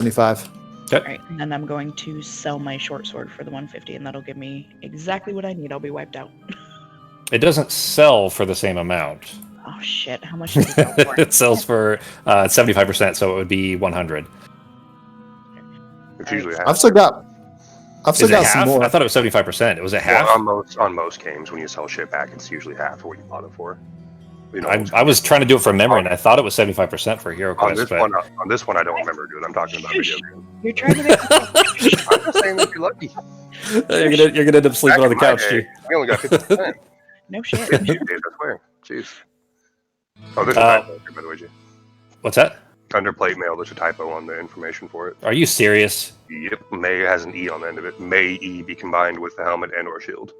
75. Okay. Alright, and then I'm going to sell my short sword for the 150, and that'll give me exactly what I need. I'll be wiped out. It doesn't sell for the same amount. Oh shit, how much does it sell for? It sells for 75%, so it would be 100. It's usually half. I've still got Is it some half? more. I thought it was 75%. Was it half? Well, on most games, when you sell shit back, it's usually half of what you bought it for. You know, I was trying to do it from memory, and I thought it was 75% for on HeroQuest. this But one, on this one, I don't remember, dude. I'm talking about video games. You're trying to make I'm just saying that you're lucky. you're gonna end up sleeping Back on the in my couch, day, G. we only got 50%. no shit. 50 days, I swear. Jeez. Oh, there's a typo, by the way, G. What's that? Underplate mail, there's a typo on the information for it. Are you serious? Yep, may has an E on the end of it. May E be combined with the helmet and or shield.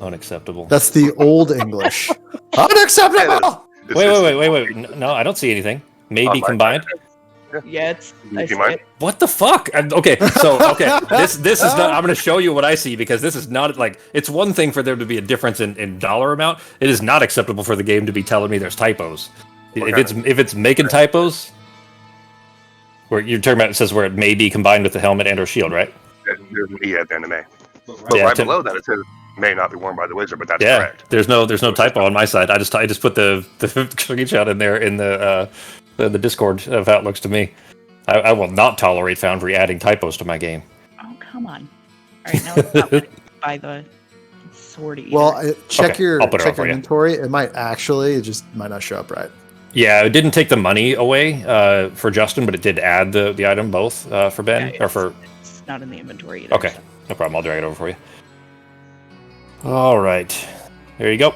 Unacceptable. That's the old English. Unacceptable! Wait. No, I don't see anything. Maybe combined. Yeah, it's. Do I you see mind? it. What the fuck? Okay. This is not. I'm going to show you what I see because this is not like. It's one thing for there to be a difference in dollar amount. It is not acceptable for the game to be telling me there's typos. If it's making typos, where you're talking about, it says where it may be combined with the helmet and or shield, right? There's an E at the end of May. But Yeah, right below that, it says may not be worn by the wizard, but that's correct. There's no typo on my side. I just put the screenshot in there in the Discord of how it looks to me. I will not tolerate Foundry adding typos to my game. Oh come on! All right, now it's not letting me buy the sword either. Well, check Okay, your I'll put it on for you. inventory. It might just not show up right. Yeah, it didn't take the money away for Justin, but it did add the item both for Ben Yeah, or for. It's not in the inventory either. Okay, so. no problem. I'll drag it over for you. All right, there you go.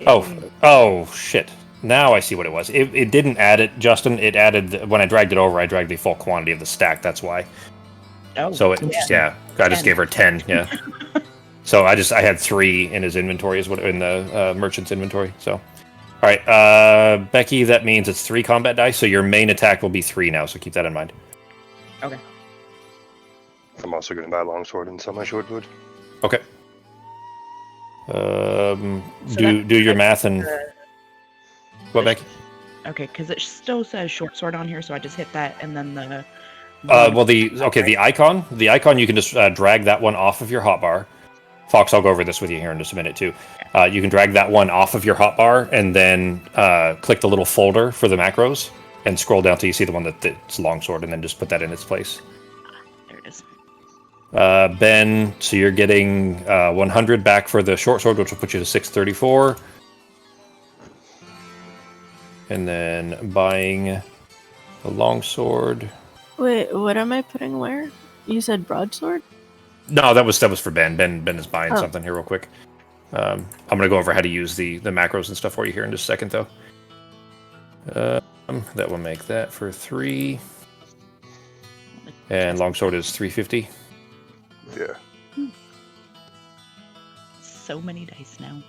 Oh shit! Now I see what it was. It didn't add it, Justin. It added when I dragged it over. I dragged the full quantity of the stack. That's why. Oh, So I just 10. gave her 10. Yeah. So I had 3 in his inventory, is what in the merchant's inventory. So, all right, Becky, that means it's 3 combat dice. So your main attack will be 3 now. So keep that in mind. Okay. I'm also going to buy a longsword and sell my short wood. Okay. Do your math and what, Becky? Okay, because it still says short sword on here, so I just hit that, and then the. The icon you can just drag that one off of your hotbar. Fox, I'll go over this with you here in just a minute too. You can drag that one off of your hotbar and then click the little folder for the macros and scroll down till you see the one that's longsword, and then just put that in its place. There it is. Ben, so you're getting 100 back for the short sword, which will put you to 634. And then buying the longsword. Wait, what am I putting where? You said broadsword? No, that was for Ben. Ben is buying something here real quick. I'm gonna go over how to use the macros and stuff for you here in just a second, though. That will make that for 3. And longsword is 350. Yeah. So many dice now.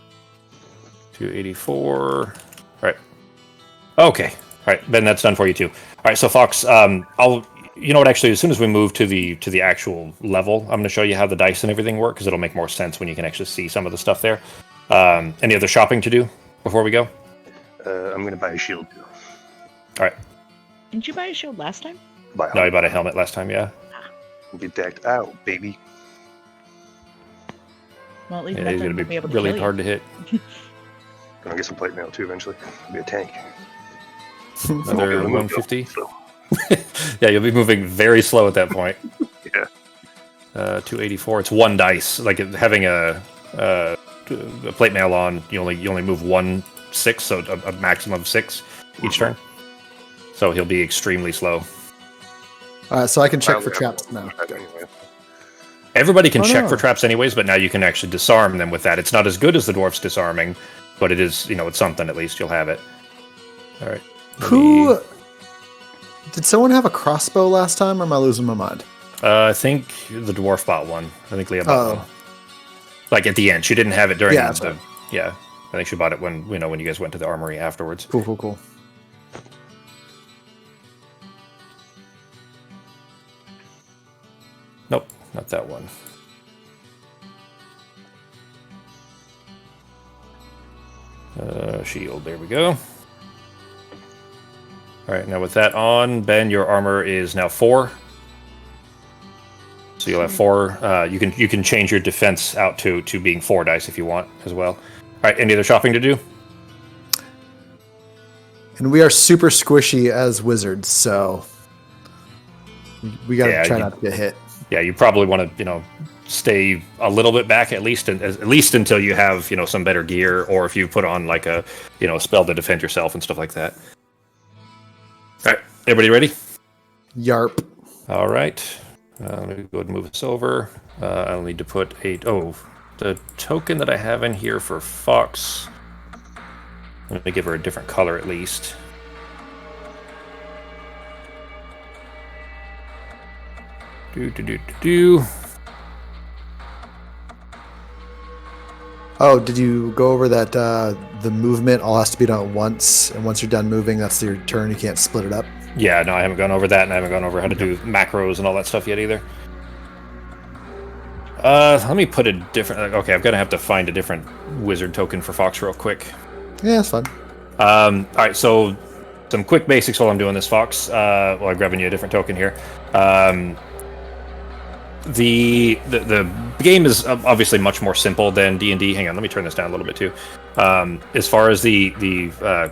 284. All right. Okay. All right, Ben, that's done for you too. All right, so Fox, you know what? Actually, as soon as we move to the actual level, I'm going to show you how the dice and everything work because it'll make more sense when you can actually see some of the stuff there. Any other shopping to do before we go? I'm going to buy a shield too. All right. Didn't you buy a shield last time? No, you bought a helmet last time, yeah. Get decked out, baby. Well, at least Yeah, he's nothing going to will be able to really kill you. hard to hit. Gonna get some plate mail too eventually. Be a tank. Another Okay, 150. So, Yeah, you'll be moving very slow at that point. yeah. 284. It's 1 dice. Like having a plate mail on, you only move 1 6, so a maximum of 6 each turn. So he'll be extremely slow. So I can check I for only traps have now. that anyway. Everybody can Oh, check no. for traps anyways, but now you can actually disarm them with that. It's not as good as the dwarf's disarming, but it is, it's something at least. You'll have it. All right. Who did someone have a crossbow last time, or am I losing my mind? I think the dwarf bought one. I think Leah bought one. Like at the end, she didn't have it during Yeah, the. Yeah, I think she bought it when when you guys went to the armory afterwards. Cool. Nope, not that one. Shield. There we go. All right, now with that on, Ben, your armor is now 4. So you'll have 4. You can change your defense out to being 4 dice if you want as well. All right, any other shopping to do? And we are super squishy as wizards, so we gotta try not to get hit. Yeah, you probably want to stay a little bit back at least until you have some better gear, or if you put on like a spell to defend yourself and stuff like that. All right, everybody ready? Yarp. All right. Let me go ahead and move this over. I'll need to put the token that I have in here for Fox. Let me give her a different color at least. Oh, did you go over that the movement all has to be done at once, and once you're done moving, that's your turn. You can't split it up? Yeah, no, I haven't gone over that, and I haven't gone over how to do macros and all that stuff yet either. Let me put a different... Okay, I'm going to have to find a different wizard token for Fox real quick. Yeah, that's fun. All right, so some quick basics while I'm doing this, Fox. While I'm grabbing you a different token here. The game is obviously much more simple than D&D. Hang on, let me turn this down a little bit too. As far as the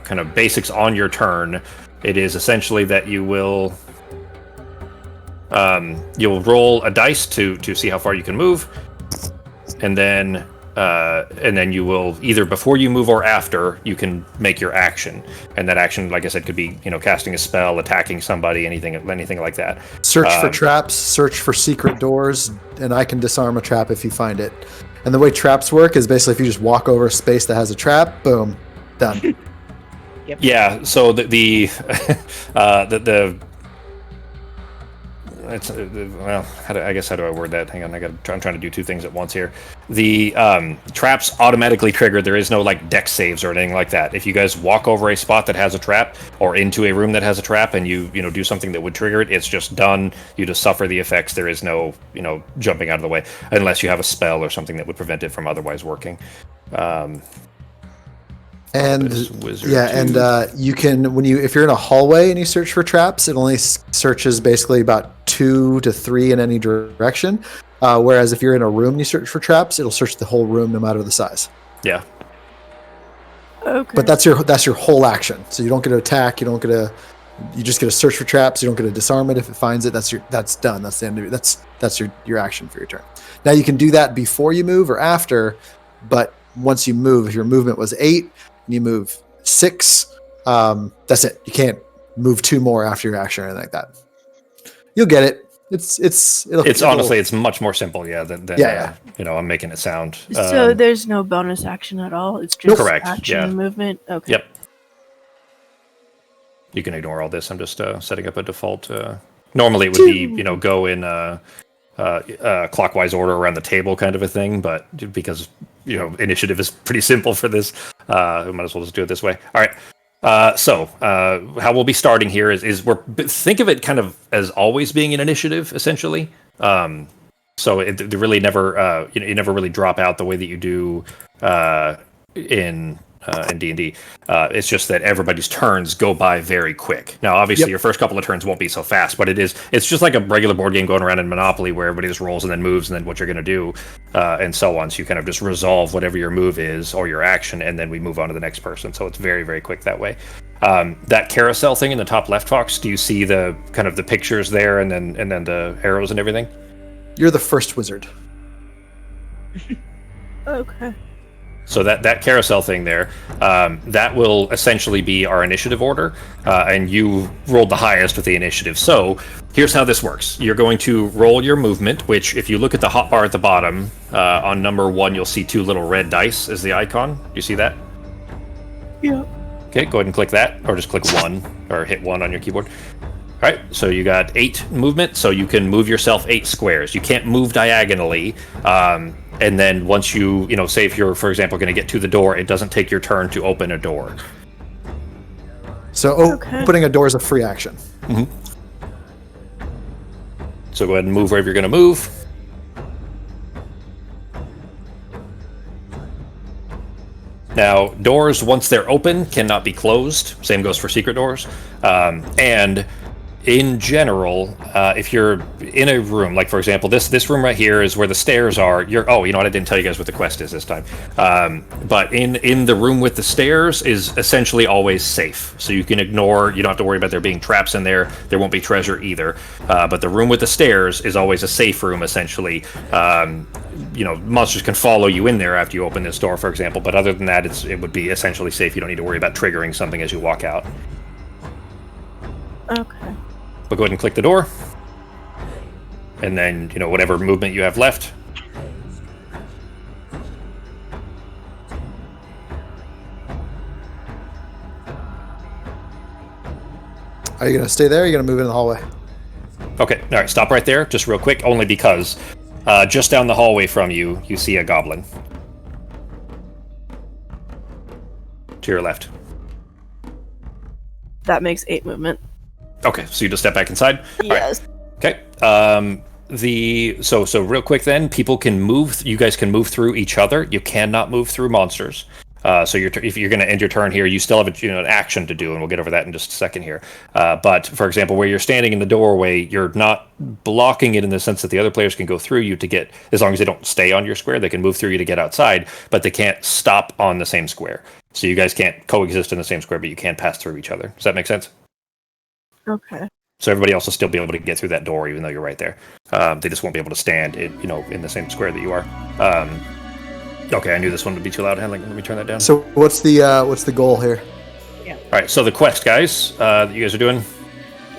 kind of basics on your turn, it is essentially that you'll roll a dice to see how far you can move, and then you will either before you move or after you can make your action, and that action, like I said, could be casting a spell, attacking somebody, anything like that. Search for traps, search for secret doors, and I can disarm a trap if you find it. And the way traps work is basically if you just walk over a space that has a trap, boom, done. Yep. Yeah. So the it's well. How do I word that? Hang on, I'm trying to do 2 things at once here. The traps automatically trigger. There is no like dex saves or anything like that. If you guys walk over a spot that has a trap, or into a room that has a trap, and you do something that would trigger it, it's just done. You just suffer the effects. There is no jumping out of the way unless you have a spell or something that would prevent it from otherwise working. And you can if you're in a hallway and you search for traps, it only searches basically about 2 to 3 in any direction. Whereas if you're in a room and you search for traps, it'll search the whole room no matter the size. Yeah. Okay. But that's your whole action. So you don't get to attack. You just get to search for traps. You don't get to disarm it if it finds it. That's done. That's the end of it. That's your action for your turn. Now you can do that before you move or after, but once you move, if your movement was 8. And you move 6, that's it. You can't move 2 more after your action or anything like that. You'll get it. It's honestly it's much more simple, than I'm making it sound. So there's no bonus action at all. It's just correct, action and movement. Okay. Yep. You can ignore all this. I'm just setting up a default. Normally it would be go in clockwise order around the table kind of a thing, but because initiative is pretty simple for this, we might as well just do it this way. All right. So how we'll be starting here is think of it kind of as always being an initiative essentially. So it really never you never really drop out the way that you do in D&D. It's just that everybody's turns go by very quick. Now, obviously, your first couple of turns won't be so fast, but it's just like a regular board game going around in Monopoly where everybody just rolls and then moves and then what you're going to do, and so on. So you kind of just resolve whatever your move is or your action, and then we move on to the next person. So it's very, very quick that way. That carousel thing in the top left, Fox, do you see the kind of the pictures there and then the arrows and everything? You're the first wizard. Okay. So that carousel thing there, that will essentially be our initiative order, and you rolled the highest with the initiative. So here's how this works. You're going to roll your movement, which if you look at the hotbar at the bottom, on number 1, you'll see 2 little red dice as the icon. Do you see that? Yeah. Okay, go ahead and click that, or just click 1, or hit 1 on your keyboard. All right, so you got 8 movement, so you can move yourself 8 squares. You can't move diagonally. And then once you say if you're, for example, going to get to the door, it doesn't take your turn to open a door. So opening a door is a free action. Mm-hmm. So go ahead and move wherever you're going to move. Now, doors, once they're open, cannot be closed. Same goes for secret doors. And in general, if you're in a room, like for example, this room right here is where the stairs are. Oh, you know what? I didn't tell you guys what the quest is this time. But in the room with the stairs is essentially always safe. So you can ignore. You don't have to worry about there being traps in there. There won't be treasure either. But the room with the stairs is always a safe room, essentially. Monsters can follow you in there after you open this door, for example. But other than that, it would be essentially safe. You don't need to worry about triggering something as you walk out. Okay. But go ahead and click the door. And then, whatever movement you have left. Are you going to stay there or are you going to move in the hallway? Okay, all right, stop right there, just real quick, only because just down the hallway from you, you see a goblin. To your left. That makes 8 movement. Okay, so you just step back inside? Yes. Right. Okay. So real quick then, people can move. You guys can move through each other. You cannot move through monsters. So if you're going to end your turn here, you still have an action to do, and we'll get over that in just a second here. But for example, where you're standing in the doorway, you're not blocking it in the sense that the other players can go through you to get, as long as they don't stay on your square, they can move through you to get outside, but they can't stop on the same square. So you guys can't coexist in the same square, but you can pass through each other. Does that make sense? Okay. So everybody else will still be able to get through that door, even though you're right there. They just won't be able to stand, in the same square that you are. Okay, I knew this one would be too loud. Let me turn that down. So what's the goal here? Yeah. All right. So the quest, guys, that you guys are doing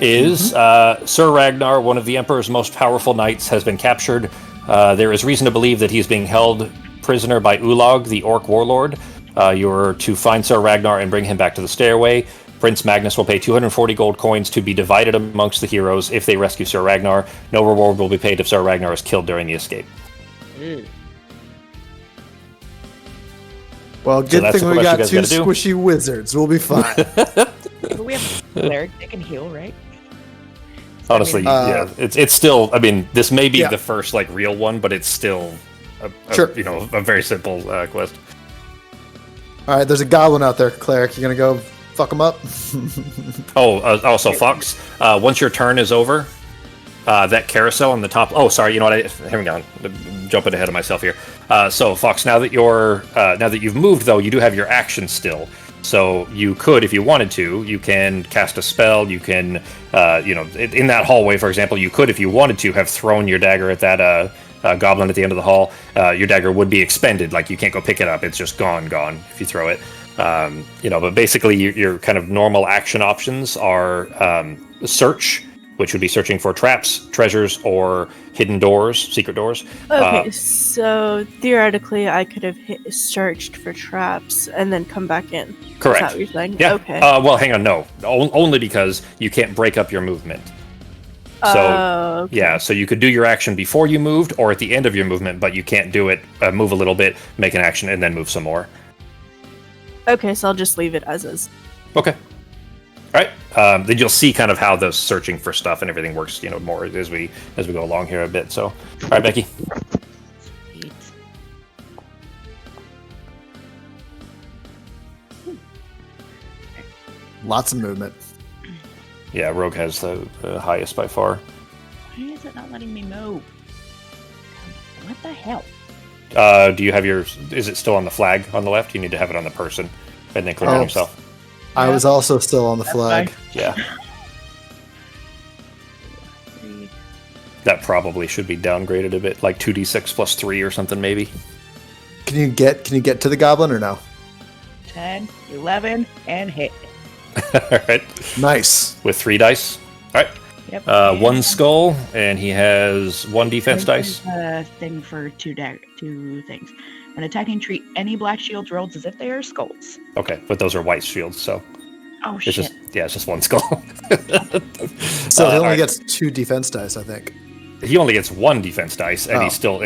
is Sir Ragnar, one of the Emperor's most powerful knights, has been captured. There is reason to believe that he's being held prisoner by Ulag, the Orc warlord. You're to find Sir Ragnar and bring him back to the stairway. Prince Magnus will pay 240 gold coins to be divided amongst the heroes if they rescue Sir Ragnar. No reward will be paid if Sir Ragnar is killed during the escape. Well, good thing we got 2 squishy wizards. We'll be fine. But we have a cleric that can heal, right? Honestly, yeah, it's still. I mean, this may be the first real one, but it's still a very simple quest. All right, there's a goblin out there, cleric. You gonna go fuck him up? Also, Fox. Once your turn is over, that carousel on the top. Oh, sorry. You know what? Hang on. I'm jumping ahead of myself here. So, Fox. Now that you've moved, though, you do have your action still. So you could, if you wanted to, you can cast a spell. You can, in that hallway, for example, you could, if you wanted to, have thrown your dagger at that goblin at the end of the hall. Your dagger would be expended. You can't go pick it up. It's just gone if you throw it. But basically your kind of normal action options are search, which would be searching for traps, treasures, or hidden doors, secret doors. Okay, so theoretically I could have searched for traps and then come back in. Correct. Is that what you're saying? Yeah. Okay. Well, hang on, no. Only because you can't break up your movement. So, okay. Yeah, so you could do your action before you moved or at the end of your movement, but you can't do it, move a little bit, make an action, and then move some more. Okay, so I'll just leave it as is. Okay. All right. Then you'll see kind of how the searching for stuff and everything works, more as we go along here a bit. So, all right, Becky. Sweet. Lots of movement. Yeah, Rogue has the highest by far. Why is it not letting me move? What the hell? Do you have is it still on the flag on the left? You need to have it on the person and then click on yourself. I was also still on the flag. Yeah. That probably should be downgraded a bit, like 2d6 plus 3 or something maybe. Can you get to the goblin or no? 10, 11, and hit. All right. Nice. With 3 dice. All right. Yep. 1 skull, and he has 1 defense dice. Thing for two things. When attacking, treat any black shields rolled as if they are skulls. Okay, but those are white shields, so Oh it's shit! it's just 1 skull. So he only right. gets 2 defense dice, I think. He only gets 1 defense dice, and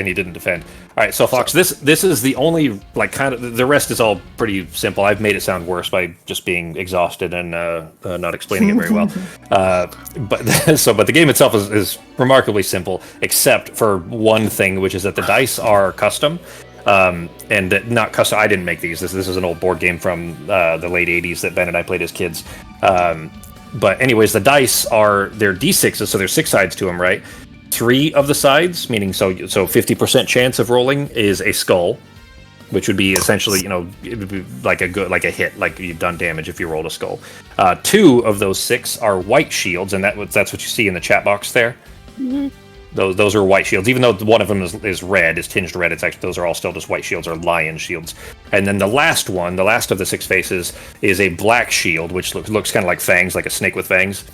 he didn't defend. All right, so Fox, this is the only kind of the rest is all pretty simple. I've made it sound worse by just being exhausted and not explaining it very well. But the game itself is remarkably simple, except for one thing, which is that the dice are custom. and that not custom. I didn't make these. This is an old board game from the late '80s that Ben and I played as kids. But anyways, the dice they're d6s, so there's 6 sides to them, right? 3 of the sides, meaning so 50% chance of rolling is a skull, which would be essentially, it would be like a hit, like you've done damage if you rolled a skull. 2 of those 6 are white shields, and that's what you see in the chat box there. Mm-hmm. Those are white shields, even though one of them is red, is tinged red. It's actually, those are all still just white shields or lion shields. And then the last of the 6 faces is a black shield, which looks kind of like fangs, like a snake with fangs.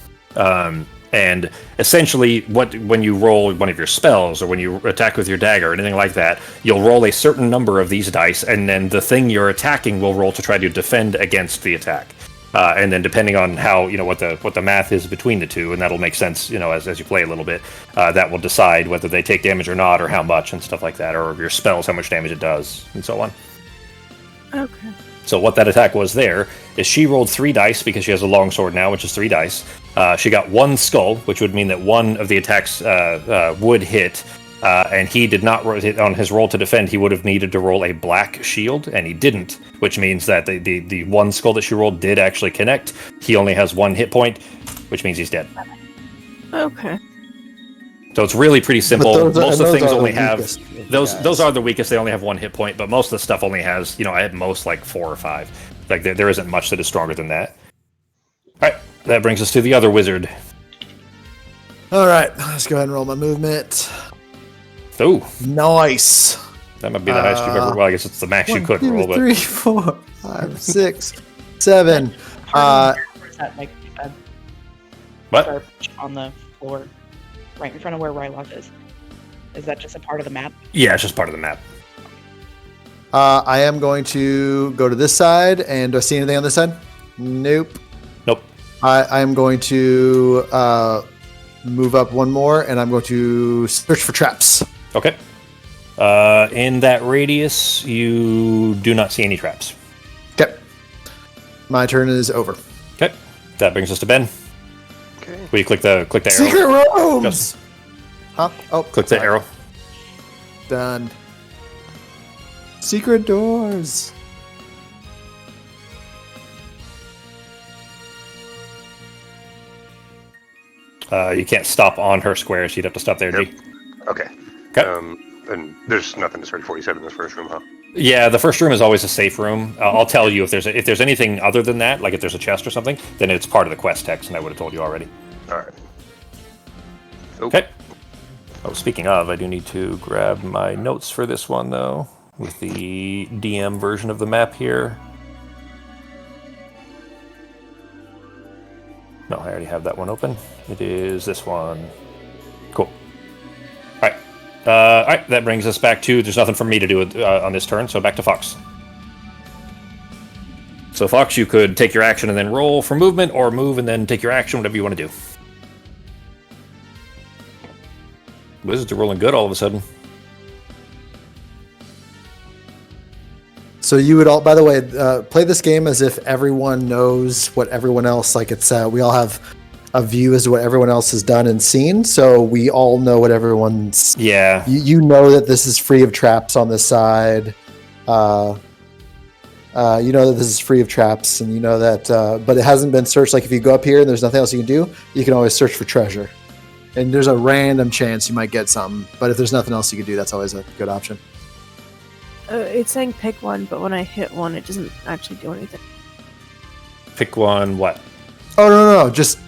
And essentially, when you roll one of your spells or when you attack with your dagger or anything like that, you'll roll a certain number of these dice, and then the thing you're attacking will roll to try to defend against the attack. And then depending on how, what the math is between the two, and that'll make sense, as you play a little bit, that will decide whether they take damage or not, or how much, and stuff like that, or your spells, how much damage it does, and so on. Okay. So what that attack was there is she rolled 3 dice because she has a longsword now, which is 3 dice. She got 1 skull, which would mean that one of the attacks would hit. And he did not on his roll to defend. He would have needed to roll a black shield, and he didn't, which means that the 1 skull that she rolled did actually connect. He only has 1 hit point, which means he's dead. Okay. So it's really pretty simple. Most of the things only have those. Those are the weakest. They only have 1 hit point, but most of the stuff only has, at most like 4 or 5. Like there isn't much that is stronger than that. All right, that brings us to the other wizard. All right, let's go ahead and roll my movement. Ooh, nice. That might be the highest you've ever. Well, I guess it's the max you could roll. 3, 4, 5, 6, 7. Is that like a What? garbage on the floor, right in front of where Ryloth is? Is that just a part of the map? Yeah, it's just part of the map. I am going to go to this side, and do I see anything on this side? Nope. Nope. I am going to move up 1 more, and I'm going to search for traps. Okay. In that radius, you do not see any traps. Okay. My turn is over. Okay. That brings us to Ben. Okay. Will you click the arrow? Secret rooms! Just Huh? Oh, click the arrow. Done. Secret doors. You can't stop on her square, so you'd have to stop there, Yep. G. Okay. Okay. And there's nothing to search for, you said, in this first room, huh? Yeah, the first room is always a safe room. I'll tell you if there's anything other than that, like if there's a chest or something, then it's part of the quest text, and I would have told you already. All right. Oh. Okay. Oh, speaking of, I do need to grab my notes for this one, though, with the DM version of the map here. No, I already have that one open. It is this one. Cool. All right, that brings us back to, there's nothing for me to do on this turn, so back to Fox. So Fox, you could take your action and then roll for movement, or move and then take your action, whatever you want to do. Wizards are rolling good all of a sudden. So you would all, by the way, play this game as if everyone knows what everyone else, like it's, we all have a view as to what everyone else has done and seen. So we all know what everyone's, Yeah. you know that this is free of traps on this side. You know that this is free of traps, and you know that, but it hasn't been searched. Like if you go up here and there's nothing else you can do, you can always search for treasure. And there's a random chance you might get something. But if there's nothing else you can do, that's always a good option. It's saying pick one, but when I hit one, it doesn't actually do anything. Pick one, what? Oh, no. Just,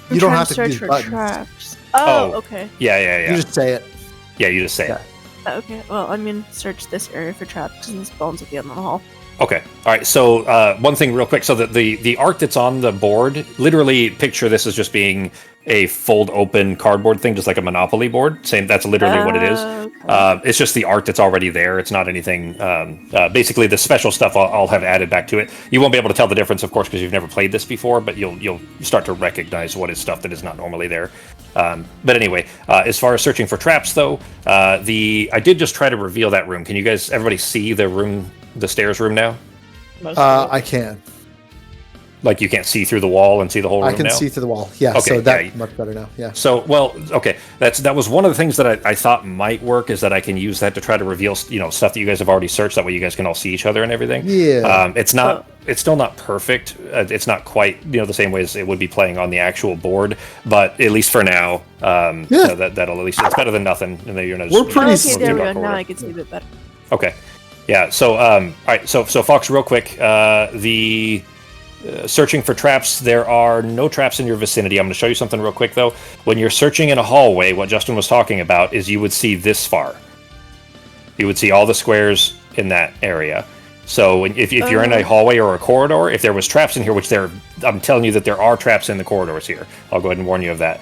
I'm you don't trying have to search use for buttons. traps. Oh, okay. Yeah. You just say it. Yeah, you just say Yeah. it. Okay, well, I'm gonna search this area for traps and spawns at the end of the hall. Okay. All right. So one thing real quick. So the art that's on the board, literally picture this as just being a fold open cardboard thing, just like a Monopoly board. Same. That's literally what it is. Okay. It's just the art that's already there. It's not anything. Basically, the special stuff I'll have added back to it. You won't be able to tell the difference, of course, because you've never played this before. But you'll start to recognize what is stuff that is not normally there. But anyway, as far as searching for traps, though, I did just try to reveal that room. Can you guys, everybody, see the room, the stairs room now? Most of it. I can. Like you can't see through the wall and see the whole room I can now? see through the wall. Yeah, Okay, so that yeah. much better now. Yeah. So, well, okay, that was one of the things that I thought might work, is that I can use that to try to reveal, stuff that you guys have already searched. That way, you guys can all see each other and everything. Yeah. It's still not perfect. It's not quite, the same way as it would be playing on the actual board. But at least for now, that'll at least, it's better than nothing. And then you're not. We're pretty Okay, there we go. dark Now order. I can see a bit better. Okay, yeah. So, all right. So Fox, real quick, the. Searching for traps, there are no traps in your vicinity. I'm going to show you something real quick, though. When you're searching in a hallway, what Justin was talking about is you would see this far. You would see all the squares in that area. So if you're in a hallway or a corridor, if there was traps in here, which I'm telling you that there are traps in the corridors here. I'll go ahead and warn you of that.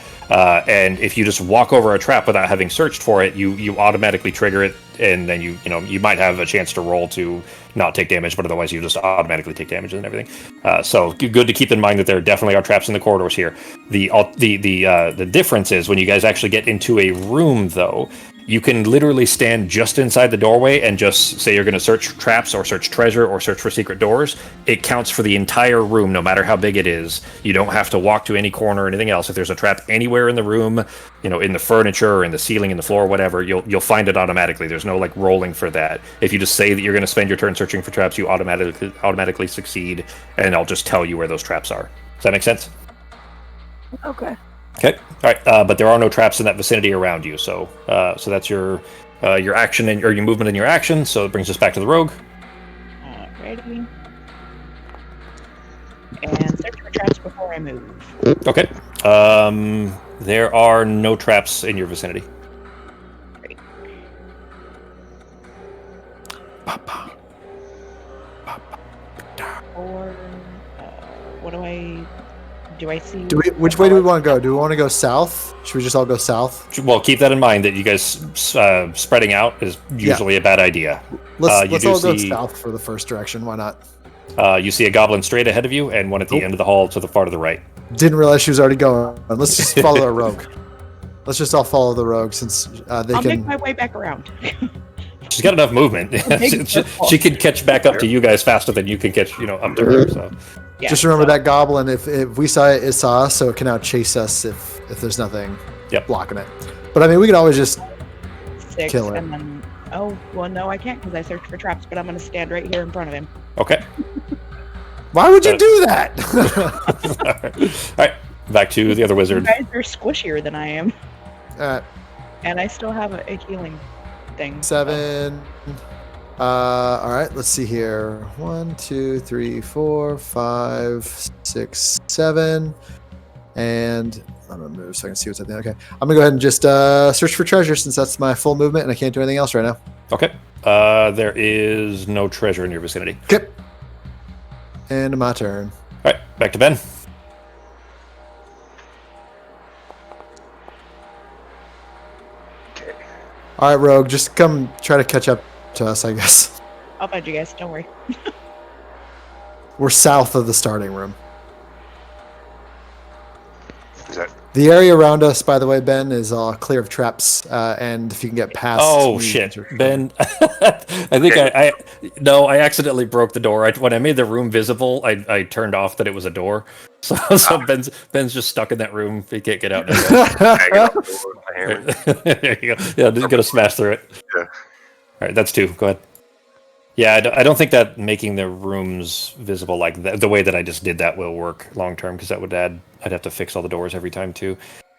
And if you just walk over a trap without having searched for it, you automatically trigger it, and then you might have a chance to roll to not take damage, but otherwise you just automatically take damage and everything. So good to keep in mind that there definitely are traps in the corridors here. The difference is when you guys actually get into a room, though, you can literally stand just inside the doorway and just say you're going to search traps or search treasure or search for secret doors. It counts for the entire room, no matter how big it is. You don't have to walk to any corner or anything else. If there's a trap anywhere in the room, in the furniture or in the ceiling, in the floor, whatever, you'll find it automatically. There's no rolling for that. If you just say that you're going to spend your turn searching for traps, you automatically succeed, and I'll just tell you where those traps are. Does that make sense? Okay. Okay. All right. But there are no traps in that vicinity around you. So that's your action or your movement and your action. So it brings us back to the rogue. Alrighty. And search for traps before I move. Okay. There are no traps in your vicinity. Great. Or what do I see? Which way do we want to go? Do we want to go south? Should we just all go south? Well, keep that in mind that you guys spreading out is usually a bad idea. Let's all go south for the first direction. Why not? You see a goblin straight ahead of you, and one at the end of the hall to the far to the right. Didn't realize she was already going. Let's just follow our rogue. Let's just all follow the rogue since they I'll can. make my way back around. She's got enough movement. she can catch back up to you guys faster than you can catch, up to her. So. Yeah, just remember that goblin. If we saw it, it saw us, so it can now chase us if there's nothing blocking it. But I mean, we could always just 6, kill it. and then no, I can't because I searched for traps. But I'm going to stand right here in front of him. Okay. Why would you do that? All right. Back to the other wizard. You guys are squishier than I am. Alright. And I still have a healing thing. 7. Alright, let's see here. 1, 2, 3, 4, 5, 6, 7. And I'm gonna move so I can see what's up there. Okay. I'm gonna go ahead and just search for treasure since that's my full movement and I can't do anything else right now. Okay. There is no treasure in your vicinity. Okay. And my turn. All right, back to Ben. Okay. Alright, Rogue, just come try to catch up to us, I guess. I'll find you guys. Don't worry. We're south of the starting room. Is that The area around us, by the way, Ben, is clear of traps, and if you can get past... Oh shit, Ben! I think I accidentally broke the door. When I made the room visible, I turned off that it was a door. So Ben's just stuck in that room. He can't get out. There you go. Yeah, just gonna smash through it. Yeah. All right, that's 2. Go ahead. Yeah, I don't think that making the rooms visible like the way that I just did that will work long term because that would I'd have to fix all the doors every time too.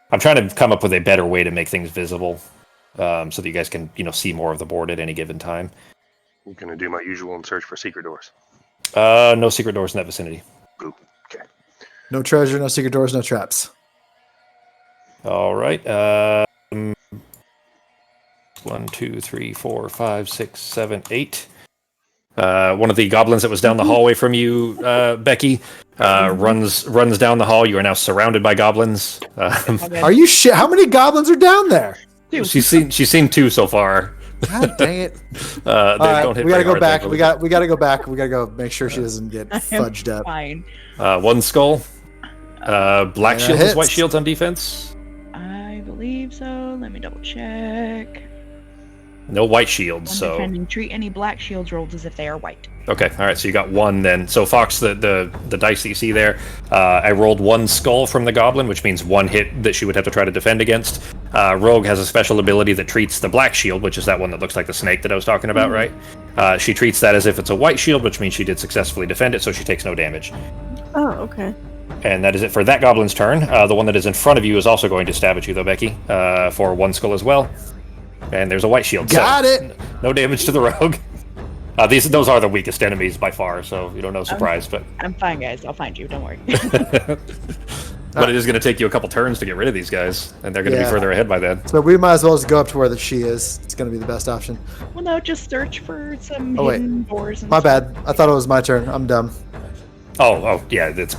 I'm trying to come up with a better way to make things visible so that you guys can see more of the board at any given time. I'm gonna do my usual and search for secret doors. No secret doors in that vicinity. Boop. Okay. No treasure, no secret doors, no traps. All right. 1, 2, 3, 4, 5, 6, 7, 8. One of the goblins that was down the hallway from you, Becky, runs down the hall. You are now surrounded by goblins. Are you shit? How many goblins are down there? She's seen 2 so far. God dang it! All right, we gotta go back. We gotta go back. We gotta go make sure she doesn't get fudged up. Fine. 1 skull. Black shields, hits. white shields on defense. I believe so. Let me double check. No white shields, When so... defending, treat any black shields rolled as if they are white. Okay, all right, so you got one then. So Fox, the dice that you see there, I rolled one skull from the goblin, which means one hit that she would have to try to defend against. Rogue has a special ability that treats the black shield, which is that one that looks like the snake that I was talking about, right? She treats that as if it's a white shield, which means she did successfully defend it, so she takes no damage. Oh, okay. And that is it for that goblin's turn. The one that is in front of you is also going to stab at you, though, Becky, for one skull as well. And there's a white shield. Got it! No damage to the rogue. Those are the weakest enemies by far, so you don't know surprise, but... I'm fine, guys. I'll find you. Don't worry. But it is going to take you a couple turns to get rid of these guys, and they're going to be further ahead by then. So we might as well just go up to where the she is. It's going to be the best option. Well, no, just search for some Oh, wait. hidden doors. And My stuff. bad. I thought it was my turn. I'm dumb. Oh, yeah, it's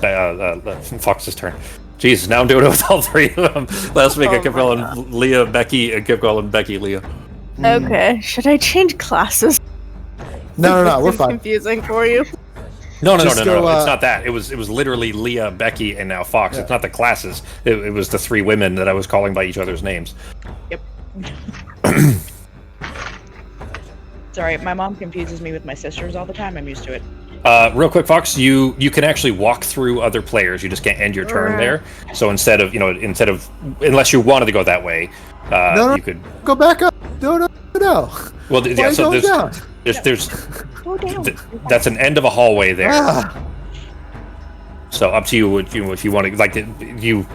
Fox's turn. Jesus, now I'm doing it with all three of them. Last week I kept calling Leah Becky, and kept calling Becky Leah. Okay. Should I change classes? No, we're It's fine. confusing for you. No. Just go, It's not that. It was literally Leah, Becky, and now Fox. Yeah. It's not the classes. It was the three women that I was calling by each other's names. Yep. Sorry, my mom confuses me with my sisters all the time. I'm used to it. Real quick, Fox, you can actually walk through other players. You just can't end your turn there. So instead of unless you wanted to go that way, No. you could Go back up. No. Well, Why yeah. are you So going down? there's Go down. that's an end of a hallway there. Ah, So up to you if you want to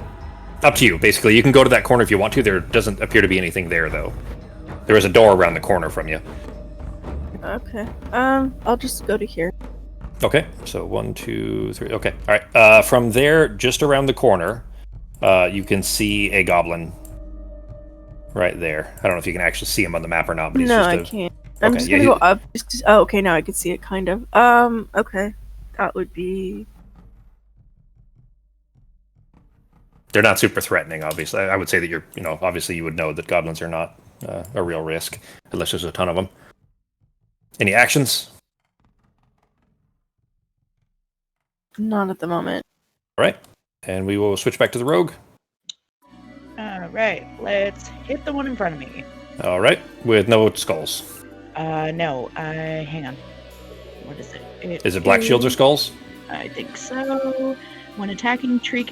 up to you. Basically, you can go to that corner if you want to. There doesn't appear to be anything there though. There is a door around the corner from you. Okay. I'll just go to here. Okay, so 1, 2, 3. Okay, all right. From there, just around the corner, you can see a goblin. Right there. I don't know if you can actually see him on the map or not, but he's No, just I can't. I'm Okay, just yeah, gonna go up. Oh, okay. Now I can see it, kind of. Okay. That would be. They're not super threatening, obviously. I would say that obviously you would know that goblins are not a real risk, unless there's a ton of them. Any actions? Not at the moment. All right, and we will switch back to the rogue. All right, let's hit the one in front of me. All right, with no skulls. No. Hang on. What is it? Is it black shields or skulls? I think so. When attacking, treat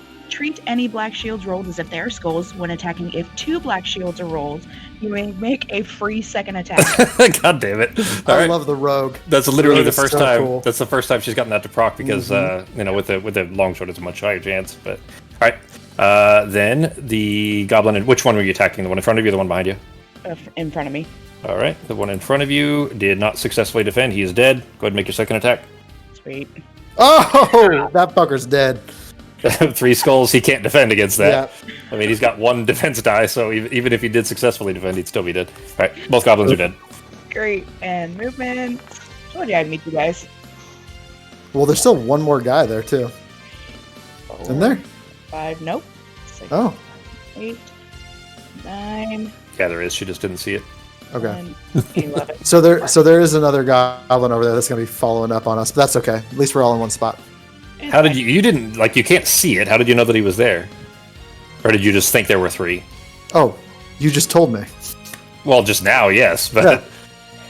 any black shields rolled as if they are skulls. When attacking, if 2 black shields are rolled, you may make a free second attack. God damn it! I love the rogue. That's literally Rogue the is first so time. cool. That's the first time she's gotten that to proc because with the long sword it's a much higher chance. But all right, then the goblin. Which one were you attacking? The one in front of you, or the one behind you? In front of me. All right, the one in front of you did not successfully defend. He is dead. Go ahead and make your second attack. Sweet. Oh, that fucker's dead. 3 skulls. He can't defend against that. Yeah. I mean, he's got 1 defense die, so even if he did successfully defend, he'd still be dead. All right, both goblins are dead. Great. And movement. Told you I'd meet you guys. Well, there's still one more guy there too. Isn't there? 5. Nope. 6, Oh, 8, 9, Yeah, there is. She just didn't see it. okay. 11. So there is another goblin over there that's gonna be following up on us, but that's okay. At least we're all in one spot. How did you didn't, you can't see it. How did you know that he was there? Or did you just think there were 3? Oh, you just told me. Well, just now, yes, but Yeah.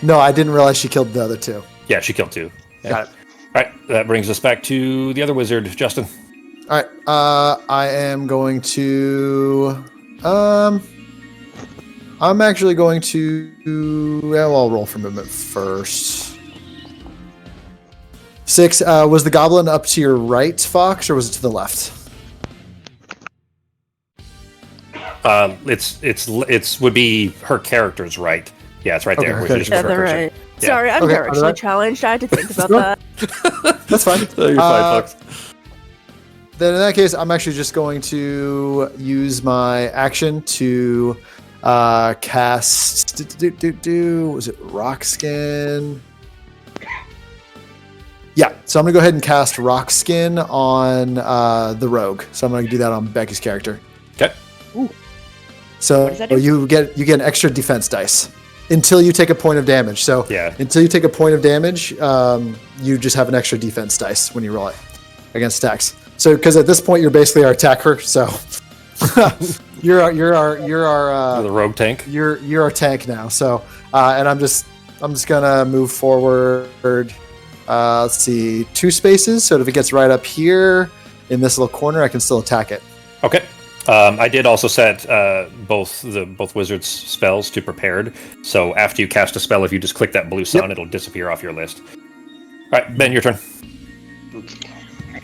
No, I didn't realize she killed the other 2. yeah, she killed 2. Yeah. Got it. All right, that brings us back to the other wizard, Justin. All right. I am going to. I'm actually going to. Well, I'll roll for movement first. 6. Was the goblin up to your right, Fox, or was it to the left? It's would be her character's right. Yeah, it's right there. Okay, Which okay. is Yeah, her they're cursor. right. Yeah. Sorry, I'm Okay, directionally alright. challenged. I had to think about No. that. That's fine. Oh, you're fine, Fox. Then in that case, I'm actually just going to use my action to cast. Was it Rock Skin? Yeah, so I'm gonna go ahead and cast Rock Skin on the rogue. So I'm gonna do that on Becky's character. Okay. So What does that do? you get an extra defense dice until you take a point of damage. So Yeah. until you take a point of damage, you just have an extra defense dice when you roll it against attacks. So because at this point you're basically our attacker, so You're our the rogue tank. you're our tank now. So and I'm just gonna move forward. Let's see, 2 spaces. So if it gets right up here in this little corner, I can still attack it. Okay. I did also set both wizards' spells to prepared. So after you cast a spell, if you just click that blue sun, it'll disappear off your list. All right, Ben, your turn.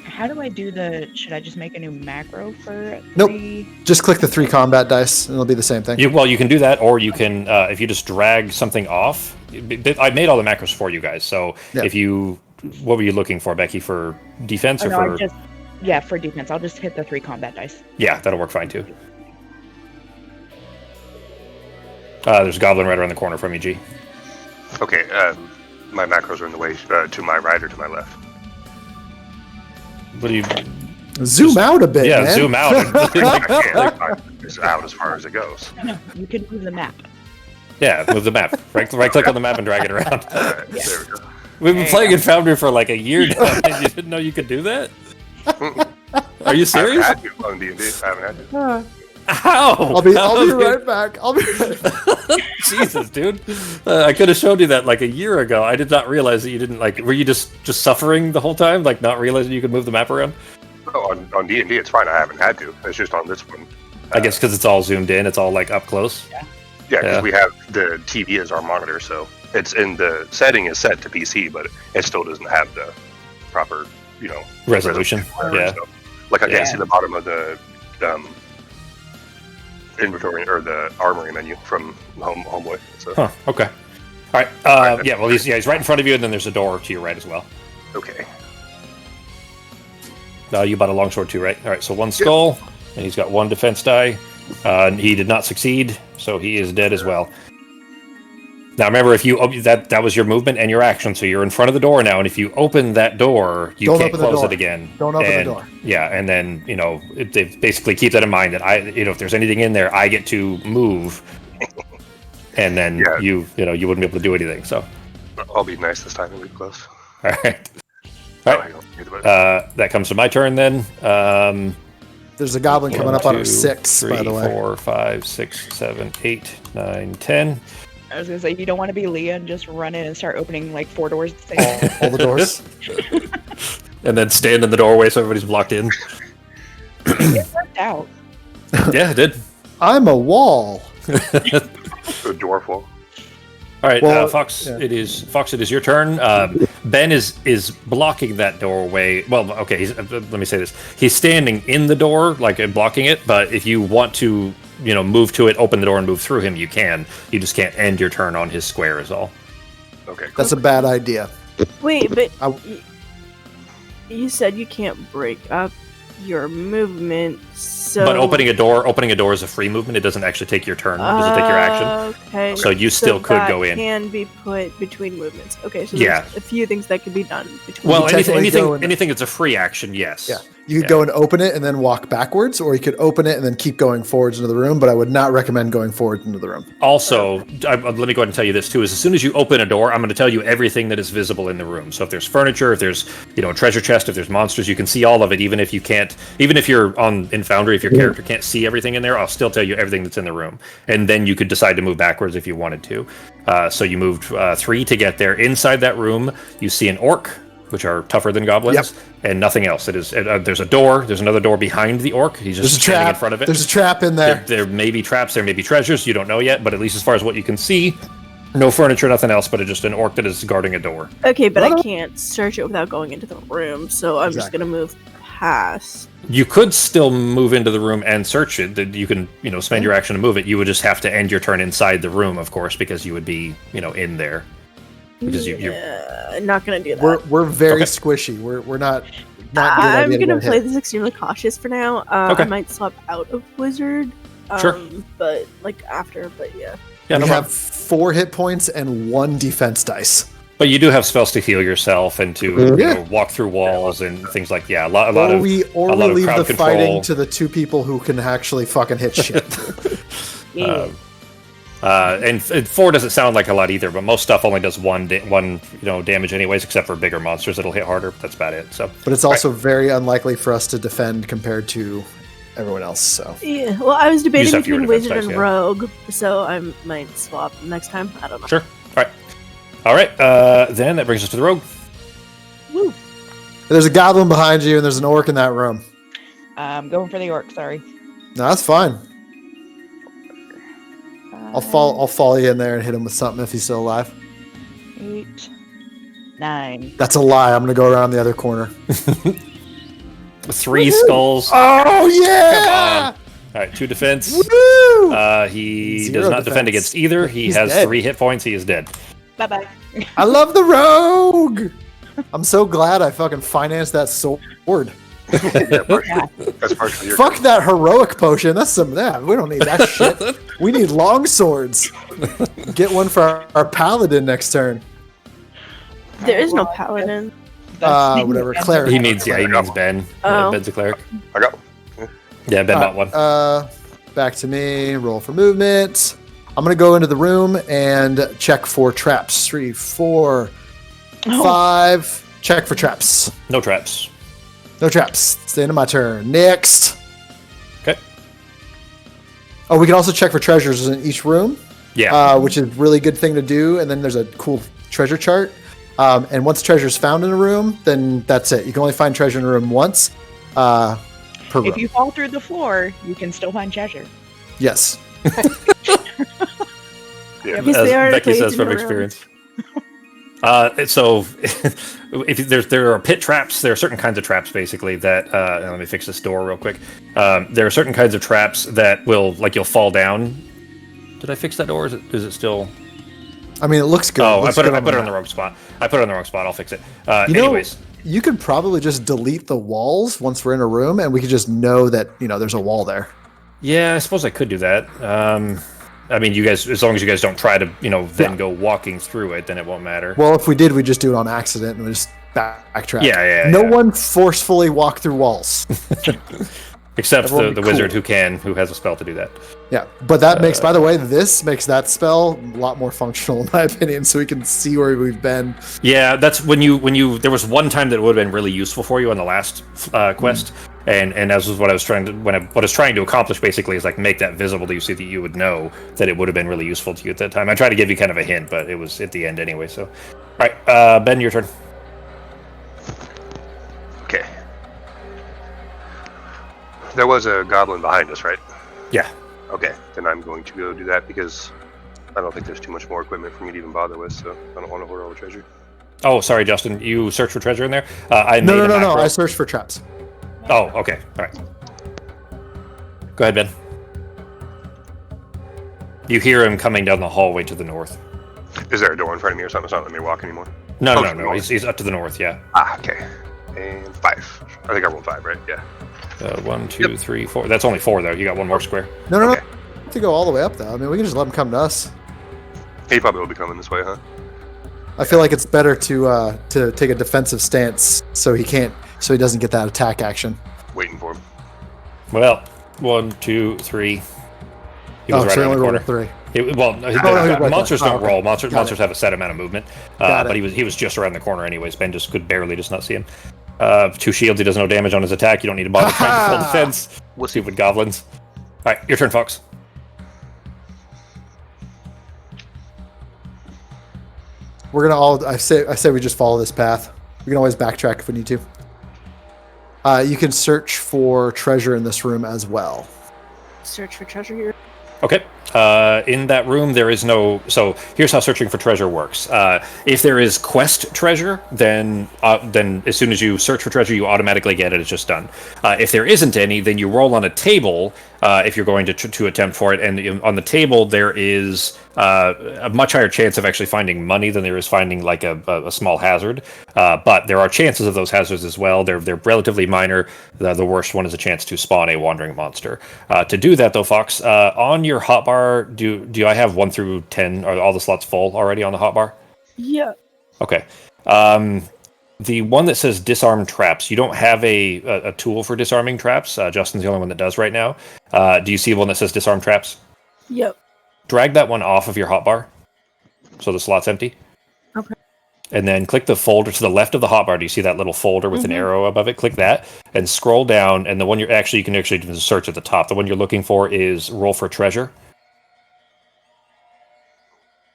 How do I do should I just make a new macro for Nope. 3? Just click the 3 combat dice, and it'll be the same thing. You can do that, or you can if you just drag something off. I made all the macros for you guys. So if you, what were you looking for, Becky? For defense or for? For defense. I'll just hit the 3 combat dice. Yeah, that'll work fine too. There's a goblin right around the corner from you, G. Okay, my macros are in the way to my right or to my left. What do you? Zoom out a bit, Yeah, man. zoom out. It's out as far as it goes. No, you can move the map. Yeah, move the map. Right click on the map and drag it around. There we go. We've been playing in Foundry for like a year now, and you didn't know you could do that? Are you serious? I haven't had to on D&D. I haven't had to. How? I'll be right back. I'll be right back. Jesus, dude. I could have showed you that like a year ago. I did not realize that you didn't like. Were you just suffering the whole time, like not realizing you could move the map around? Oh, on D&D, it's fine. I haven't had to. It's just on this one. I guess because it's all zoomed in. It's all like up close. Yeah, because we have the TV as our monitor, so it's in the setting is set to PC, but it still doesn't have the proper, Resolution. Yeah. So, like I can't see the bottom of the inventory or the armory menu from Homeboy. So. Huh. Okay. All right. Yeah. Well, he's right in front of you, and then there's a door to your right as well. Okay. You bought a longsword too, right? All right. So 1 skull, and he's got 1 defense die. He did not succeed, so he is dead as well. Now remember, if you that was your movement and your action, so you're in front of the door now, and if you open that door, you can't close it again. Don't open the door. Yeah, and then they basically keep that in mind that if there's anything in there, I get to move, and then you wouldn't be able to do anything. So I'll be nice this time and leave close. All right. That comes to my turn then. There's a goblin coming up on our 6, by the way. 4, 5, 6, 7, 8, 9, 10. I was gonna say, you don't want to be Leah and just run in and start opening like 4 doors at the same time. All the doors. And then stand in the doorway so everybody's blocked in. It worked out. Yeah, it did. I'm a wall. The dwarf wall. All right, Well, Fox. Yeah. It is your turn. Ben is blocking that doorway. Well, okay. Let me say this. He's standing in the door, like blocking it. But if you want to, move to it, open the door, and move through him, you can. You just can't end your turn on his square, is all. Okay. Cool. That's a bad idea. Wait, but you said you can't break up your movement. So, but opening a door is a free movement. It doesn't actually take your turn. It doesn't take your action. Okay. So you still could go in. Can be put between movements. Okay. So there's a few things that could be done between. Well, anything that's a free action, yes. Yeah. You could go and open it and then walk backwards, or you could open it and then keep going forwards into the room, but I would not recommend going forward into the room. Also, let me go ahead and tell you this too, is as soon as you open a door, I'm going to tell you everything that is visible in the room. So if there's furniture, if there's, a treasure chest, if there's monsters, you can see all of it, even if you're in Foundry, if your character can't see everything in there, I'll still tell you everything that's in the room. And then you could decide to move backwards if you wanted to. So you moved 3 to get there. Inside that room, you see an orc, which are tougher than goblins, and nothing else. There's a door. There's another door behind the orc. He's just standing in front of it. There's a trap in there. There may be traps. There may be treasures. You don't know yet, but at least as far as what you can see, no furniture, nothing else, but just an orc that is guarding a door. Okay, but I can't search it without going into the room, so I'm just gonna move past. You could still move into the room and search it. You can, spend your action to move it. You would just have to end your turn inside the room, of course, because you would be, in there. Because you're not gonna do that. We're very squishy. We're not. I'm gonna play this extremely cautious for now. Okay. I might swap out of wizard. Sure. But after. Yeah, we have 4 hit points and 1 defense dice. But you do have spells to heal yourself and to walk through walls and things like a lot of we leave the control. fighting to the 2 people who can actually fucking hit shit. And 4 doesn't sound like a lot either, but most stuff only does one damage anyways, except for bigger monsters that'll hit harder. But that's about it. So, but it's also very unlikely for us to defend compared to everyone else. So Yeah. Well, I was debating have fewer between defense wizard dice, and yeah. rogue, so I might swap next time. I don't know. Sure. All right. Then that brings us to the rogue. Woo. there's a goblin behind you, and there's an orc in that room. I'm going for the orc. Sorry. No, that's fine. I'll follow you in there and hit him with something if he's still alive. 8, 9. That's a lie. I'm gonna go around the other corner. 3 skulls. Oh yeah! All right, 2 defense. Woo! He Zero does not defense. defend against either. He He's has dead. 3 hit points. He is dead. Bye bye. I love the rogue. I'm so glad I fucking financed that sword. Yeah, that's partially your Fuck that heroic potion. That's some that. We don't need that shit. We need long swords. Get one for our paladin next turn. There is no paladin. Whatever. Cleric. He means Ben. Oh. Ben's a cleric. I got one. Yeah, Ben bought one. Back to me. Roll for movement. I'm gonna go into the room and check for traps. 3, 4, 5. Check for traps. No traps. No traps. It's the end of my turn. Next. Okay. Oh, we can also check for treasures in each room. Yeah. Which is a really good thing to do. And then there's a cool treasure chart. And once treasure is found in a room, then that's it. You can only find treasure in a room once per room. If you fall through the floor, you can still find treasure. Yes. Yeah. Yes, they are Becky placed says in from the room. experience. So, if there are pit traps, there are certain kinds of traps basically that. Let me fix this door real quick. There are certain kinds of traps that will, like, you'll fall down. Did I fix that door? Is it still? I mean, it looks good. Oh, I Looks put it good on the wrong spot. I put it on the wrong spot. I'll fix it. You know, Anyways, you could probably just delete the walls once we're in a room, and we could just know that there's a wall there. yeah, I suppose I could do that. I mean, you guys, as long as you guys don't try to, then go walking through it, then it won't matter. Well, if we did, we'd just do it on accident and we just backtrack. Yeah. No one forcefully walk through walls. Except Everyone the be wizard cool. who has a spell to do that. Yeah, but that makes, by the way, this makes that spell a lot more functional in my opinion, so we can see where we've been. Yeah, that's when you there was one time that it would have been really useful for you on the last quest, and that was what I was trying to what I was trying to accomplish basically is like make that visible to you so that you would know that it would have been really useful to you at that time. I tried to give you kind of a hint, but it was at the end anyway. So, all right, Ben, your turn. Okay. There was a goblin behind us, right? Yeah. Okay, then I'm going to go do that because I don't think there's too much more equipment for me to even bother with, so I don't want to hoard all the treasure. Oh, sorry, Justin. You search for treasure in there. I made No. a macro. I searched for traps. Oh, okay. All right. Go ahead, Ben. You hear him coming down the hallway to the north. Is there a door in front of me or something? It's not letting me walk anymore. No. north. He's up to the north. Yeah. Ah, okay. And 5. I think I rolled 5, right? Yeah. 1, 2, 3, 4. That's only 4 though. You got one more square. No. Okay. To go all the way up though. I mean, we can just let him come to us. He probably will be coming this way, huh? I feel like it's better to take a defensive stance so he doesn't get that attack action. Waiting for him. Well, 1, 2, 3. He was right so he around only the rolled corner. a 3. The right monsters there. don't Okay. roll. Got Monsters it. have a set amount of movement. Got But it. he was just around the corner anyways. Ben just could barely just not see him. 2 shields. He does no damage on his attack. You don't need to bother trying to full defense. Stupid goblins. All right, your turn, Fox. We're gonna all. I say we just follow this path. We can always backtrack if we need to. You can search for treasure in this room as well. Search for treasure here. Okay. In that room, there is no. So here's how searching for treasure works. If there is quest treasure, then as soon as you search for treasure, you automatically get it. It's just done. If there isn't any, then you roll on a table if you're going to attempt for it. And on the table, there is a much higher chance of actually finding money than there is finding like a small hazard. But there are chances of those hazards as well. They're relatively minor. The worst one is a chance to spawn a wandering monster. To do that, though, Fox, on your hotbar, do I have 1 through 10? Are all the slots full already on the hotbar? Yeah. Okay. The one that says disarm traps, you don't have a tool for disarming traps. Justin's the only one that does right now. Do you see one that says disarm traps? Yep. Drag that one off of your hotbar so the slot's empty. Okay. and then click the folder to the left of the hotbar. Do you see that little folder with an arrow above it? Click that and scroll down. And the one you can actually do the search at the top. The one you're looking for is roll for treasure.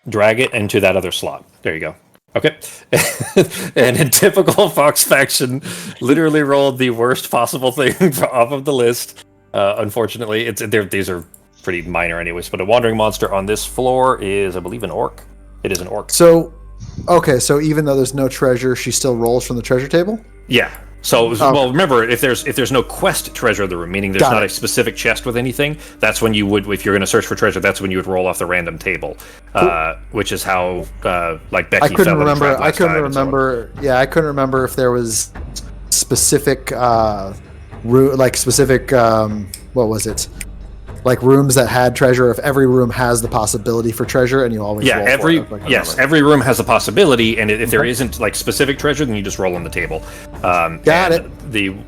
Drag it into that other slot. There you go. Okay. And in typical Fox faction, literally rolled the worst possible thing off of the list. Unfortunately, these are pretty minor anyways, but a wandering monster on this floor is, I believe, an orc. It is an orc. So, okay, so even though there's no treasure, she still rolls from the treasure table? Yeah. So, well, remember, if there's no quest treasure in the room, meaning there's not a specific chest with anything, that's when you would, if you're going to search for treasure, that's when you would roll off the random table, which is how, like Becky. I couldn't remember. I couldn't remember. Yeah, I couldn't remember if there was specific, specific. What was it? Like rooms that had treasure. If every room has the possibility for treasure, and you always roll for it. Every room has a possibility, and if there isn't like specific treasure, then you just roll on the table. Got it.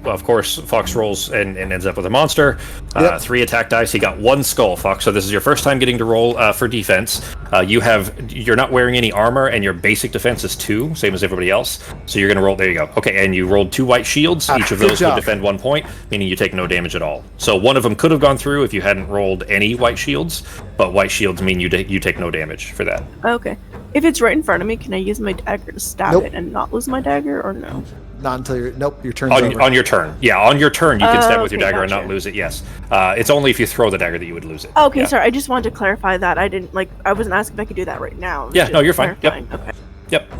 Of course, Fox rolls and ends up with a monster. 3 attack dice. He got 1 skull, Fox. So this is your first time getting to roll for defense. You're not wearing any armor, and your basic defense is 2, same as everybody else. So you're going to roll. There you go. Okay, and you rolled 2 white shields. Each of those would defend 1 point, meaning you take no damage at all. So one of them could have gone through if you hadn't rolled any white shields, but white shields mean you take no damage for that. Okay. If it's right in front of me, can I use my dagger to stab it and not lose my dagger, or no? Not until your turn's over. On your turn. Yeah, on your turn you can stab with your dagger and not lose it, yes. It's only if you throw the dagger that you would lose it. Okay, sorry, I just wanted to clarify that. I wasn't asking if I could do that right now. Yeah, no, you're fine. Yep. Okay. Yep.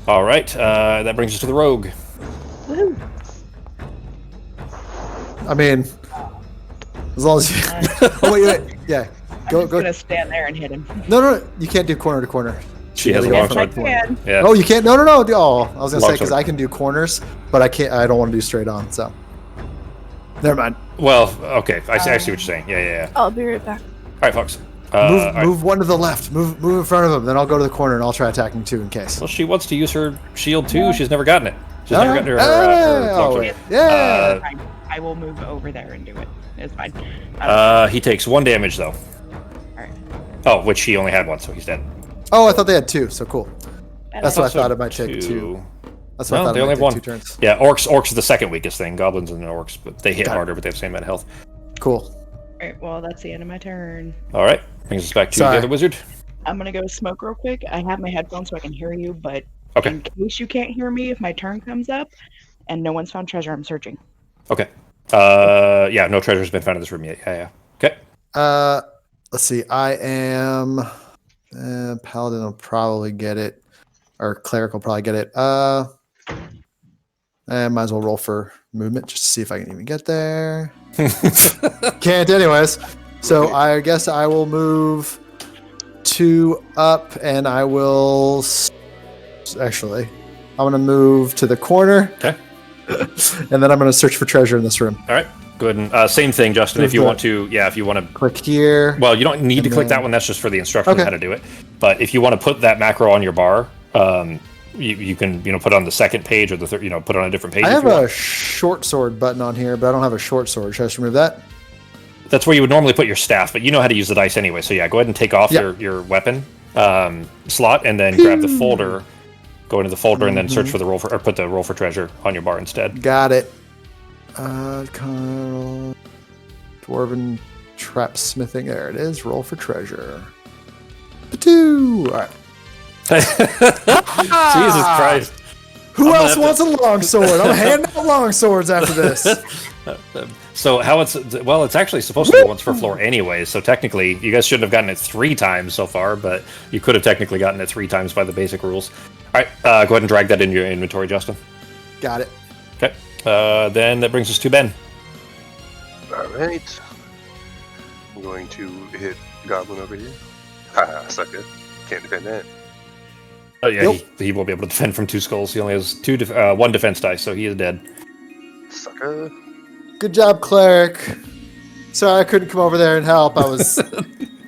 Alright, that brings us to the rogue. Woohoo. I mean, as long as you... wait. Yeah. I'm gonna stand there and hit him. No, you can't do corner to corner. She has a long sword. Yeah. Oh, you can't? No. Oh, I was gonna say because I can do corners, but I can't. I don't want to do straight on. So, never mind. Well, okay. I see what you're saying. Yeah. I'll be right back. All right, Fox. Move one to the left. Move in front of him. Then I'll go to the corner and I'll try attacking too in case. Well, she wants to use her shield too. She's never gotten it. She's never gotten her. I will move over there and do it. It's fine. Uh, He takes 1 damage though. Alright. Oh, which he only had 1, so he's dead. Oh, I thought they had 2. So cool. That's what I thought it might take 2. That's what I thought they it only might have take 2 1. turns. Yeah, orcs are the second weakest thing. Goblins and orcs, but they hit harder, but they have the same amount of health. Cool. Alright, well, that's the end of my turn. All right, brings us back to the other wizard. I'm gonna go smoke real quick. I have my headphones so I can hear you, but Okay. in case you can't hear me, if my turn comes up and no one's found treasure, I'm searching. Okay. Yeah, no treasure's been found in this room yet. Yeah. Okay. Let's see. I am... Paladin will probably get it. Or Cleric will probably get it. I might as well roll for movement just to see if I can even get there. Can't anyways. So I guess I will move 2 up and I will... Actually, I'm going to move to the corner. Okay. And then I'm going to search for treasure in this room. All right. Go ahead and same thing, Justin. If you want to, if you want to click here. Well, you don't need to click that one. That's just for the instructions on how to do it. But if you want to put that macro on your bar, you can put it on the second page or the third. Put it on a different page. I have a short sword button on here, but I don't have a short sword. Should I just remove that? That's where you would normally put your staff, but you know how to use the dice anyway. So yeah, go ahead and take off your weapon slot and then grab the folder. Go into the folder and then search for the roll for, or put the roll for treasure on your bar instead. Got it. Dwarven trap smithing. There it is. Roll for treasure. All right. Jesus Christ. Who else wants a longsword? I'm handing out longswords after this. So how it's actually supposed to be once per floor anyway. So technically, you guys shouldn't have gotten it 3 times so far, but you could have technically gotten it 3 times by the basic rules. All right, go ahead and drag that into your inventory, Justin. Got it. Okay. Then that brings us to Ben. All right. I'm going to hit Goblin over here. Haha, sucker. Can't defend that. Oh yeah, he won't be able to defend from 2 skulls. He only has 1 defense dice, so he is dead. Sucker. Good job, Cleric. Sorry I couldn't come over there and help. I was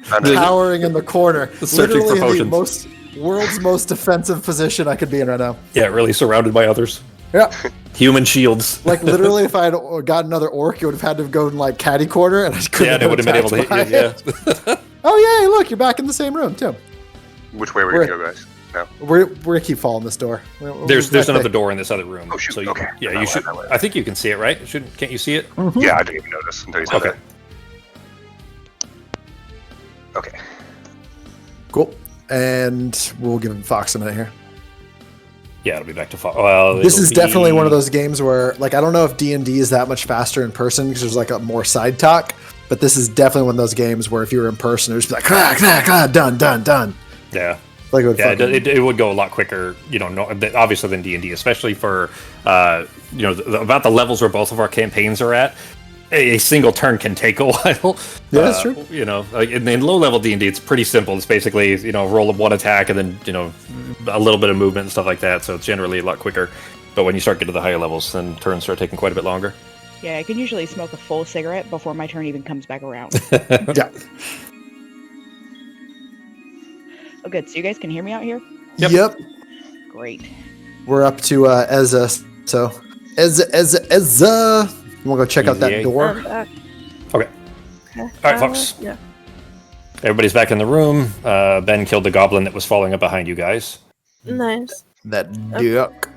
cowering in the corner. Searching for Literally in potions. the world's most defensive position I could be in right now. Yeah, really surrounded by others. Yeah. Human shields. Like literally, if I had got another orc, you would have had to go in like catty corner, and I couldn't. Yeah, they would have been able to hit you. Yeah. Oh yay! Look, you're back in the same room too. Which way are we going to go, guys? No. We're gonna keep following this door. There's another door in this other room. Oh, shoot. So Okay. Yeah, you should. I think you can see it, right? Can't you see it? Mhm. Yeah, I didn't even notice until you said Okay. that. Okay. Cool. And we'll give Fox a minute here. Yeah, it'll be back to well. This it'll is be- definitely one of those games where, like, I don't know if D&D is that much faster in person because there's like a more side talk, but this is definitely one of those games where if you were in person, it would just be like, done. Yeah. Like it would Yeah, fucking- it would go a lot quicker, obviously than D&D, especially for, about the levels where both of our campaigns are at. A single turn can take a while. Yeah, that's true. Like in low-level D&D, it's pretty simple. It's basically, roll of one attack and then, a little bit of movement and stuff like that. So it's generally a lot quicker. But when you start getting to the higher levels, then turns start taking quite a bit longer. Yeah, I can usually smoke a full cigarette before my turn even comes back around. Yeah. Oh, good. So you guys can hear me out here? Yep. Great. We're up to Ezza. So, Ezza. You want to go check out that Yay. door? I'm back. Okay. Okay. All right, Fox. Yeah. Everybody's back in the room. Ben killed the goblin that was falling up behind you guys. Nice. That duck.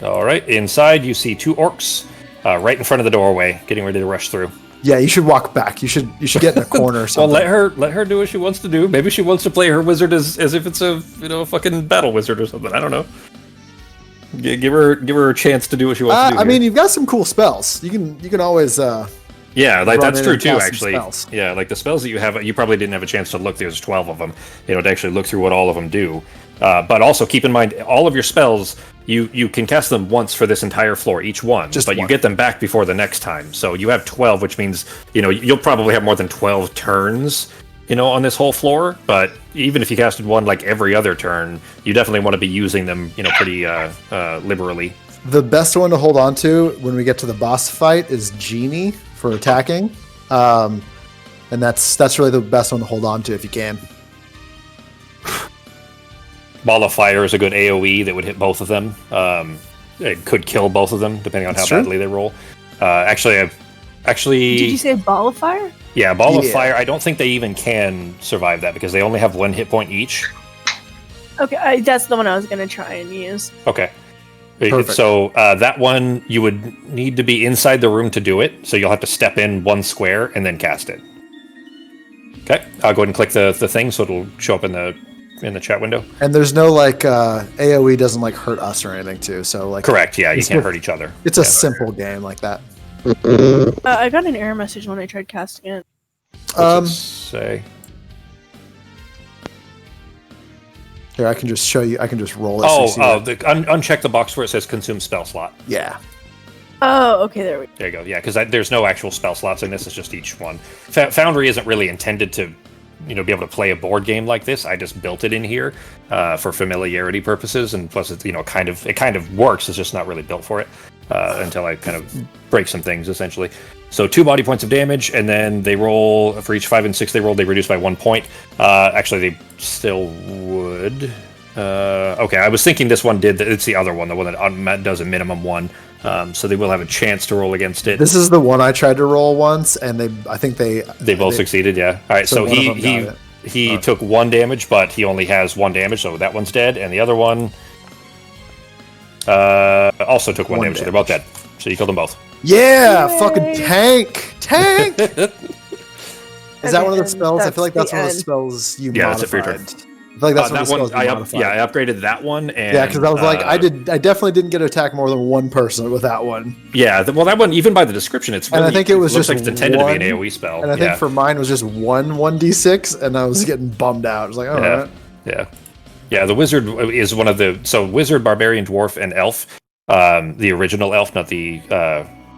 All right. Inside, you see two orcs right in front of the doorway, getting ready to rush through. Yeah, you should walk back. You should get in a corner or Well, something. let her do what she wants to do. Maybe she wants to play her wizard as if it's a fucking battle wizard or something. I don't know. Give her a chance to do what she wants to do. I mean, you've got some cool spells. You can always. yeah, like run that's in true and too. cast some Actually, spells. yeah, like the spells that you have, you probably didn't have a chance to look. There's 12 of them. To actually look through what all of them do. But also keep in mind, all of your spells, you can cast them once for this entire floor, each one. Just but one. you get them back before the next time. So you have 12, which means you'll probably have more than 12 turns. On this whole floor, but even if you casted one like every other turn, you definitely want to be using them, pretty liberally. The best one to hold on to when we get to the boss fight is Genie for attacking, and that's really the best one to hold on to if you can. Ball of Fire is a good AoE that would hit both of them. It could kill both of them depending on That's how true. badly they roll. Actually, Did you say ball of fire? yeah, Ball of Yeah. Fire. I don't think they even can survive that because they only have one hit point each. Okay, that's the one I was gonna try and use. Okay. Perfect. So that one, you would need to be inside the room to do it. So you'll have to step in one square and then cast it. Okay, I'll go ahead and click the thing so it'll show up in the chat window. And there's no AOE doesn't hurt us or anything too. So Correct. Yeah, you It's can't a- hurt each other. it's a Yeah. simple game like that. I got an error message when I tried casting it. What's it say? Here, I can just show you. I can just roll it. so you see that. Uncheck the box where it says consume spell slot. Yeah. Oh, okay, there we go. There you go. Yeah, because there's no actual spell slots in this. It's just each one. Foundry isn't really intended to, be able to play a board game like this. I just built it in here for familiarity purposes, and plus, it's it kind of works. It's just not really built for it until I kind of break some things essentially. So 2 body points of damage, and then they roll for each 5 and 6 they roll. They reduce by 1 point. Actually, they still would. Okay, I was thinking this one did. It's the other one, the one that does a minimum 1. So they will have a chance to roll against it. This is the one I tried to roll once, and I think They both succeeded, yeah. All right, so one of them got he took 1 damage, but he only has 1 damage, so that one's dead, and the other one also took 1 One damage, so they're both dead. So you killed them both. Yeah, Yay. fucking tank. Is that one of the Okay, spells? I that's feel like that's the one of the end. spells you Yeah, modified. that's it for your turn. I feel like that's one of That the one, spells you modified. I upgraded that one, and Yeah, because I was like, I definitely didn't get to attack more than one person with that one. Yeah, well, that one, even by the description, it's And really, I think it was looks just like it's intended to be an one- AoE spell. And I think for mine was just 1d6, and I was getting bummed out. I was like, all right. Yeah. The wizard is one of the wizard, barbarian, dwarf, and elf. The original elf, not the.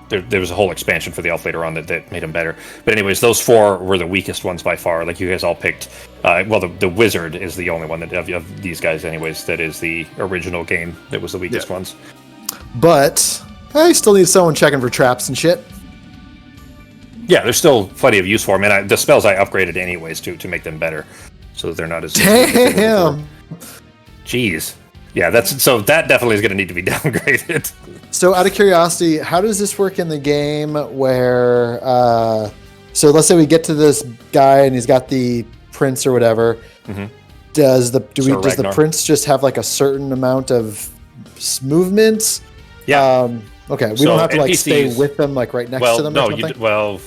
There was a whole expansion for the elf later on that made him better. But anyways, those 4 were the weakest ones by far. Like you guys all picked. The wizard is the only one that of these guys, anyways, that is the original game that was the weakest ones. But I still need someone checking for traps and shit. Yeah, there's still plenty of use for them, and the spells I upgraded anyways to make them better, so that they're not as. Damn. Jeez. Yeah, that definitely is going to need to be downgraded. So, out of curiosity, how does this work in the game where So let's say we get to this guy and he's got the prince or whatever. Mhm. Does the Ragnar. prince just have like a certain amount of movement? Yeah. Okay, we So don't have to like NPCs stay with them, like right next well, to them. no, or something?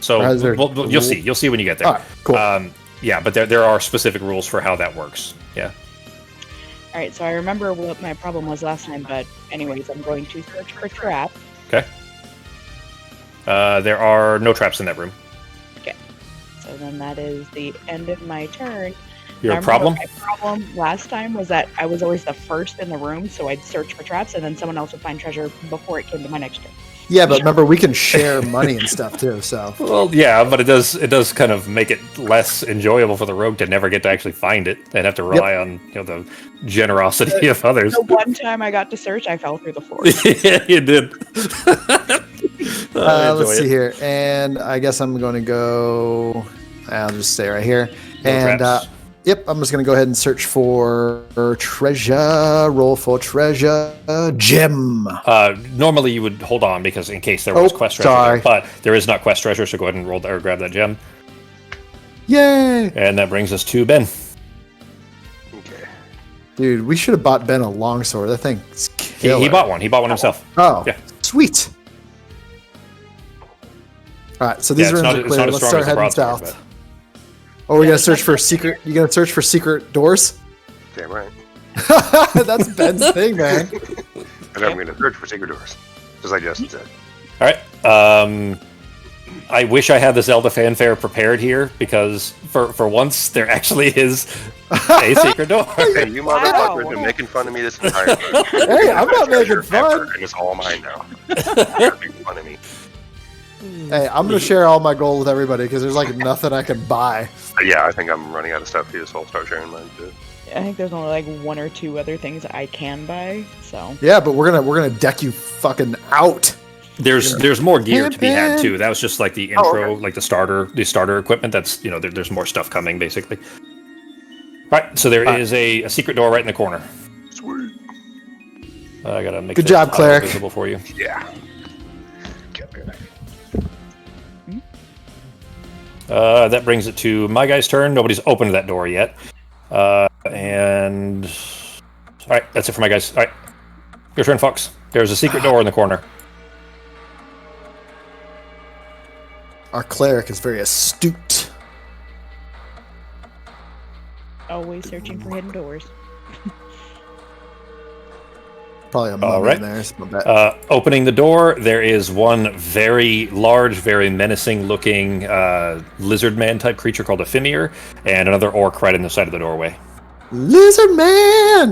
so Or is there you'll see. You'll see when you get there. All right, cool. Yeah, but there are specific rules for how that works. Yeah. All right, so I remember what my problem was last time, but anyways, I'm going to search for traps. Okay. There are no traps in that room. So then that is the end of my turn. Your I remember problem? My problem last time was that I was always the first in the room, so I'd search for traps, and then someone else would find treasure before it came to my next turn. Yeah, but remember we can share money and stuff too. So Well, yeah, but it does kind of make it less enjoyable for the rogue to never get to actually find it. They'd have to rely on the generosity of others. The one time I got to search, I fell through the floor. Yeah, you did. let's see here, and I guess I'm going to go. I'll just stay right here, and traps. yep, I'm just going to go ahead and search for treasure. Roll for treasure gem. Normally you would hold on because in case there was quest treasure, sorry. but there is not quest treasure, so go ahead and roll or grab that gem. Yay, And that brings us to Ben. Okay. dude! We should have bought Ben a longsword. That thing's killer. He bought one. He bought one himself. Oh, Yeah. sweet. All right, so these Yeah, rooms are it's clear. not as Let's strong start as the heading broadsword, south. Oh, we're Yeah, gonna it's search not for that secret. You gonna search for secret doors? Damn right. That's Ben's thing, man. And I'm going to search for secret doors, as I just said. All right. I wish I had the Zelda fanfare prepared here because for once there actually is a secret door. Hey, you motherfuckers have been making fun of me this entire time. Hey, I'm not making fun. And it's all mine now. You're making fun of me. Hey, I'm gonna share all my gold with everybody because there's like nothing I can buy. Yeah, I think I'm running out of stuff too, so I'll start sharing mine too. I think there's only like one or two other things I can buy, so. Yeah, but we're gonna deck you fucking out. There's more gear to be had Pimpin'. too. That was just like the intro, like the starter equipment. That's there's more stuff coming basically. All right, so there is a secret door right in the corner. Sweet. I gotta make Good the job, tile cleric. visible for you. Yeah. That brings it to my guy's turn. Nobody's opened that door yet. And all right, that's it for my guys. All right, your turn, Fox. There's a secret door in the corner. Our cleric is very astute. Always searching for hidden doors. Probably a mummy All right. in there. Is my bet. Opening the door, there is one very large, very menacing-looking lizard man type creature called a Fimir, and another orc right in the side of the doorway. Lizard man.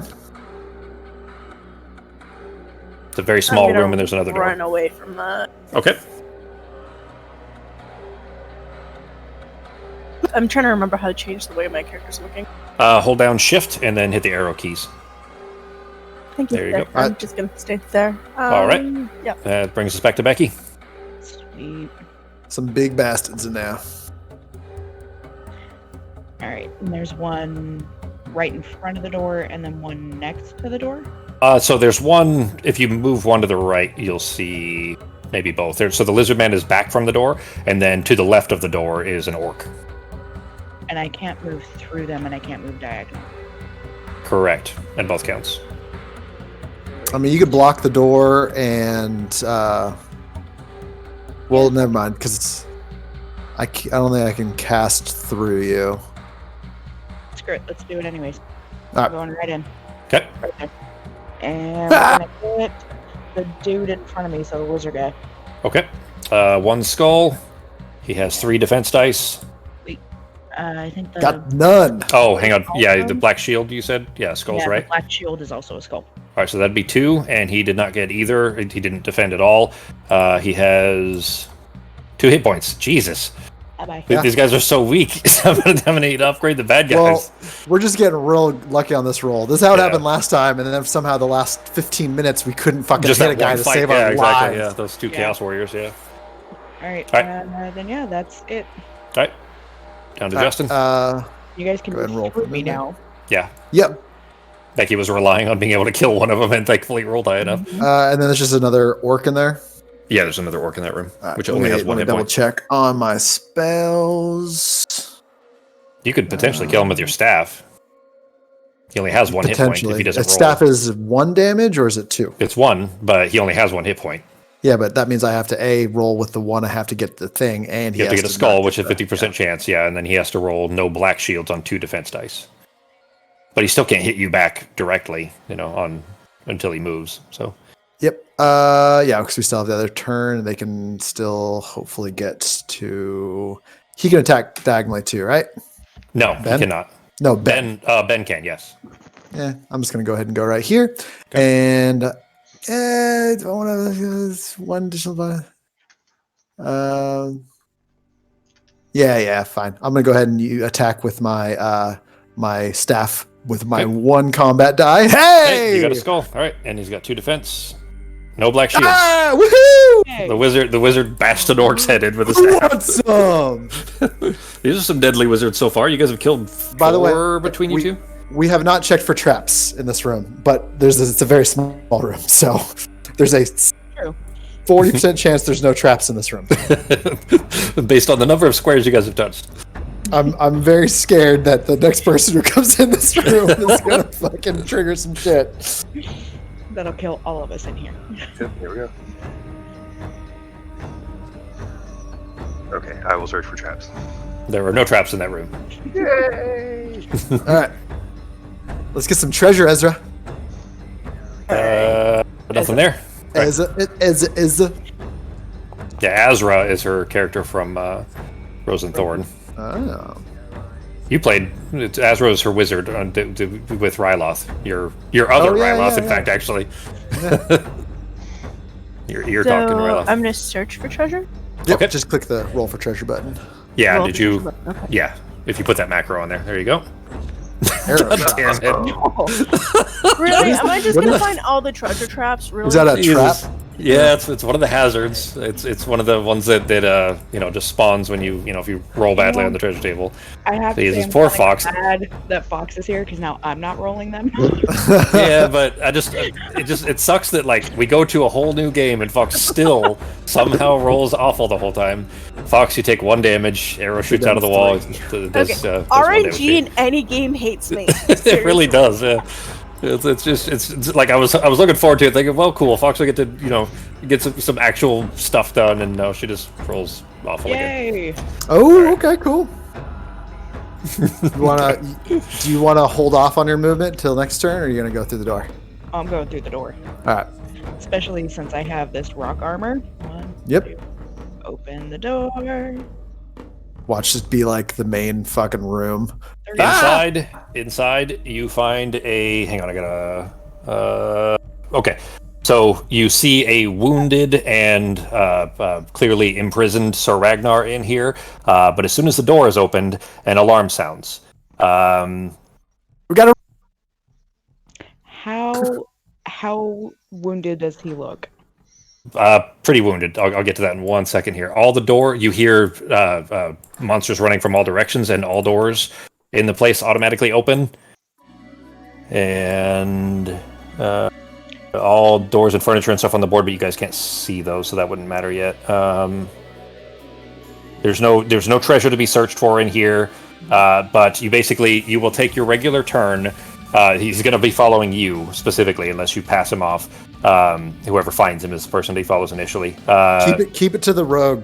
It's a very small I'm gonna room, and there's another run door. away from that. Okay. I'm trying to remember how to change the way my character's looking. Hold down Shift and then hit the arrow keys. Thank you. There you go. I'm just gonna stay there. All right. Yeah. That brings us back to Becky. Sweet. Some big bastards in there. All right, and there's one right in front of the door, and then one next to the door. So there's one. If you move one to the right, you'll see maybe both. So the lizard man is back from the door, and then to the left of the door is an orc. And I can't move through them, and I can't move diagonal. Correct, and both counts. I mean, you could block the door and, well, never mind, because I don't think I can cast through you. Screw it, let's do it anyways. All right. I'm going right in. Okay. Right there. And I'm gonna hit the dude in front of me, so the lizard guy. Okay. One skull. He has 3 defense dice. I think the Got none. Oh, hang on. Yeah, the black shield you said? Yeah, skull's yeah, right. the black shield is also a skull. All right, so that'd be 2, and he did not get either. He didn't defend at all. He has 2 hit points. Jesus. Bye-bye. Yeah. These guys are so weak. I'm gonna need to upgrade the bad guys. Well, we're just getting real lucky on this roll. This is how it Yeah. happened last time, and then somehow the last 15 minutes we couldn't fucking Just hit that a guy one to fight. save Yeah, our exactly. lives. Yeah, those 2 Yeah. Chaos Warriors, yeah. All right, All right. then yeah, that's it. All right. Down to Justin. You guys can Go ahead and roll shoot for me me. now. Yeah. Yep. Becky was relying on being able to kill one of them and thankfully rolled high enough. And then there's just another orc in there. Yeah, there's another orc in that room, All right, which only has one hit double point. check on my spells. You could potentially kill him with your staff. He only has one hit point if he doesn't roll. Staff is 1 damage, or is it 2? It's 1, but he only has 1 hit point. Yeah, but that means I have to roll with the 1. I have to get the thing, and You have to get a skull, which is 50% chance, and then he has to roll no black shields on 2 defense dice. But he still can't hit you back directly, until he moves. So. Yep. Yeah, because we still have the other turn. They can still hopefully get to. He can attack diagonally too, right? No, Ben? he cannot. No, Ben. Ben can, yes. Yeah, I'm just gonna go ahead and go right here, and do I want to 1 additional button? Yeah, fine. I'm gonna go ahead and attack with my my staff with my 1 combat die. Hey! You got a skull. All right, and he's got 2 defense. No black shields. Ah, woohoo! Hey. The wizard bashed an orc's head in with a staff. Awesome. These are some deadly wizards so far. You guys have killed 4 By the way, between you two. We have not checked for traps in this room, but it's a very small room, so there's a 40% chance there's no traps in this room. Based on the number of squares you guys have touched. I'm very scared that the next person who comes in this room is gonna fucking trigger some shit. That'll kill all of us in here. Yep, here we go. Okay, I will search for traps. There were no traps in that room. Yay! All right, let's get some treasure, Ezra. Nothing there. Right. Ezra. Yeah, Azra is her character from Rose and Thorn. Oh. You played. Azra is her wizard with Ryloth. Your other Ryloth, in fact, actually. You're talking Ryloth. I'm gonna search for treasure. Yep, Okay. just click the roll for treasure button. Yeah, Roll did for you? treasure. Okay. Yeah, if you put that macro on there. There you go. Arrow God shot. damn it. Really? Am I just What gonna is- find all the treasure traps? Really? Is that a trap? Jesus. Yeah, it's one of the hazards. It's one of the ones that just spawns when you if you roll badly on the treasure table. I have to Jesus, say I'm poor kinda Fox. glad that Fox is here because now I'm not rolling them. Yeah, but it sucks that like we go to a whole new game and Fox still somehow rolls awful the whole time. Fox, you take 1 damage. Arrow shoots out of the wall. It does, Okay. does 1 damage to RNG you. in any game hates me. It really does. Yeah. It's like I was looking forward to it, thinking, well, cool. Fox will get to get some actual stuff done, and no, she just rolls awful again. Yay! Oh, okay, cool. Do you wanna hold off on your movement till next turn, or are you gonna go through the door? I'm going through the door, All right. especially since I have this rock armor. 1, Yep. 2. Open the door. Watch this be like the main fucking room. Inside, you find a. Hang on, I gotta. Okay, so you see a wounded and clearly imprisoned Sir Ragnar in here. But as soon as the door is opened, an alarm sounds. We gotta. How wounded does he look? Pretty wounded. I'll get to that in 1 second here. You hear monsters running from all directions, and all doors in the place automatically open. And all doors and furniture and stuff on the board, but you guys can't see those, so that wouldn't matter yet. There's no treasure to be searched for in here, but you will take your regular turn. He's going to be following you specifically, unless you pass him off. Whoever finds him is the person he follows initially. Keep it to the rogue.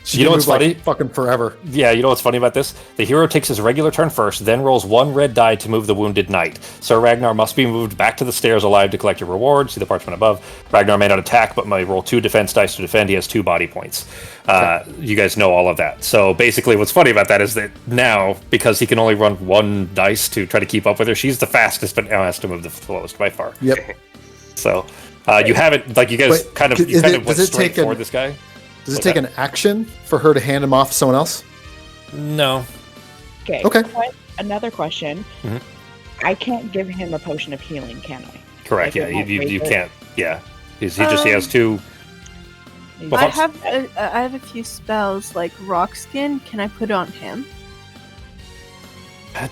You know what's funny? Fucking forever. Yeah, you know what's funny about this? The hero takes his regular turn first, then rolls 1 red die to move the wounded knight. Sir Ragnar must be moved back to the stairs alive to collect your reward. See the parchment above. Ragnar may not attack, but may roll 2 defense dice to defend. He has 2 body points. You guys know all of that. So basically what's funny about that is that now, because he can only run 1 dice to try to keep up with her, she's the fastest, but now has to move the slowest by far. Yep. So you haven't, like, you guys Wait, kind of went straight for this guy. Does it take an action for her to hand him off to someone else? No. Okay. Okay. Another question. Mhm. I can't give him a potion of healing, can I? Correct, Like, yeah. it won't You raise it? can't, yeah. He has 2... Well, I Fox- have a few spells like rock skin. Can I put it on him?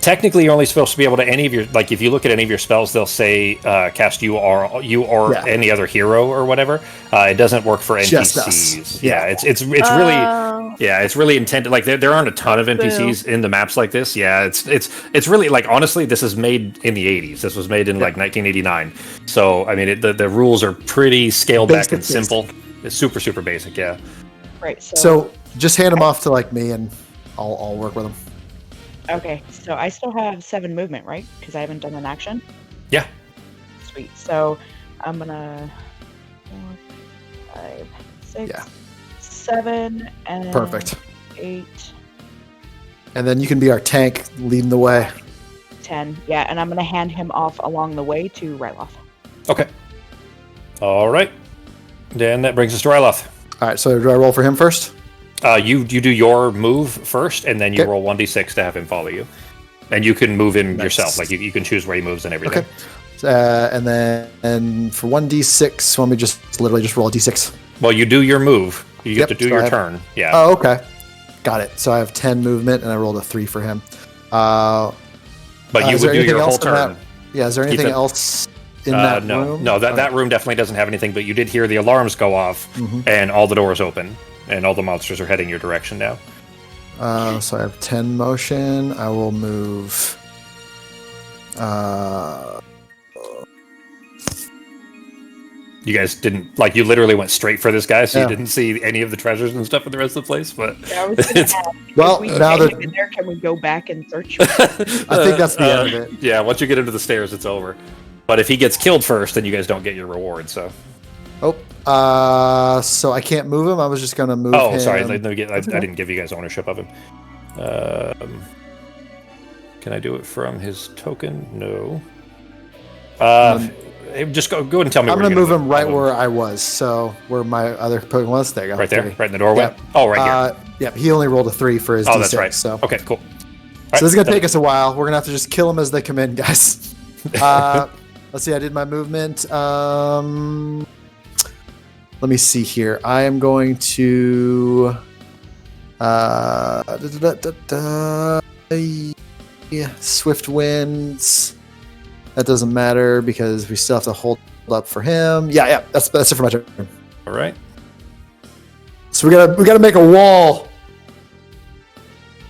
Technically, you're only supposed to be able to any of your like. If you look at any of your spells, they'll say cast you or any other hero or whatever. It doesn't work for Just NPCs. us. Yeah, it's really intended. Like there aren't a ton of NPCs in the maps like this. Yeah, it's really like honestly, this is made in the 80s. This was made in like 1989. So I mean, the rules are pretty scaled back and simple. It's super basic. Yeah. Right. So just hand them off to like me, and I'll work with them. Okay, so I still have 7 movement, right? Because I haven't done an action. Yeah. Sweet. So I'm gonna 4, 5, 6, 7, and Perfect. 8, And then you can be our tank, leading the way. 10. Yeah, and I'm gonna hand him off along the way to Ryloth. Okay. All right. Then that brings us to Ryloth. All right. So do I roll for him first? You do your move first, and then you roll 1d6 to have him follow you. And you can move him yourself. Like you can choose where he moves and everything. Okay. And then for 1d6, let me just literally just roll a d6. Well, you do your move. You get to do your turn. Yeah. Oh, okay. Got it. So I have 10 movement, and I rolled a 3 for him. But you would do your whole turn. Yeah. Is there anything else in that room? No. That room definitely doesn't have anything. But you did hear the alarms go off, and all the doors open. And all the monsters are heading your direction now. So I have 10 motion. I will move. You guys didn't you literally went straight for this guy, so you didn't see any of the treasures and stuff in the rest of the place. But Yeah, I was gonna ask, well, if we now get that him in there, can we go back and search? I think that's the end of it. Yeah, once you get into the stairs, it's over. But if he gets killed first, then you guys don't get your reward. So. So I can't move him. I was just gonna move. Oh, him. sorry. I didn't give you guys ownership of him. Can I do it from his token? No. Just go and tell me. I'm where gonna move him right where I was. So where my other Pokemon was. There you go. Right there, right in the doorway. Yep. Oh, right here. Yeah. He only rolled a 3 for his D6. That's right. So okay, cool. So this is gonna take us a while. We're gonna have to just kill them as they come in, guys. Let's see. I did my movement. Let me see here. I am going to Swift Winds. That doesn't matter because we still have to hold up for him. Yeah, that's it for my turn. All right. So we gotta make a wall.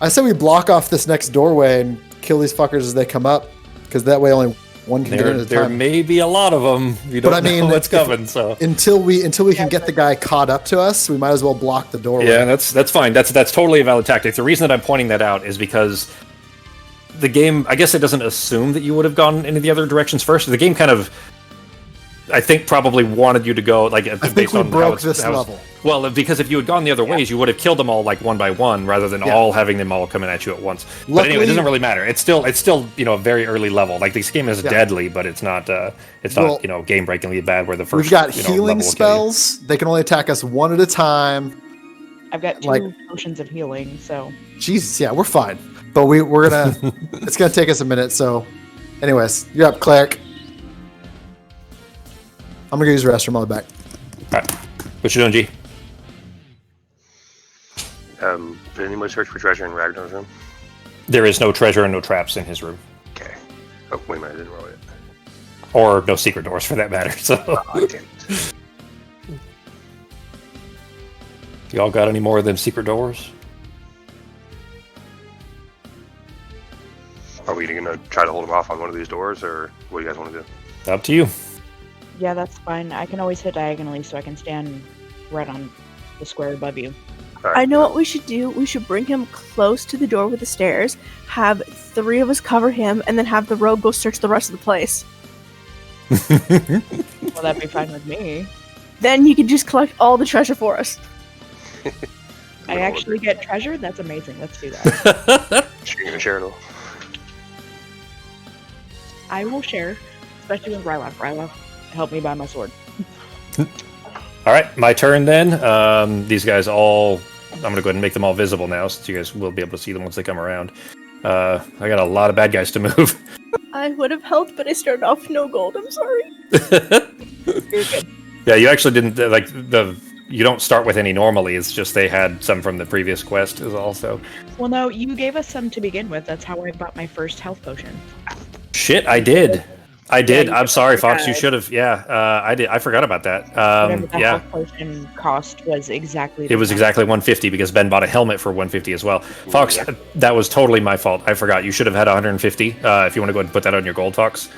I said we block off this next doorway and kill these fuckers as they come up, because that way only one can get in at a time. There may be a lot of them. You don't know what's coming. So until we can get the guy caught up to us, we might as well block the doorway. Yeah, that's fine. That's totally a valid tactic. The reason that I'm pointing that out is because the game, I guess it doesn't assume that you would have gone into the other directions first. The game kind of, I think, probably wanted you to go based on how this level. Well, because if you had gone the other ways, you would have killed them all one by one, rather than all having them all coming at you at once. Luckily, but anyway, it doesn't really matter. It's still a very early level. Like this game is deadly, but it's not game breakingly bad. Where the first we've got healing spells. They can only attack us one at a time. I've got 2 potions of healing, so Jesus, yeah, we're fine. But we're gonna it's gonna take us a minute. So, anyways, you're up, Cleric. I'm gonna use the restroom. I'll be back. All right, what you doing, G? Did anybody search for treasure in Ragnar's room? There is no treasure and no traps in his room. Okay. Oh, wait a minute, I didn't roll it. Or no secret doors, for that matter. So. I didn't. Y'all got any more of them secret doors? Are we gonna try to hold him off on one of these doors, or what do you guys want to do? Up to you. yeah, that's fine. I can always hit diagonally, so I can stand right on the square above you. Right. I know what we should do. We should bring him close to the door with the stairs, have 3 of us cover him, and then have the rogue go search the rest of the place. Well, that'd be fine with me. Then you can just collect all the treasure for us. I actually get treasure? That's amazing. Let's do that. You're gonna share it all. I will share, especially with Ryloth. Ryloth, help me buy my sword. All right, my turn then. These guys all, I'm going to go ahead and make them all visible now, since you guys will be able to see them once they come around. I got a lot of bad guys to move. I would have helped, but I started off no gold. I'm sorry. You're good. Yeah, you actually didn't, you don't start with any normally. It's just they had some from the previous quest is also. Well, no, you gave us some to begin with. That's how I bought my first health potion. Shit, I did. you I'm sorry, Fox. You forgot. should have. Yeah, I did. I forgot about that. Whatever the Yeah, health potion cost was exactly. it was exactly 150 because Ben bought a helmet for 150 as well. Fox, that was totally my fault. I forgot. You should have had 150. If you want to go ahead and put that on your gold, Fox,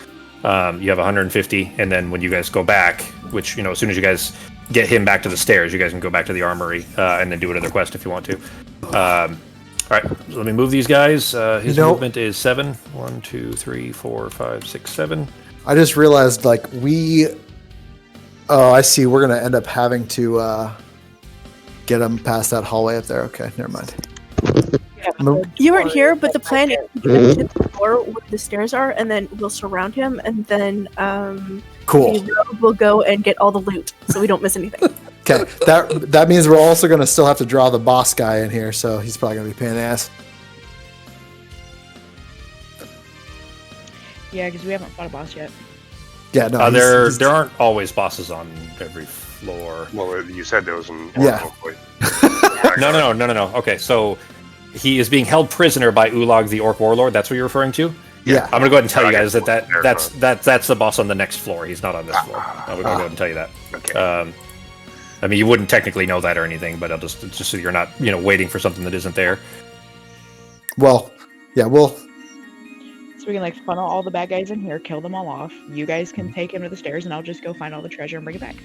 you have 150, and then when you guys go back, which as soon as you guys get him back to the stairs, you guys can go back to the armory and then do another quest if you want to. All right, so let me move these guys. His movement is 7. 1, 2, 3, 4, 5, 6, 7. I just realized, like, I see. We're going to end up having to get them past that hallway up there. Okay, never mind. You weren't here, but the plan is to get him to the floor where the stairs are, and then we'll surround him, and then Cool. we'll go and get all the loot, so we don't miss anything. Okay, that means we're also going to still have to draw the boss guy in here, so he's probably going to be a pain in the ass. Yeah, because we haven't fought a boss yet. Yeah, no. There aren't always bosses on every floor. Well, you said there was an Yeah. No. Okay, so he is being held prisoner by Ulag, the Orc Warlord. That's what you're referring to? Yeah. I'm gonna go ahead and tell you guys that's the boss on the next floor. He's not on this floor. I'm gonna go ahead and tell you that. Okay. I mean, you wouldn't technically know that or anything, but I'll just so you're not waiting for something that isn't there. Well, yeah, So we can funnel all the bad guys in here, kill them all off. You guys can take him to the stairs, and I'll just go find all the treasure and bring it back.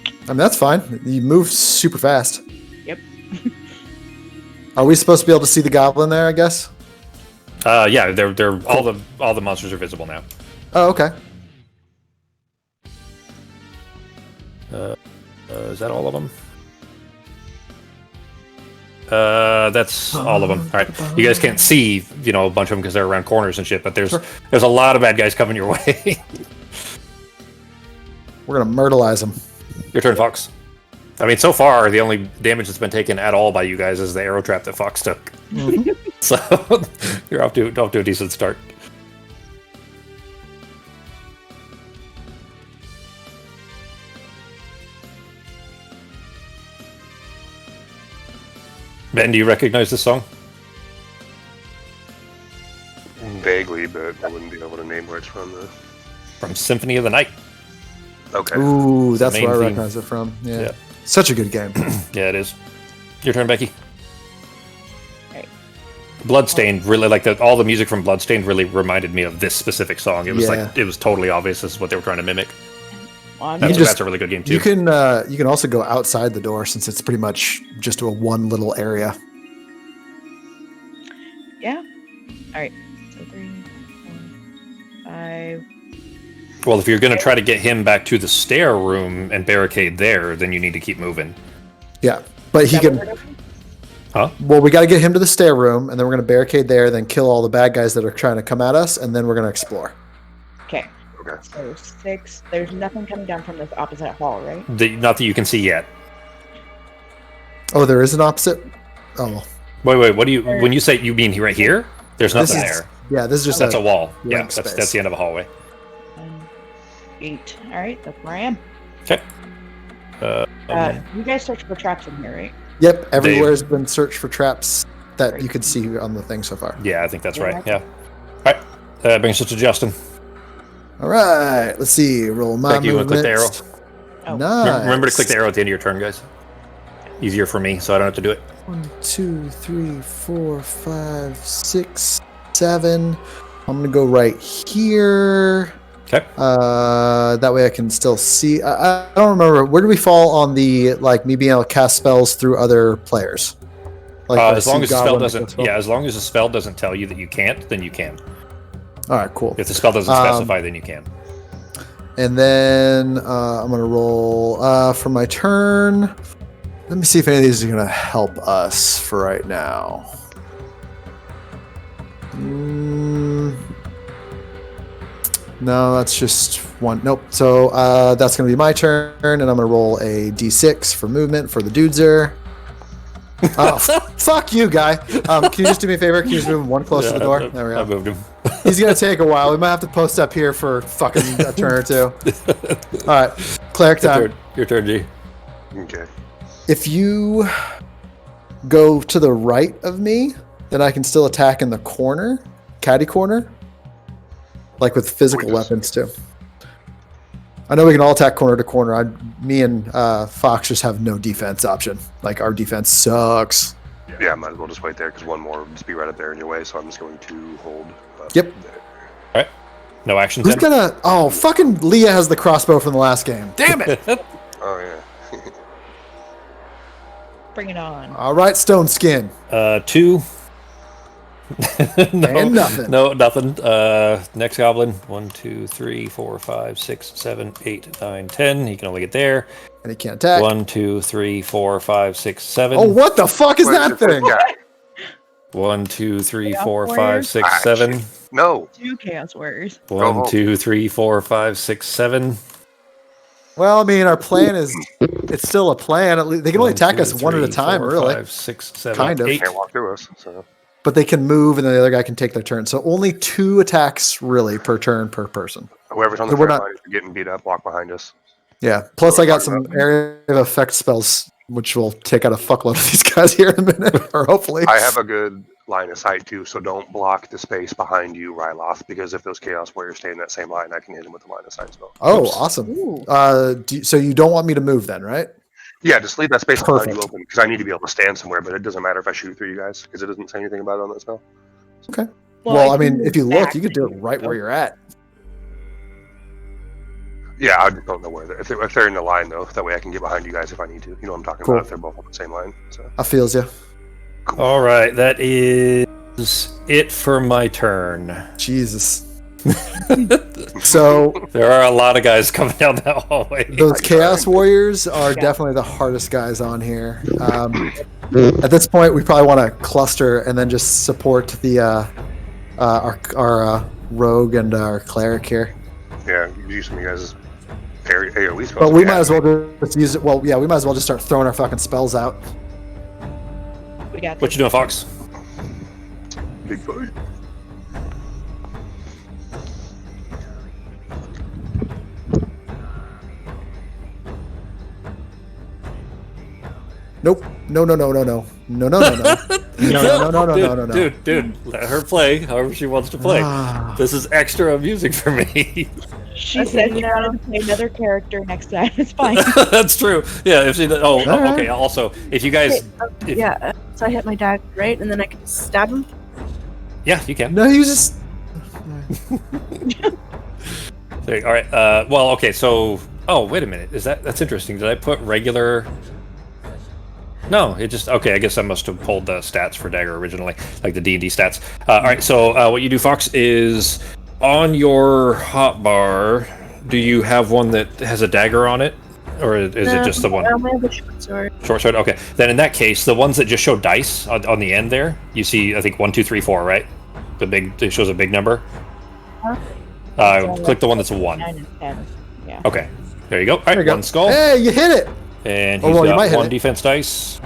I mean, that's fine. You move super fast. Yep. Are we supposed to be able to see the goblin there, I guess? Yeah, they're all the monsters are visible now. Oh, okay. Is that all of them? That's all of them. All right, you guys can't see, a bunch of them because they're around corners and shit. But there's a lot of bad guys coming your way. We're gonna myrtleize them. Your turn, Fox. I mean, so far the only damage that's been taken at all by you guys is the arrow trap that Fox took. So you're off to a decent start. Ben, do you recognize this song? Vaguely, but I wouldn't be able to name where it's from. From Symphony of the Night. Okay. Ooh, that's main where I theme. recognize it from. Yeah. Yeah. Such a good game. Yeah, it is. Your turn, Becky. Okay. Bloodstained really all the music from Bloodstained really reminded me of this specific song. It was Yeah. it was totally obvious this is what they were trying to mimic. On That's a really good game too. You can also go outside the door since it's pretty much just a one little area. Yeah. All right. So 3, 4, 5. Well, if you're going to try to get him back to the stair room and barricade there, then you need to keep moving. Yeah, but he can. Huh? Well, we got to get him to the stair room, and then we're going to barricade there, then kill all the bad guys that are trying to come at us, and then we're going to explore. Okay. Okay. So 6. There's nothing coming down from this opposite hall, right? Not that you can see yet. Oh, there is an opposite. Oh, well. Wait. What do you? When you say you mean right here? There's nothing there. Yeah, this is just That's a wall. Yeah, blank that's space. the end of a hallway. 8. All right. That's where I am. Okay. You guys search for traps in here, right? Yep, everywhere's been searched for traps that you could see on the thing so far. Yeah, I think that's right. Yeah. All right. That brings us to Justin. All right, let's see. Roll my Becky, you want to click the arrow? movements. Oh. Nice. Remember to click the arrow at the end of your turn, guys. Easier for me, so I don't have to do it. 1, 2, 3, 4, 5, 6, 7. I'm gonna go right here. Okay. That way I can still see. I don't remember. Where do we fall on the me being able to cast spells through other players? As long as the spell doesn't, as long as the spell doesn't tell you that you can't, then you can. All right, cool. If the spell doesn't specify, then you can. And then I'm gonna roll for my turn. Let me see if any of these are gonna help us for right now. No, that's just one. Nope. So that's going to be my turn, and I'm going to roll a d6 for movement for the dudeser. Oh, fuck you, guy. Can you just do me a favor? Can you just move him one close to the door? There we I go. moved him. He's going to take a while. We might have to post up here for fucking a turn or two. All right. Cleric time. Your turn, G. Okay. If you go to the right of me, then I can still attack in the corner, caddy corner, like with physical weapons too. I know we can all attack corner to corner. Me and Fox just have no defense option. Like our defense sucks. Yeah, I might as well just wait there because one more would just be right up there in your way. So I'm just going to hold. Yep. There. All right. No action. Who's gonna? Oh, fucking Leah has the crossbow from the last game. Damn it! Oh yeah. Bring it on. All right, Stone Skin. 2. No, And nothing. No, nothing. Next goblin. 1, 2, 3, 4, 5, 6, 7, 8, 9, 10. He can only get there. And he can't attack. 1, 2, 3, 4, 5, 6, 7. Oh, what the fuck is that thing? 1, 2, 3, Chaos 4, 5, Warriors? 6, 7. No. 2 Chaos Warriors. 1, 2, 3, 4, 5, 6, 7. Well, I mean, our plan is, it's still a plan. At least, they can only 1, attack 2, us one at a 3, time, 4, really. 5, 6, 7, Kind of. 8. Can't walk through us. So. But they can move, and then the other guy can take their turn. So only 2 attacks, really, per turn per person. Whoever's on the So we're front not- line, if you're getting beat up, walk behind us. Yeah. Plus, I got Talking some about- area of effect spells, which will take out a fuckload of these guys here in a minute, or hopefully. I have a good line of sight too, so don't block the space behind you, Ryloth, because if those Chaos Warriors stay in that same line, I can hit them with a line of sight spell. Oh, Oops. awesome. Ooh. So you don't want me to move then, right? Yeah, just leave that space behind you Perfect. open, because I need to be able to stand somewhere, but it doesn't matter if I shoot through you guys, because it doesn't say anything about it on that spell. Well, I if mean, move if you look, back, you could do it then right where you're at. Yeah, I just don't know where. If they're in the line, though, that way I can get behind you guys if I need to. You know what I'm talking Cool. about, if they're both on the same line. So. I feels you. All right, that is it for my turn. Jesus. So There are a lot of guys coming down that hallway. those Chaos Warriors are Yeah. definitely the hardest guys on here. At this point, we probably want to cluster and then just support the our rogue and our cleric here. Yeah, you use some of you guys' AoE spells. But we if you might have as well just use it. Well, yeah, we might as well just start throwing our fucking spells out. We got What you doing, Fox? Big fight. Nope. No. No. No. No. No. No. No. No. No. No. No. No. No. No. No. No. Dude, let her play however she wants to play. Ah. This is extra amusing for me. She Okay, said you she know- wanted to play another character next time. It's fine. That's true. Yeah, if she. Oh, Alright. okay. Also, if you guys, if, Yeah, so I hit my dagger, right? And then I can stab him. yeah, you can. No. You just. All right. Well, okay. So, oh, wait a minute. That's interesting? Did I put regular? No, it just okay. I guess I must have pulled the stats for dagger originally, like the D&D stats. All right. So, what you do, Fox, is on your hotbar. Do you have one that has a dagger on it, or is it just the one? I only have a short sword. Short sword. Okay. Then in that case, the ones that just show dice on the end there, you see, I think 1, 2, 3, 4, right? It shows a big number. Click the one that's a 1. 9 and 10. Yeah. Okay. There you go. All right. There you go. One skull. Hey, you hit it. And Oh, he's well, you might got hit 1 it. defense dice.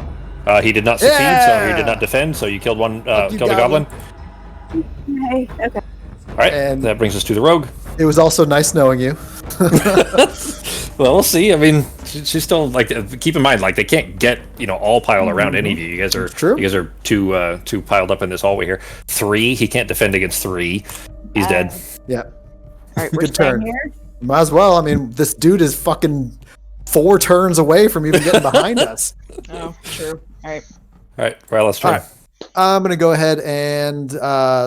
He did not succeed, so Yeah! he did not defend. So you killed one. Fuck you, Killed a goblin. Hey, okay. All right. And- that brings us to the rogue. It was also nice knowing you. Well, we'll see. I mean, she's still like. Keep in mind, like they can't get all piled around any of you. You guys are True. You guys are too piled up in this hallway here. 3. He can't defend against 3. He's dead. Yeah. All right, we're Good staying turn. here. Might as well. I mean, this dude is fucking 4 turns away from even getting behind us. Oh, true. All right. All right. Well, let's try. All right. I'm going to go ahead and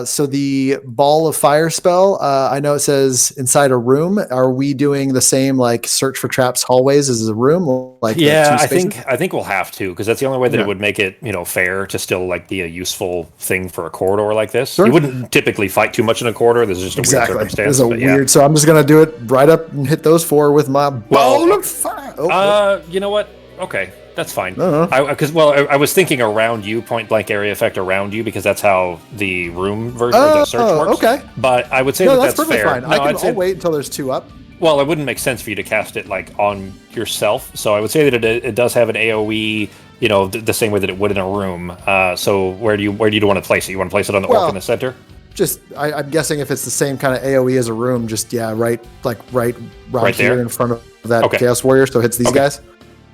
so the ball of fire spell, I know it says inside a room. Are we doing the same like search for traps hallways as a room? Like the Yeah, two I spaces? think we'll have to because that's the only way that Yeah. it would make it fair to still like be a useful thing for a corridor like this. Sure. You wouldn't typically fight too much in a corridor. This is just a Exactly. weird This circumstance. is a but yeah. weird. So I'm just going to do it right up and hit those 4 with my ball of fire. Oh, You know what? Okay, that's fine. Uh-huh. I was thinking around you, point blank area effect around you, because that's how the room version of the search works. okay. But I would say No, that that's perfectly fair. fine. No, I'll wait until there's 2 up. Well, it wouldn't make sense for you to cast it like on yourself. So I would say that it does have an AOE, the same way that it would in a room. So where do you want to place it? You want to place it on the orc Well, in the center? Just, I'm guessing if it's the same kind of AOE as a room, just right Right here there? in front of that Okay. Chaos Warrior, so it hits these Okay. guys.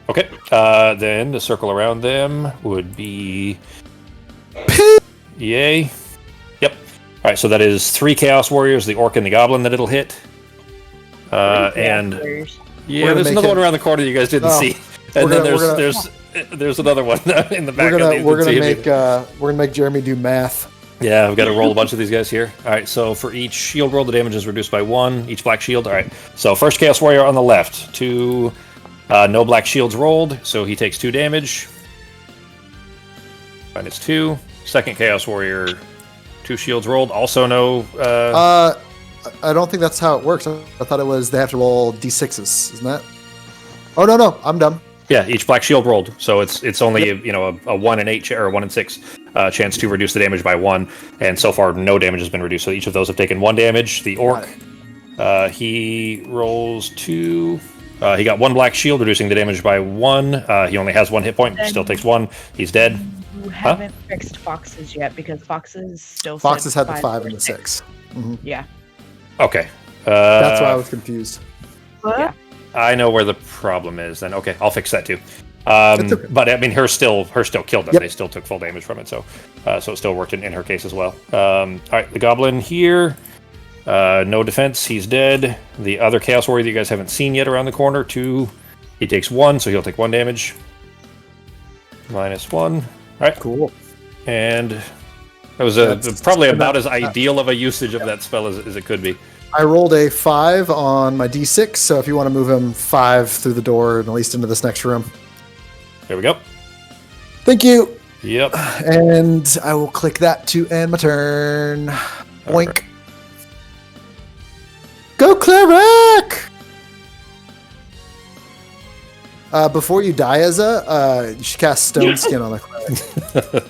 Okay. Then the circle around them would be. Yay. Yep. All right. So that is 3 Chaos Warriors, the Orc and the Goblin that it'll hit. And yeah, there's another one around the corner that you guys didn't see. And then there's another one in the back. We're gonna make Jeremy do math. Yeah, we've got to roll a bunch of these guys here. All right, so for each shield roll, the damage is reduced by 1. Each black shield. All right, so first Chaos Warrior on the left. 2, no black shields rolled, so he takes 2 damage. -2. Second Chaos Warrior, 2 shields rolled, also no. I don't think that's how it works. I thought it was they have to roll d6s, isn't that? Oh no, I'm dumb. Yeah, each black shield rolled, so it's only a 1 in 8 or a 1 in 6 chance to reduce the damage by 1, and so far no damage has been reduced. So each of those have taken 1 damage. The Orc, he rolls 2. He got 1 black shield, reducing the damage by 1. He only has 1 hit point, still takes 1. He's dead. You haven't fixed Foxes yet because Foxes still. Foxes had the 5 and the 6. Mm-hmm. Yeah. Okay. That's why I was confused. What? Yeah. I know where the problem is. Then okay, I'll fix that too. Okay. But I mean, her still killed them. Yep. They still took full damage from it, so it still worked in her case as well. All right, the Goblin here, no defense. He's dead. The other Chaos Warrior that you guys haven't seen yet around the corner, 2. He takes 1, so he'll take 1 damage. -1. All right, Cool. and that was probably about as ideal of a usage of that spell as it could be. I rolled a 5 on my d6, so if you want to move him 5 through the door and at least into this next room. There we go. Thank you. Yep. And I will click that to end my turn. Boink. Right. Go Cleric! Before you die, Ezza, you should cast Stone Skin on the Cleric.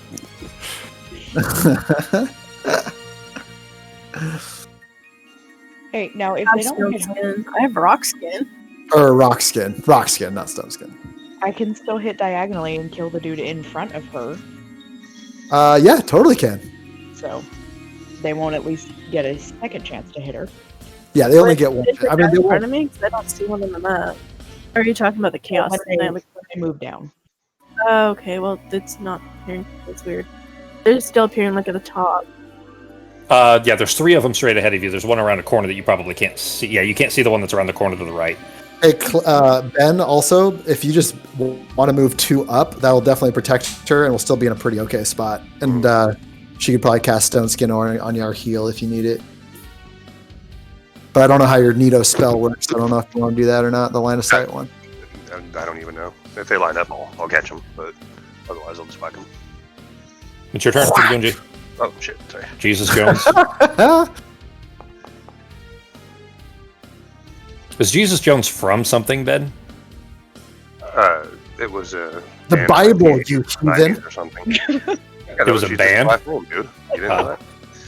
Hey, now if I they have don't stone hit her, skin. I have rock skin. Or Rock Skin. Rock Skin, not Stone Skin. I can still hit diagonally and kill the dude in front of her. Yeah, totally can. So they won't at least get a second chance to hit her. Yeah, they only get 1. Is the I mean, guy they in front won't. of me? 'Cause I don't see one on the map. Or are you talking about the chaos? When they move down. Oh, okay, well, it's not appearing. That's weird. They're still appearing like at the top. Yeah, there's 3 of them straight ahead of you. There's one around a corner that you probably can't see. Yeah, you can't see the one that's around the corner to the right. Hey, Ben, also, if you just want to move 2 up, that will definitely protect her and will still be in a pretty okay spot. And she could probably cast Stone Skin on your heal if you need it. But I don't know how your Nito spell works. I don't know if you want to do that or not, the line of sight one. I don't even know. If they line up, I'll catch them, but otherwise I'll just whack them. It's your turn. What are you doing, G? Oh, shit, sorry. Jesus Jones. Is Jesus Jones from something, Ben? It was a... The band Bible, like the you 80s heathen. Or something. Yeah, It was a band? Dude. You didn't know that?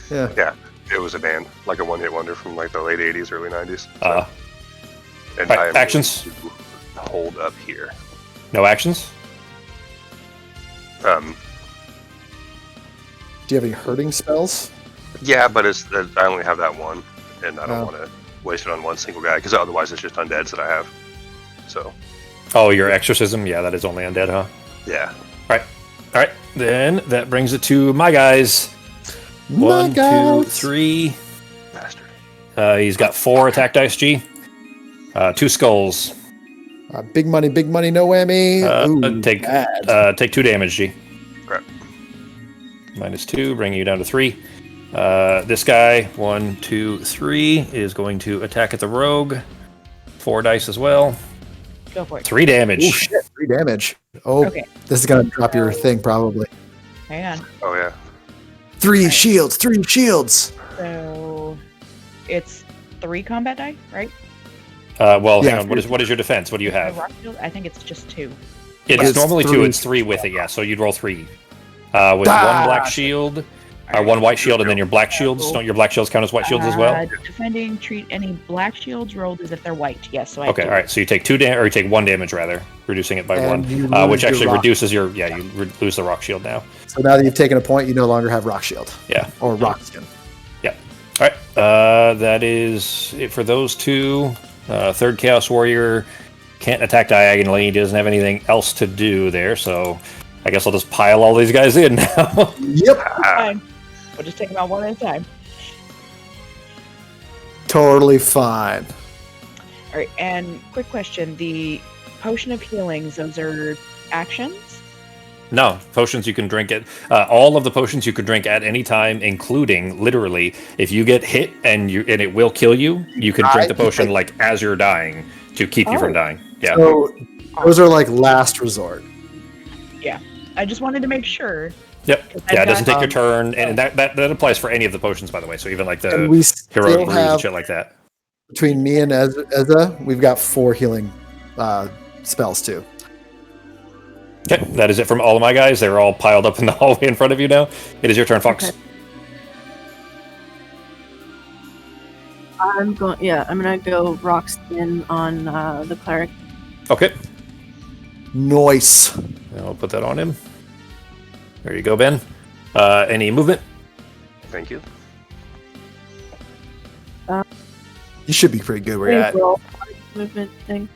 Yeah. Yeah, it was a band. Like a one-hit wonder from like the late 80s, early 90s. And right, I am actions? going to hold up here. No actions? Do you have any hurting spells? Yeah, but I only have that one, and I don't Oh. want to waste it on one single guy, because otherwise it's just undeads that I have. So, Oh, your exorcism? Yeah, that is only undead, huh? yeah. All right. Then that brings it to my guys. My 1, 2, guys. 3. Bastard. He's got 4 attack dice, G. 2 skulls. Big money, no whammy. Ooh, Take bad. take 2 damage, G. Crap. -2, bringing you down to 3. This guy, 1, 2, 3, is going to attack at the rogue. 4 dice as well. Go for it. 3 damage. Oh shit, 3 damage. Oh, Okay. this is gonna drop your thing probably. Hang on. Oh, yeah. 3 shields, 3 shields. So it's 3 combat die, right? Well, Yeah, hang on. What is your defense? What do you My have? rock shield? I think it's just 2. It's It's normally 2. 3. It's 3 with it, yeah. So you'd roll 3. With 1 black shield, or 1 white shield, and then your black shields. Don't your black shields count as white shields as well? Defending, treat any black shields rolled as if they're white. Yes, so I Okay, do. all right. So you take 2 damage, or you take 1 damage rather, reducing it by And you 1, lose which your actually rock. reduces your lose the rock shield now. So now that you've taken a point, you no longer have rock shield Yeah. or rock skin. Yeah. All right. That is it for those 2. Third Chaos Warrior. can't attack diagonally. He doesn't have anything else to do there, so I guess I'll just pile all these guys in now. Yep. Fine. We'll just take them out one at a time. Totally fine. All right, and quick question: the potion of healings, those are actions? No, potions you can drink at all of the potions you can drink at any time, including literally if you get hit and it will kill you. You can drink the potion like as you're dying to keep you from dying. Yeah. So those are like last resort. Yeah, I just wanted to make sure. Yep. Yeah, it doesn't take your turn, and that applies for any of the potions, by the way. So even like the heroic brews and shit like that. Between me and Ezra, we've got 4 healing spells too. Okay, that is it from all of my guys. They're all piled up in the hallway in front of you now. It is your turn, Fox. Okay. I'm gonna go rock spin on the cleric. Okay. Nice. I'll put that on him. There you go, Ben. Any movement? Thank you. You should be pretty good where you're at. Movement thing.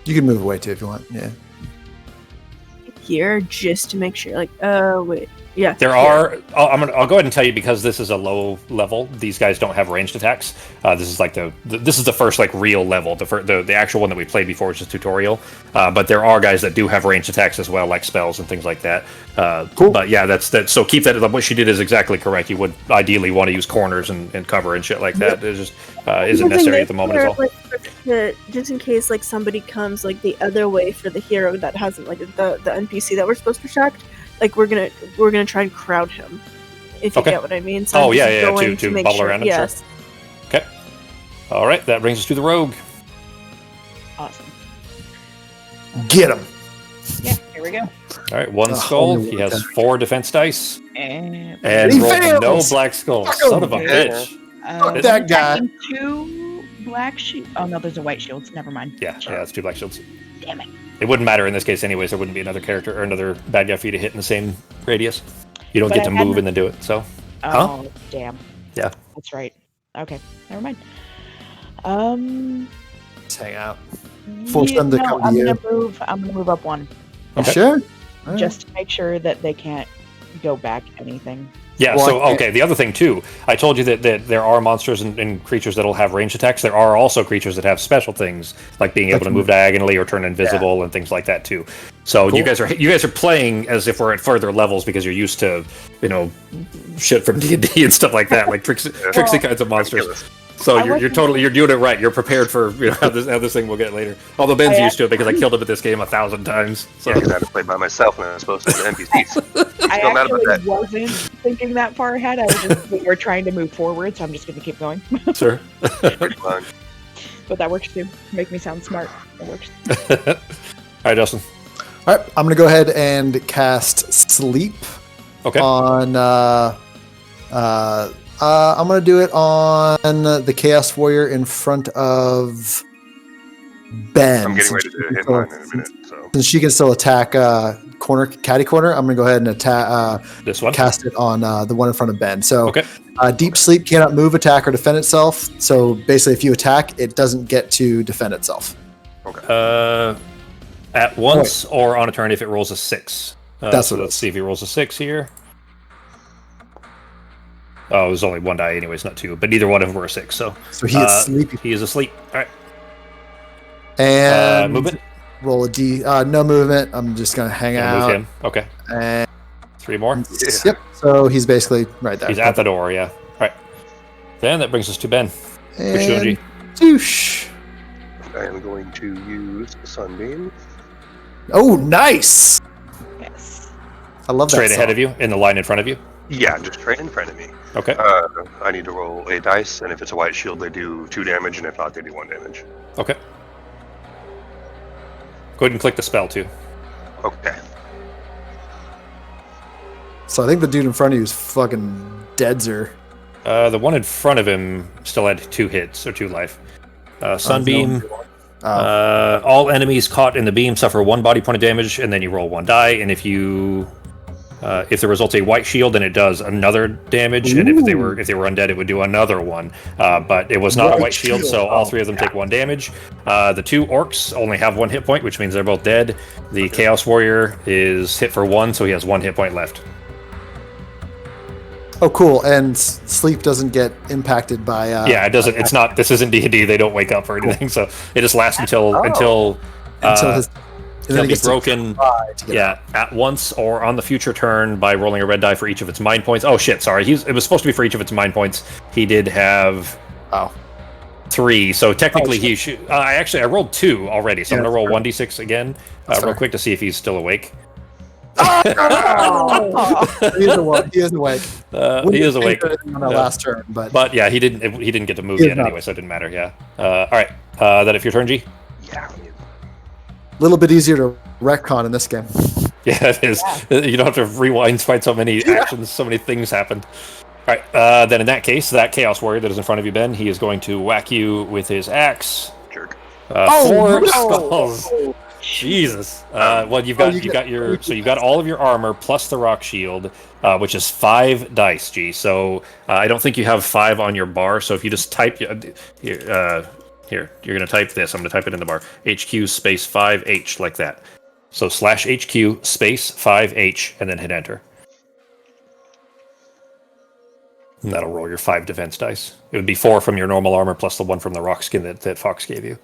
You can move away too if you want. Yeah. Here, just to make sure. Wait. Yeah. There are. I'll go ahead and tell you because this is a low level. These guys don't have ranged attacks. This is like this is the first like real level. The actual one that we played before is just tutorial. But there are guys that do have ranged attacks as well, like spells and things like that. Cool. But yeah, that's that. So keep that. What she did is exactly correct. You would ideally want to use corners and cover and shit like that. It just isn't necessary at the moment as well. Just in case like somebody comes like the other way for the hero that hasn't like the NPC that we're supposed to protect. Like we're gonna try and crowd him, if you get what I mean. So to bubble around him. Yes. Sure. Okay. All right, that brings us to the rogue. Awesome. Get him. Yeah, here we go. All right, 1 skull. He has 4 defense dice. And He rolled fails! no black skull. Son of a bitch. Fuck that guy. 2 black shields. Oh no, there's a white shields. Never mind. Yeah, it's 2 black shields. Damn it. It wouldn't matter in this case anyways. There wouldn't be another character or another bad guy for you to hit in the same radius. You don't get to move and then do it, so. Oh, damn. Yeah. That's right. Okay, never mind. Just hang out. Force them to come to you. I'm gonna move up 1. Okay. Sure. Just to make sure that they can't go back anything. Yeah, Well, so, okay, the other thing, too, I told you that there are monsters and creatures that'll have ranged attacks. There are also creatures that have special things, like being able to move diagonally or turn invisible and things like that, too. So Cool. you guys are playing as if we're at further levels because you're used to, shit from D&D and stuff like that, like tricksy kinds of monsters. So you're doing it right. You're prepared for how this thing will get later. Although Ben's used to it because I killed him at this game 1,000 times. So Yeah, because I had to play by myself and I'm supposed to the NPCs. I Still mad about actually that. wasn't thinking that far ahead. We're trying to move forward, so I'm just going to keep going. sure. Pretty fun. But that works too. Make me sound smart. That works. All right, Justin. All right, I'm gonna go ahead and cast Sleep Okay. on. I'm gonna do it on the Chaos Warrior in front of Ben. I'm getting ready to hit mine in a minute. So Since she can still attack catty corner, I'm gonna go ahead and attack This one. cast it on the one in front of Ben. So Okay. Deep Sleep cannot move, attack, or defend itself. So basically, if you attack, it doesn't get to defend itself. At once or on a turn if it rolls a 6. That's so what it let's is. see if he rolls a 6 here. Oh, it was only 1 die anyways, not 2. But neither one of them were a 6, so So he is sleepy. he is asleep. All right. And Movement. roll a D. No movement. I'm just gonna hang Gonna out. move him. Okay. And 3 more. yep. So he's basically right there. He's at the door, yeah. All right. Then that brings us to Ben. And douche. I am going to use Sunbeam. Oh, nice. Yes. I love that. Straight ahead song. of you, in the line in front of you. Yeah, just right in front of me. Okay. I need to roll a dice, and if it's a white shield, they do 2 damage, and if not, they do 1 damage. Okay. Go ahead and click the spell, too. Okay. So I think the dude in front of you is fucking deadzer. The one in front of him still had 2 hits, or 2 life. Sunbeam. All enemies caught in the beam suffer 1 body point of damage, and then you roll 1 die, and if you If there results a white shield, then it does another damage, and if they were undead, it would do another one. But it was not a white shield, so all three of them take 1 damage. The 2 orcs only have 1 hit point, which means they're both dead. The Chaos Warrior is hit for 1, so he has 1 hit point left. Oh, cool. And sleep doesn't get impacted by. Yeah, it doesn't. It's not. This isn't D&D. They don't wake up or anything, so it just lasts until his. And they'll be broken, at once or on the future turn by rolling a red die for each of its mind points. Oh shit, sorry. It was supposed to be for each of its mind points. He did have 3, so technically he should. I rolled 2 already, so I'm gonna roll 1d6 again, real quick to see if he's still awake. He is awake. He is awake. He is awake on our last turn, but yeah, he didn't get to move yet anyway, so it didn't matter. Yeah. All right. That if your turn, G. Yeah. A little bit easier to retcon in this game. Yeah, it is. You don't have to rewind quite so many actions, so many things happened. All right, then in that case, that Chaos Warrior that is in front of you, Ben, he is going to whack you with his axe. Jerk. 4 skulls. Jesus. Well, you've got all of your armor plus the rock shield, which is 5 dice, G. So I don't think you have 5 on your bar. So if you just type here, you're going to type this. I'm going to type it in the bar. HQ space 5H, like that. So /HQ space 5H, and then hit enter. And that'll roll your 5 defense dice. It would be 4 from your normal armor plus the 1 from the rock skin that Fox gave you.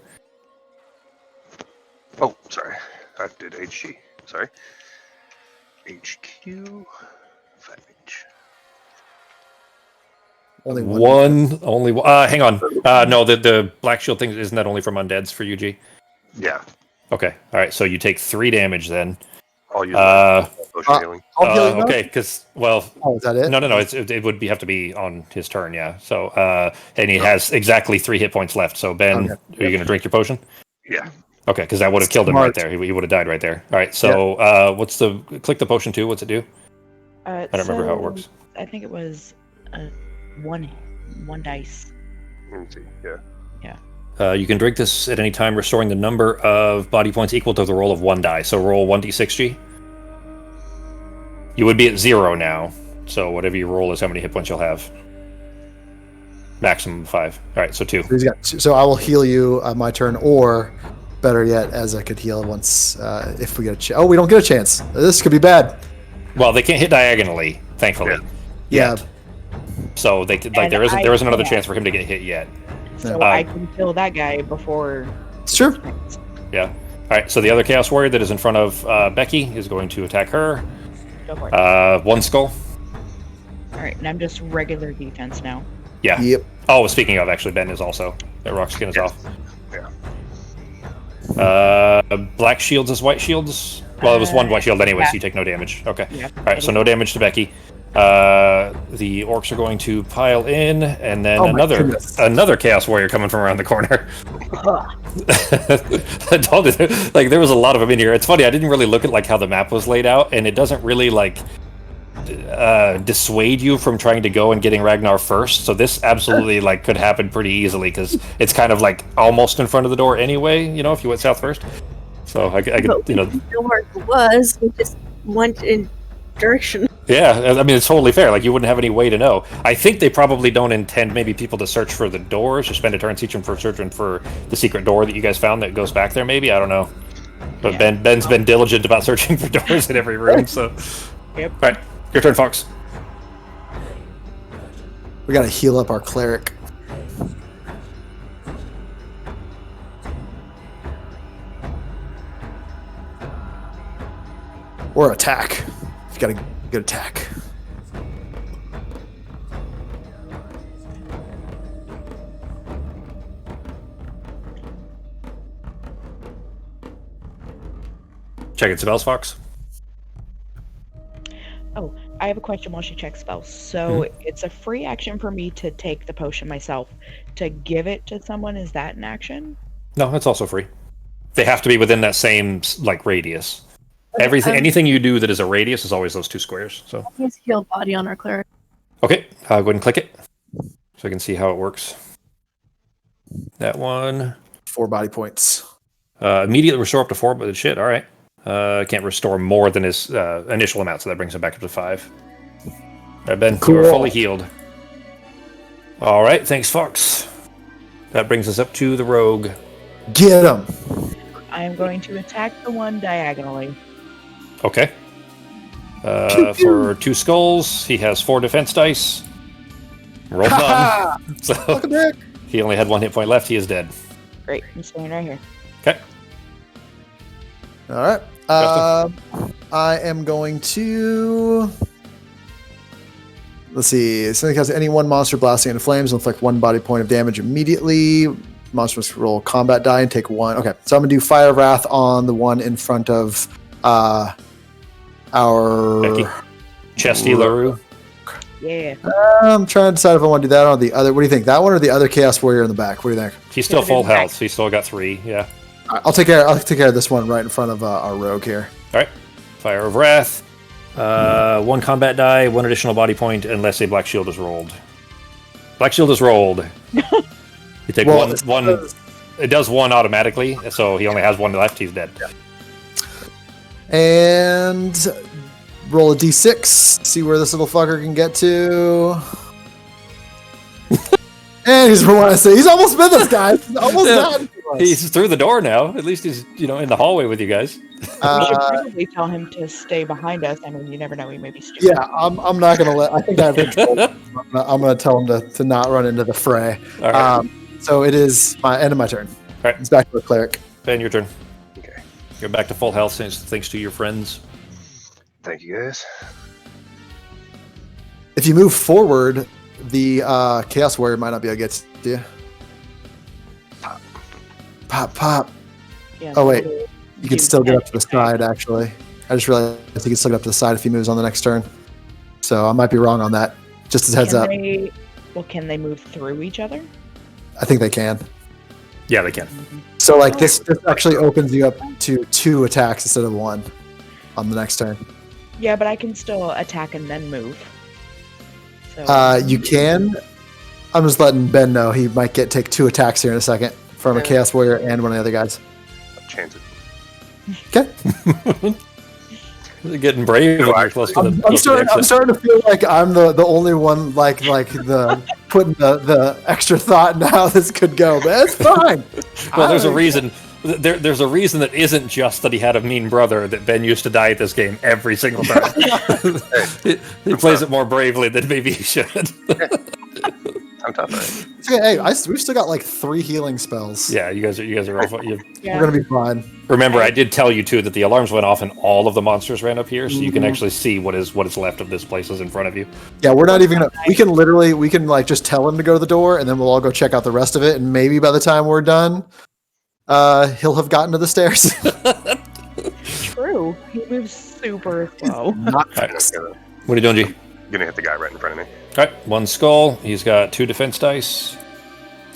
Oh, sorry. I did HG. Sorry. HQ 5H. Only one. Hang on. No, the black shield thing, isn't that only from undeads for UG? Yeah. Okay. All right. So you take 3 damage then. I'll use potion healing. Okay, because is that it? No. It would have to be on his turn. Yeah. So and he has exactly 3 hit points left. So Ben, are you going to drink your potion? Yeah. Okay, because that would have killed him right there. He would have died right there. All right. So click the potion 2. What's it do? I don't remember how it works. I think it was one dice. Let me see. Yeah. You can drink this at any time, restoring the number of body points equal to the roll of 1 die. So roll 1d6G. You would be at 0 now. So whatever you roll is how many hit points you'll have. Maximum 5. All right, so 2. So I will heal you my turn, or better yet, as I could heal once if we get a chance. Oh, we don't get a chance. This could be bad. Well, they can't hit diagonally, thankfully. Yeah. So there isn't another chance for him to get hit yet. So I can kill that guy before. Sure. Yeah. All right. So the other Chaos Warrior that is in front of Becky is going to attack her. Go for it. 1 skull. All right, and I'm just regular defense now. Yeah. Yep. Oh, speaking of, actually, Ben is also. That rock skin is off. Yeah. Black shields is white shields. Well, it was 1 white shield anyway, so you take no damage. Okay. Yeah. All right. So no damage to Becky. The orcs are going to pile in, and then another Chaos Warrior coming from around the corner. I told you, there was a lot of them in here. It's funny, I didn't really look at how the map was laid out, and it doesn't really dissuade you from trying to go and getting Ragnar first. So this absolutely could happen pretty easily because it's kind of almost in front of the door anyway. If you went south first. So I could We didn't know where it was. We just went in direction. Yeah, I mean, it's totally fair. You wouldn't have any way to know. I think they probably don't intend maybe people to search for the doors or spend a turn searching for the secret door that you guys found that goes back there, maybe. I don't know. But yeah. Ben's been diligent about searching for doors in every room, so... Yep. All right, your turn, Fox. We gotta heal up our cleric. Or attack. You gotta good attack. Checking spells, Fox. Oh, I have a question while she checks spells. So it's a free action for me to take the potion myself. To give it to someone, is that an action? No, it's also free. They have to be within that same radius. Anything you do that is a radius is always those 2 squares. So Let's heal body on our cleric. okay, go ahead and click it so I can see how it works. That one. 4 body points. Immediately restore up to 4, but shit. All right. Can't restore more than his initial amount, so that brings him back up to 5. All right, Ben, Cool. you're fully healed. All right, thanks, Fox. That brings us up to the rogue. Get him. I am going to attack the one diagonally. Okay. For 2 skulls, he has 4 defense dice. Roll none. So he only had 1 hit point left. He is dead. Great, I'm staying right here. Okay. All right. I am going to. Let's see. Something has any one monster blasting into flames will inflict 1 body point of damage immediately. Monster must roll combat die and take 1. Okay, so I'm gonna do Fire of Wrath on the one in front of our Becky. Chesty LaRue. Yeah. I'm trying to decide if I want to do that or the other. What do you think? That one or the other Chaos Warrior in the back? What do you think? He's still full health. He's still got 3. Yeah. All right, I'll take care of this one right in front of our rogue here. All right. Fire of Wrath. 1 combat die, 1 additional body point, unless a Black Shield is rolled. Black Shield is rolled. You take one. It does 1 automatically, so he only has 1 left. He's dead. And roll a d6. See where this little fucker can get to. And he's he's almost with us, guys. He's almost done. He's through the door now. At least he's in the hallway with you guys. We should probably tell him to stay behind us. I mean, you never know; he may be stupid. Yeah, I'm not gonna let. I think I have control. I'm gonna tell him to not run into the fray. All right. So it is my end of my turn. All right. It's back to the cleric. Ben, your turn. Okay. You're back to full health thanks to your friends. Thank you, guys. If you move forward, the Chaos Warrior might not be able to get to you. Pop. Yeah, Oh wait, you can still get up to the side. Actually, I just realized you can still get up to the side if he moves on the next turn. So I might be wrong on that. Just as heads up. Can they move through each other? I think they can. Yeah, they can. So like this actually opens you up to 2 attacks instead of 1 on the next turn. Yeah, but I can still attack and then move. So You can. I'm just letting Ben know he might take 2 attacks here in a second from a Chaos Warrior and one of the other guys. Chance it. Okay. You're getting brave. I'm starting to feel like I'm the only one like the putting the extra thought into how this could go, but it's fine. Well, there's a reason. There's a reason that isn't just that he had a mean brother that Ben used to die at this game every single time. he plays it more bravely than maybe he should. I'm tough. Right? Hey, we've still got like 3 healing spells. Yeah, you guys are all fine. We're gonna be fine. Remember, I did tell you too that the alarms went off and all of the monsters ran up here, so you can actually see what is left of this place is in front of you. Yeah, we're not even gonna. We can like just tell him to go to the door, and then we'll all go check out the rest of it, and maybe by the time we're done, he'll have gotten to the stairs. True. He moves super slow. Not Right. fast. What are you doing, G? Gonna hit the guy right in front of me. All right, 1 skull. He's got 2 defense dice.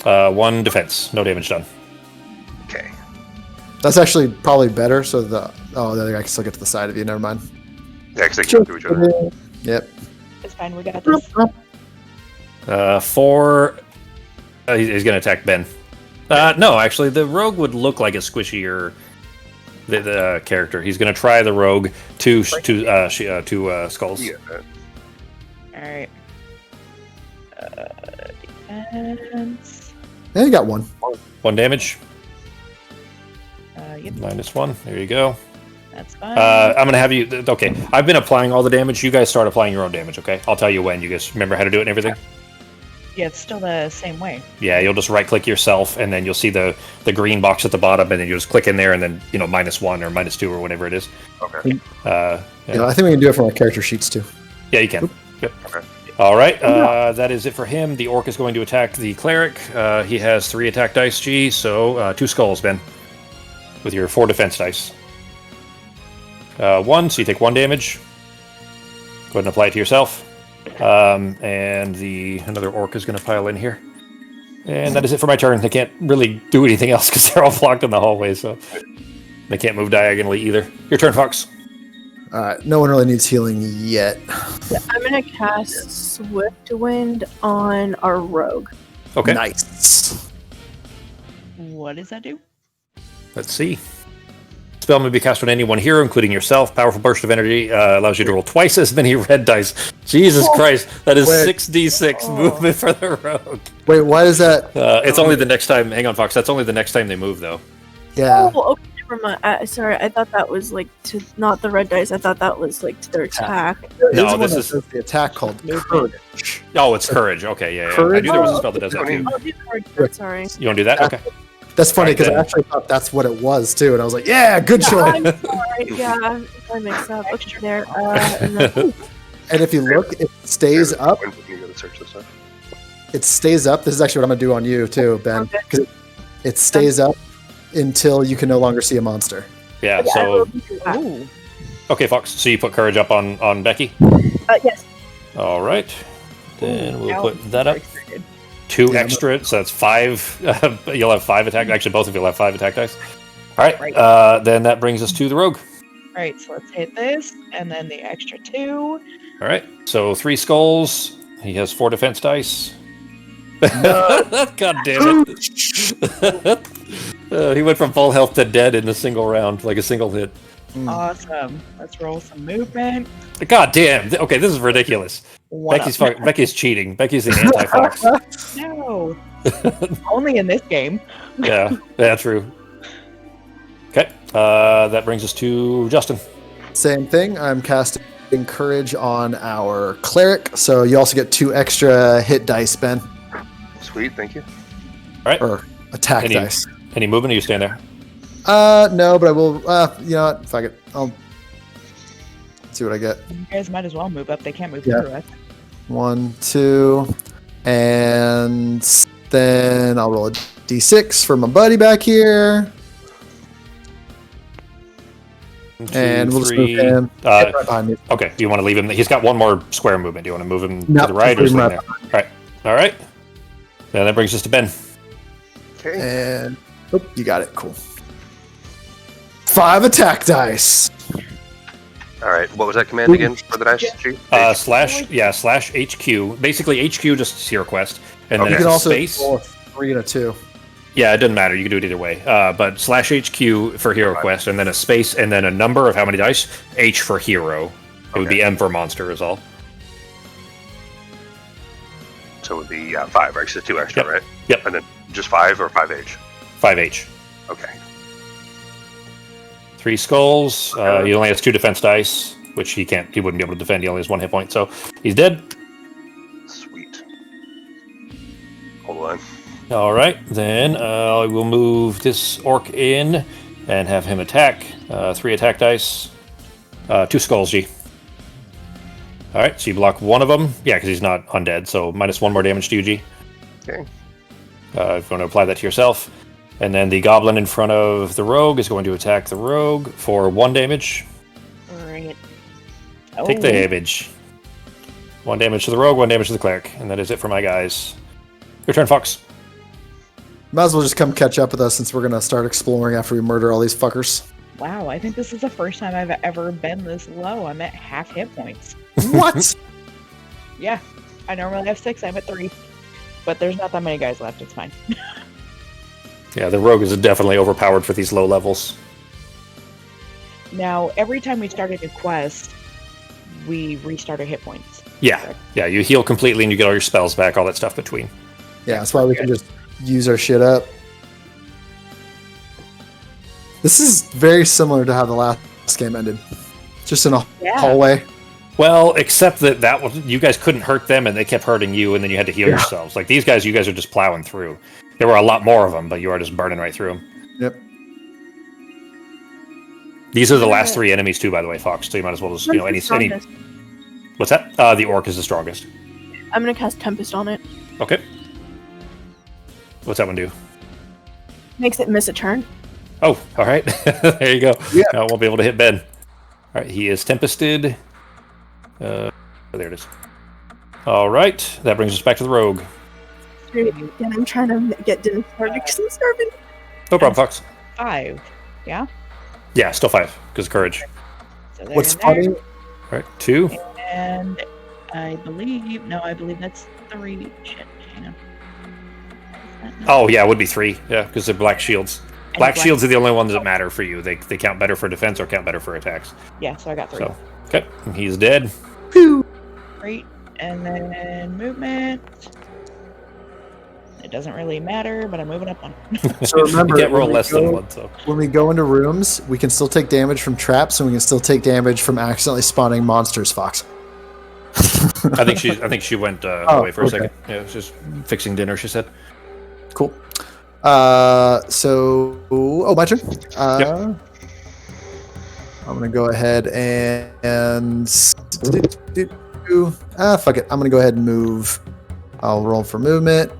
1 defense. No damage done. Okay. That's actually probably better. So the other guy can still get to the side of you. Never mind. Yeah, because they can do each other. Yep. It's fine. We got this. 4. He's going to attack Ben. No, actually, the rogue would look like a squishier the character. He's going to try the rogue. 2 skulls. Yeah. All right. Defense. Yeah, you got 1. 1 damage. Yep, -1. There you go. that's fine. I'm going to have you... Okay, I've been applying all the damage. You guys start applying your own damage, okay? I'll tell you when. You guys remember how to do it and everything? Yeah, it's still the same way. Yeah, you'll just right-click yourself, and then you'll see the green box at the bottom, and then you just click in there, and then, -1 or -2 or whatever it is. Okay. Yeah. Yeah, I think we can do it from our character sheets too. Yeah, you can. Yep. Okay. All right, that is it for him. The orc is going to attack the cleric. He has 3 attack dice, G, so 2 skulls, Ben, with your 4 defense dice. 1, so you take 1 damage. Go ahead and apply it to yourself. And another orc is going to pile in here. And that is it for my turn. They can't really do anything else because they're all blocked in the hallway, so they can't move diagonally either. Your turn, Fox. No one really needs healing yet. I'm gonna cast Swift Wind on our rogue. Okay. Nice. What does that do? Let's see. Spell may be cast on any one hero, including yourself. Powerful burst of energy allows you to roll twice as many red dice. Jesus Christ, that is 6d6 movement for the rogue. Wait, why is that? It's only the next time. Hang on, Fox. That's only the next time they move, though. Yeah. Oh, okay, never mind. Sorry, I thought that was like to not the red dice. I thought that was like to their attack. No, this is the attack called Courage. Oh, it's courage. Okay, yeah. Courage? I knew there was a spell that does that too. I'll do courage. Sorry. You want to do that? Okay. That's funny because I Alright, actually thought that's what it was too, and I was like, "Yeah, good choice." I'm sorry. Yeah, I mixed up. Okay, there. And then, And if you look, it stays up. When you go to search this up. It stays up. This is actually what I'm gonna do on you too, Ben. Okay. Because it stays up until you can no longer see a monster. Yeah. I So will do that. Ooh. okay, Fox. So you put courage up on Becky. Yes. All right. Then we'll Now put that up. I'm excited. 2 Yeah, extra, so that's 5. You'll have 5 attack. Actually, both of you will have 5 attack dice. All right. Right. Then that brings us to the rogue. All right, so let's hit this, and then the extra 2. All right. So 3 skulls. He has 4 defense dice. God damn it! He went from full health to dead in a single round, like a single hit. Awesome. Let's roll some movement. God damn! Okay, this is ridiculous. One Becky's cheating. Becky's the anti-fox. No. Only in this game. Yeah, true. Okay, that brings us to Justin. Same thing. I'm casting Courage on our cleric, so you also get 2 extra hit dice, Ben, Sweet, thank you. All right. or attack Any- dice. Any movement? Or you stand there? No, but I will. You know what? Fuck it. I'll see what I get. You guys might as well move up. They can't move Yeah. through us. 1, 2, and then I'll roll a d6 for my buddy back here, 1, 2, and we'll just move 3. him right behind me. Okay, do you want to leave him? He's got 1 more square movement. Do you want to move him No, to the right or just just leave leave him him there? All right. Then that brings us to Ben. Okay. And you got it. Cool. 5 attack dice. All right. What was that command again for the dice? G? Slash HQ. Basically, HQ just HeroQuest, and then Okay. You it's can a also space. roll a 3 and a 2. Yeah, it doesn't matter. You can do it either way. But slash HQ for HeroQuest, and then a space, and then a number of how many dice. H for hero. It would be M for monster is all. So it would be 5, right? So 2 extra, Yep. right? Yep. And then just 5 or 5H? 5H. Okay. 3 skulls. He only has 2 defense dice, which he wouldn't be able to defend. He only has 1 hit point, so he's dead. Sweet. Hold on. All right, then we'll move this orc in and have him attack. 3 attack dice. 2 skulls, G. All right, so you block 1 of them. Yeah, because he's not undead, so minus 1 more damage to you, G. Okay. If you want to apply that to yourself. And then the goblin in front of the rogue is going to attack the rogue for 1 damage. Bring it. Take the damage. 1 damage to the rogue, 1 damage to the cleric. And that is it for my guys. Your turn, Fox. Might as well just come catch up with us since we're gonna start exploring after we murder all these fuckers. Wow, I think this is the first time I've ever been this low. I'm at half hit points. What? Yeah, I normally have 6. I'm at 3. But there's not that many guys left. It's fine. Yeah, the rogue is definitely overpowered for these low levels. Now, every time we started a quest, we restart our hit points. Yeah, you heal completely and you get all your spells back, all that stuff between. Yeah, that's why we can just use our shit up. This is very similar to how the last game ended. Just in a hallway. Well, except that was, you guys couldn't hurt them and they kept hurting you and then you had to heal yourselves. Like these guys, you guys are just plowing through. There were a lot more of them, but you are just burning right through them. Yep. These are the last 3 enemies too, by the way, Fox. So you might as well just, any. What's that? The orc is the strongest. I'm gonna cast Tempest on it. Okay. What's that one do? Makes it miss a turn. Oh, all right. There you go. Yeah. I won't be able to hit Ben. All right, he is tempested. There it is. All right, that brings us back to the rogue. And I'm trying to get dinner started because I'm starving. No problem, Fox. 5. Yeah? Yeah, still 5 because of courage. So they're What's in there. funny? All right, 2. And I believe that's 3. Shit, hang on. Oh yeah, it would be 3. Yeah, because they're black shields. Black shields are the only ones that matter for you. They count better for defense or count better for attacks. Yeah, so I got 3. So, okay, he's dead. Great. And then movement. It doesn't really matter, but I'm moving up one. So remember, you can't roll less than 1. So when we go into rooms, we can still take damage from traps, and we can still take damage from accidentally spawning monsters. Fox. I think she went away for a second. Yeah, she's just fixing dinner. She said. Cool. So, my turn. Yep. I'm gonna go ahead and fuck it. I'm gonna go ahead and move. I'll roll for movement.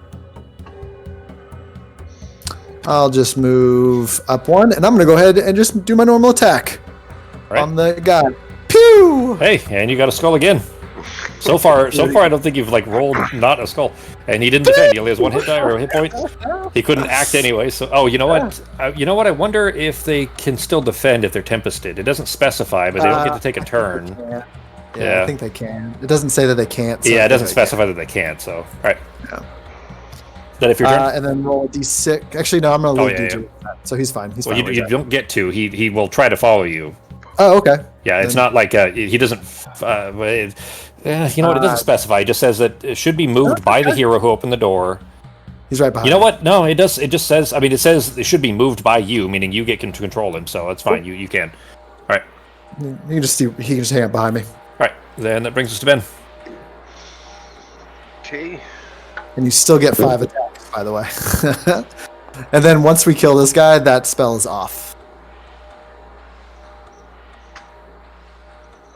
I'll just move up 1, and I'm gonna go ahead and just do my normal attack on the guy. Pew! Hey, and you got a skull again. So far, I don't think you've rolled not a skull, and he didn't defend. He only has 1 hit die or a hit point. He couldn't act anyway. So, you know what? I wonder if they can still defend if they're tempested. It doesn't specify, but they don't get to take a turn. Yeah, I think they can. It doesn't say that they can't. So it doesn't specify that they can't. So, all right. Yeah. Then if you're turn, and then roll a d6. Actually, no, I'm gonna leave d2. So he's fine. He's fine. You don't get to. He will try to follow you. Oh, okay. Yeah, it's not like he doesn't. You know what? It doesn't specify. It just says that it should be moved by the hero who opened the door. He's right behind. You know what? No, it does. It just says. I mean, it says it should be moved by you, meaning you get to control him. So that's fine. You can. All right. You can just see. He can just hang out behind me. All right. Then that brings us to Ben. Okay. And you still get 5 attacks, by the way. And then once we kill this guy, that spell is off.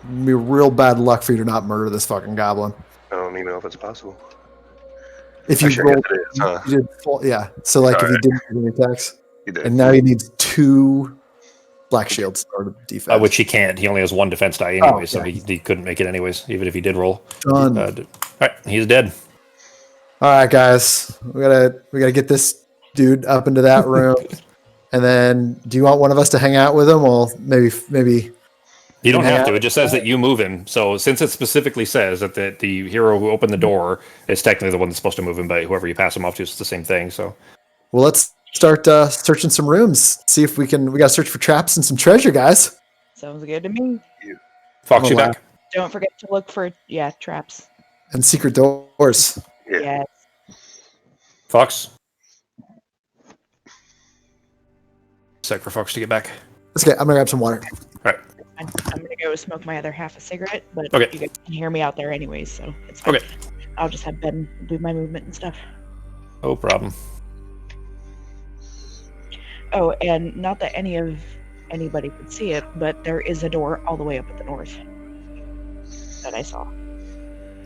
It'd be real bad luck for you to not murder this fucking goblin. I don't even know if it's possible. If you Actually, roll, it is, huh? you did full, yeah. So if you didn't do any attacks, He did. and now he needs 2 black shields in order to defend. Which he can't. He only has 1 defense die anyway, so he couldn't make it anyways, even if he did roll. Done. All right, he's dead. All right, guys, we gotta get this dude up into that room, and then do you want one of us to hang out with him? Well, maybe. You don't have to. It just says that you move him. So since it specifically says that the hero who opened the door is technically the one that's supposed to move him, but whoever you pass him off to is the same thing. So, well, let's start searching some rooms. See if we can. We gotta search for traps and some treasure, guys. Sounds good to me. Fox, you back? Don't forget to look for traps and secret doors. Yeah. Yes. Fox. Sec for Fox to get back. Okay, I'm gonna grab some water. All right. I'm gonna go smoke my other half a cigarette, but Okay. you guys can hear me out there anyways, so it's fine. Okay. I'll just have Ben do my movement and stuff. No problem. Oh, and not that anybody could see it, but there is a door all the way up at the north that I saw.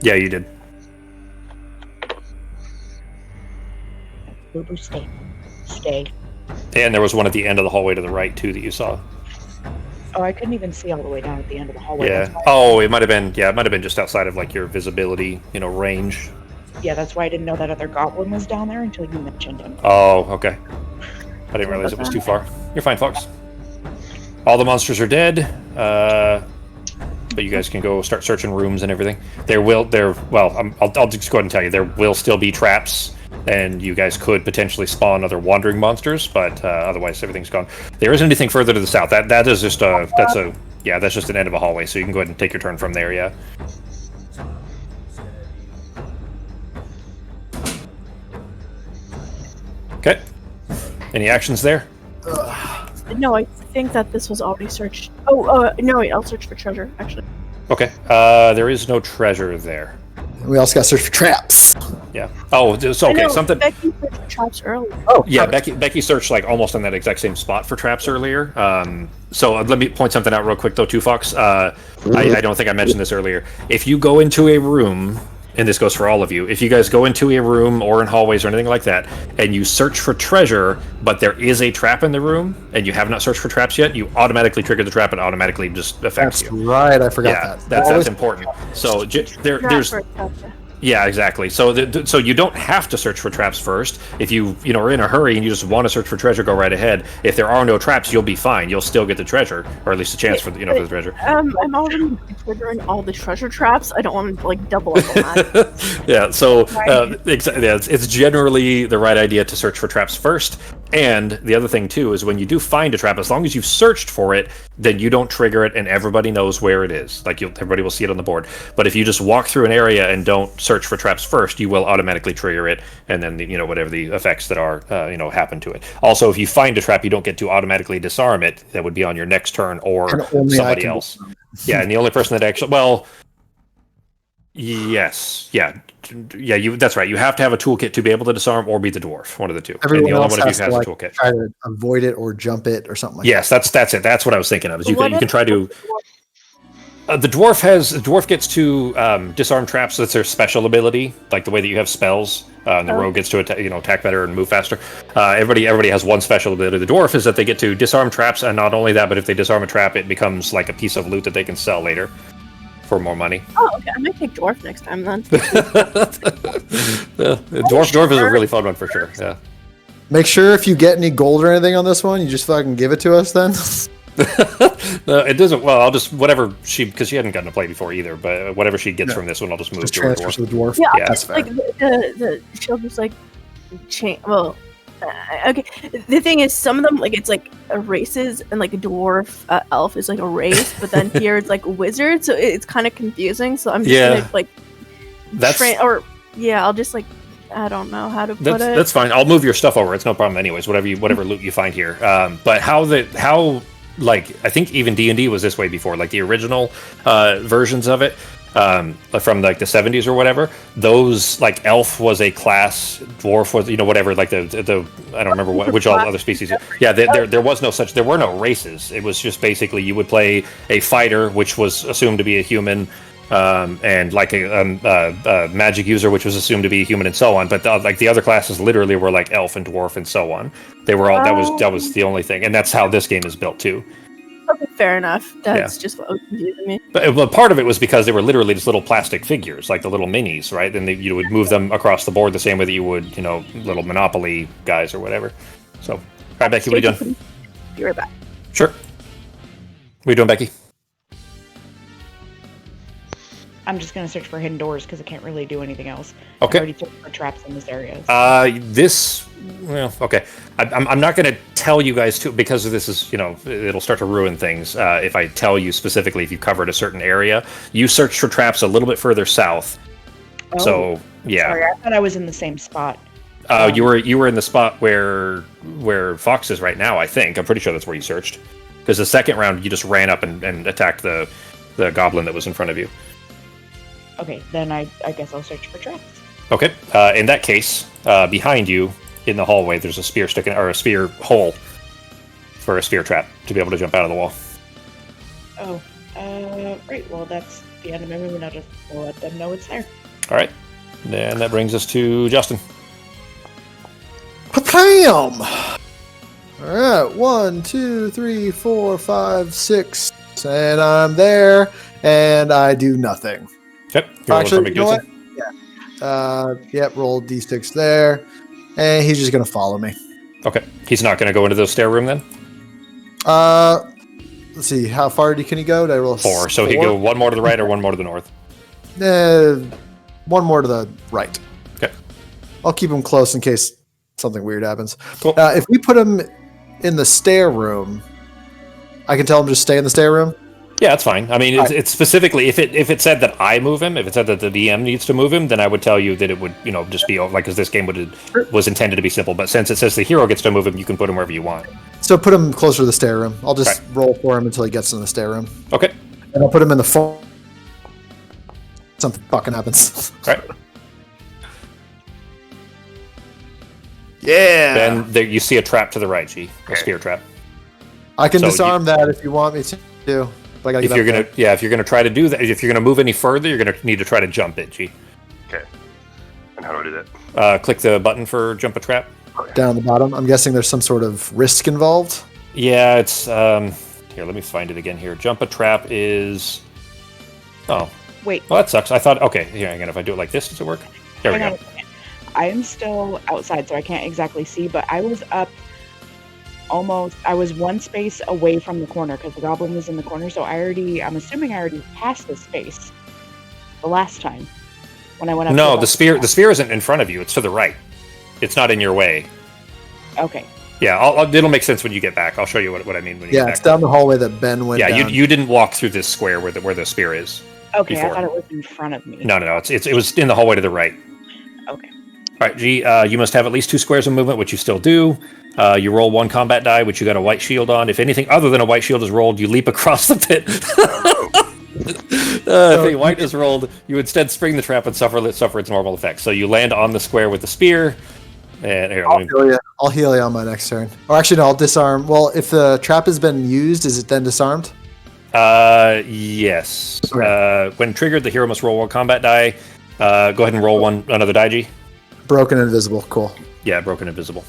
Yeah, you did. Boo-boo, stay. And there was one at the end of the hallway to the right too that you saw. Oh, I couldn't even see all the way down at the end of the hallway. Yeah. That's why- Oh, it might have been. Yeah, it might have been just outside of your visibility, range. Yeah, that's why I didn't know that other goblin was down there until you mentioned him. Oh, okay. I didn't realize it was too far. You're fine, Fox. All the monsters are dead. But you guys can go start searching rooms and everything. I'll just go ahead and tell you, there will still be traps, and you guys could potentially spawn other wandering monsters, but otherwise everything's gone. There isn't anything further to the south. That is just that's just an end of a hallway, so you can go ahead and take your turn from there. Yeah. Okay. Any actions there? No, I think that this was already searched. Oh, no, wait, I'll search for treasure, actually. Okay. There is no treasure there. We also got to search for traps. Yeah. Oh, so okay. Something. Becky searched for traps earlier. Oh, Yeah, perfect. Becky searched almost on that exact same spot for traps earlier. So let me point something out real quick though, too, Fox. I don't think I mentioned this earlier. If you go into a room, and this goes for all of you, if you guys go into a room or in hallways or anything like that, and you search for treasure, but there is a trap in the room, and you have not searched for traps yet, you automatically trigger the trap and automatically just affects That's you. right. I forgot Yeah, that. that's important. So there's. Yeah, exactly. So so you don't have to search for traps first. If you are in a hurry and you just want to search for treasure, go right ahead. If there are no traps, you'll be fine. You'll still get the treasure, or at least a chance for for the treasure. I'm already triggering all the treasure traps. I don't want to like double up on that. Yeah. So it's generally the right idea to search for traps first. And the other thing too is when you do find a trap, as long as you've searched for it, then you don't trigger it, and everybody knows where it is. Like everybody will see it on the board. But if you just walk through an area and don't search for traps first, you will automatically trigger it, and then whatever the effects that are happen to it. Also, if you find a trap, you don't get to automatically disarm it. That would be on your next turn or somebody else. Yeah, and the only person that actually yes, yeah. That's right. You have to have a toolkit to be able to disarm or be the dwarf. One of the two. Everyone and the only else one of you has has to a like, toolkit. try to avoid it or jump it or something like yes, that. that's it. That's what I was thinking of. Is you can try to. The dwarf gets to disarm traps. That's their special ability, like the way that you have spells. And the rogue gets to attack better and move faster. Everybody has one special ability. The dwarf is that they get to disarm traps, and not only that, but if they disarm a trap, it becomes like a piece of loot that they can sell later for more money. Oh, okay. I might take dwarf next time then. Dwarf is a really fun one for sure. Yeah. Make sure if you get any gold or anything on this one, you just fucking give it to us then. No, it doesn't. Well, I'll just whatever because she hadn't gotten to play before either. But whatever she gets from this one, I'll just move Just to transfer the to the dwarf. Yeah, That's fair. like she'll just like change. Well, okay. The thing is, some of them like it's like races, and like a dwarf, elf is like a race, but then here it's like wizard, so it's kind of confusing. So I'm just gonna like I'll just like I don't know how to put it. That's fine. I'll move your stuff over. It's no problem, anyways. Whatever loot you find here. But how like I think even D&D was this way before, like the original versions of it. From like the 70s or whatever, those like elf was a class, dwarf was whatever, like the I don't remember which all other species. Yeah, there was no such, there were no races. It was just basically you would play a fighter, which was assumed to be a human, and like a magic user, which was assumed to be a human, and so on. But like the other classes literally were like elf and dwarf and so on. They were all that was the only thing, and that's how this game is built too. Okay, fair enough. That's just what was confusing me. But part of it was because they were literally just little plastic figures, like the little minis, right? Then you would move them across the board the same way that you would, little Monopoly guys or whatever. So, all right, Becky, what are you doing? Be right back. Sure. What are you doing, Becky? I'm just going to search for hidden doors because I can't really do anything else. Okay. I already searched for traps in this area. Okay. I'm not going to tell you guys because this is, it'll start to ruin things. If I tell you specifically if you covered a certain area, you searched for traps a little bit further south. Oh, so yeah. Sorry, I thought I was in the same spot. You were in the spot where Fox is right now. I think I'm pretty sure that's where you searched. Because the second round you just ran up and attacked the goblin that was in front of you. Okay, then I guess I'll search for traps. Okay. In that case, behind you in the hallway, there's a spear a spear hole for a spear trap to be able to jump out of the wall. Oh, right. Well, that's the end of my movement. I'll just let them know it's there. All right. Then that brings us to Justin. Pam! All right, 1, 2, 3, 4, 5, 6, and I'm there, and I do nothing. Yep. Actually, you know what? Yeah. Yep. Roll D6 there, and he's just gonna follow me. Okay. He's not gonna go into the stair room then. Let's see. How far can he go? Did I roll 4? So he go one more to the right or one more to the north. One more to the right. Okay. I'll keep him close in case something weird happens. Cool. If we put him in the stair room, I can tell him just stay in the stair room. Yeah, that's fine. I mean, it's specifically if it said that I move him, if it said that the DM needs to move him, then I would tell you that it would, just be like because this game was intended to be simple. But since it says the hero gets to move him, you can put him wherever you want. So put him closer to the stair room. I'll just roll for him until he gets in the stair room. Okay. And I'll put him in the phone. Something fucking happens. All right. Yeah. Then there, you see a trap to the right, G. A spear trap. I can disarm that if you want me to. If you're gonna try to do that, if you're gonna move any further, you're gonna need to try to jump it, G. Okay. And how do I do that? Click the button for jump a trap. Down the bottom. I'm guessing there's some sort of risk involved. Yeah, it's here. Let me find it again here. Jump a trap is. Oh, Wait, Well, that sucks. I thought, okay, here, again, if I do it like this, does it work? There we hang go. on a second. I am still outside, so I can't exactly see, but I was up almost, I was one space away from the corner because the goblin was in the corner, so I'm assuming I already passed this space the last time when I went up. No, to the spear isn't in front of you. It's to the right. It's not in your way. Okay. Yeah, it'll make sense when you get back. I'll show you what I mean when you Yeah, get it's back. down the hallway that Ben went Yeah, down. you didn't walk through this square where the spear is. Okay, Before. I thought it was in front of me. No. It was in the hallway to the right. Okay. All right, G. You must have at least 2 squares of movement, which you still do. You roll 1 combat die, which you got a white shield on. If anything other than a white shield is rolled, you leap across the pit. If a white is rolled, you instead spring the trap and suffer its normal effects. So you land on the square with the spear. And here, I'll heal you on my next turn. Or actually, no, I'll disarm. Well, if the trap has been used, is it then disarmed? Yes. Okay. When triggered, the hero must roll 1 combat die. Go ahead and roll another die, G. Broken invisible. Cool. Yeah, broken invisible.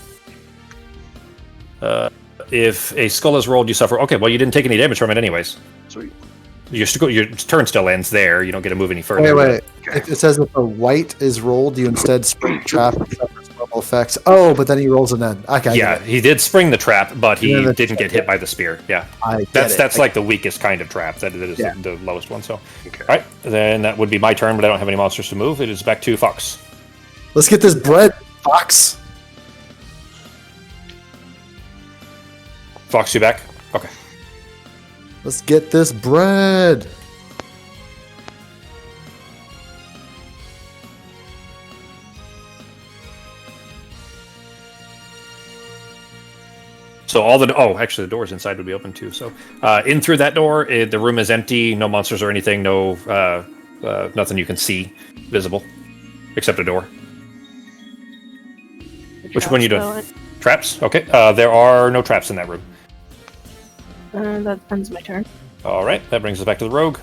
If a skull is rolled, you suffer. Okay, well, you didn't take any damage from it, anyways. Sweet. Your turn still ends there. You don't get to move any further. Wait. If it says if a white is rolled, you instead spring the trap and suffers normal effects. Oh, but then he rolls an end. Okay. I Yeah, get it. he did spring the trap, but he Yeah, didn't get hit by the spear. Yeah, I get it. that's like the weakest kind of trap. That is Yeah. the lowest one. So, Okay. all right, then that would be my turn, but I don't have any monsters to move. It is back to Fox. Let's get this bread, Fox. Fox, you back? Okay. Let's get this bread. So actually the doors inside would be open too. So in through that door, the room is empty. No monsters or anything. No nothing you can see visible, except a door. Which one you doing? Traps? Okay. There are no traps in that room. That ends my turn. All right. That brings us back to the rogue.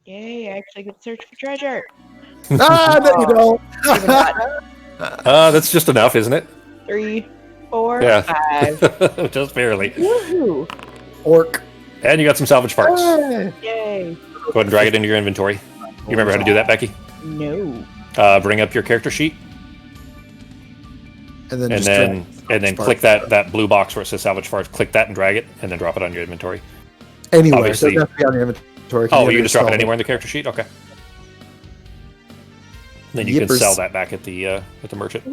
Yay, I actually get to search for treasure. Ah, no, you don't. Even that. That's just enough, isn't it? 3, 4, Yeah. 5. Just barely. Woohoo! Orc. And you got some salvage parts. Go Yay! ahead and drag it into your inventory. You remember how to do that, Becky? No. Bring up your character sheet, And then and just then click that blue box where it says salvage parts. Click that and drag it, and then drop it on your inventory. anywhere. obviously- So it doesn't have to be on your inventory. Oh, you can just drop it install anywhere in the character sheet. Okay. Then you can Yippers. sell that back at the merchant.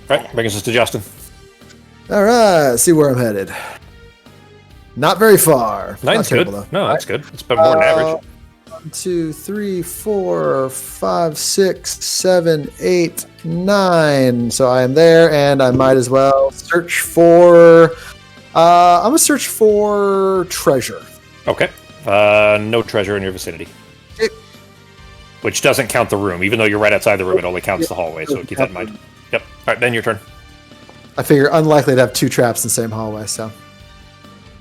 Right, brings us to Justin. All right, see where I'm headed. Not very far. Not Nine's good. terrible, though. No, that's good. It's more than average. 1, 2, 3, 4, 5, 6, 7, 8, 9. So I am there, and I might as well search for. I'm gonna search for treasure. Okay. No treasure in your vicinity. Okay. Which doesn't count the room. Even though you're right outside the room, it only counts the hallway, so keep that in mind. Yep. All right, Ben, your turn. I figure unlikely to have 2 traps in the same hallway. So.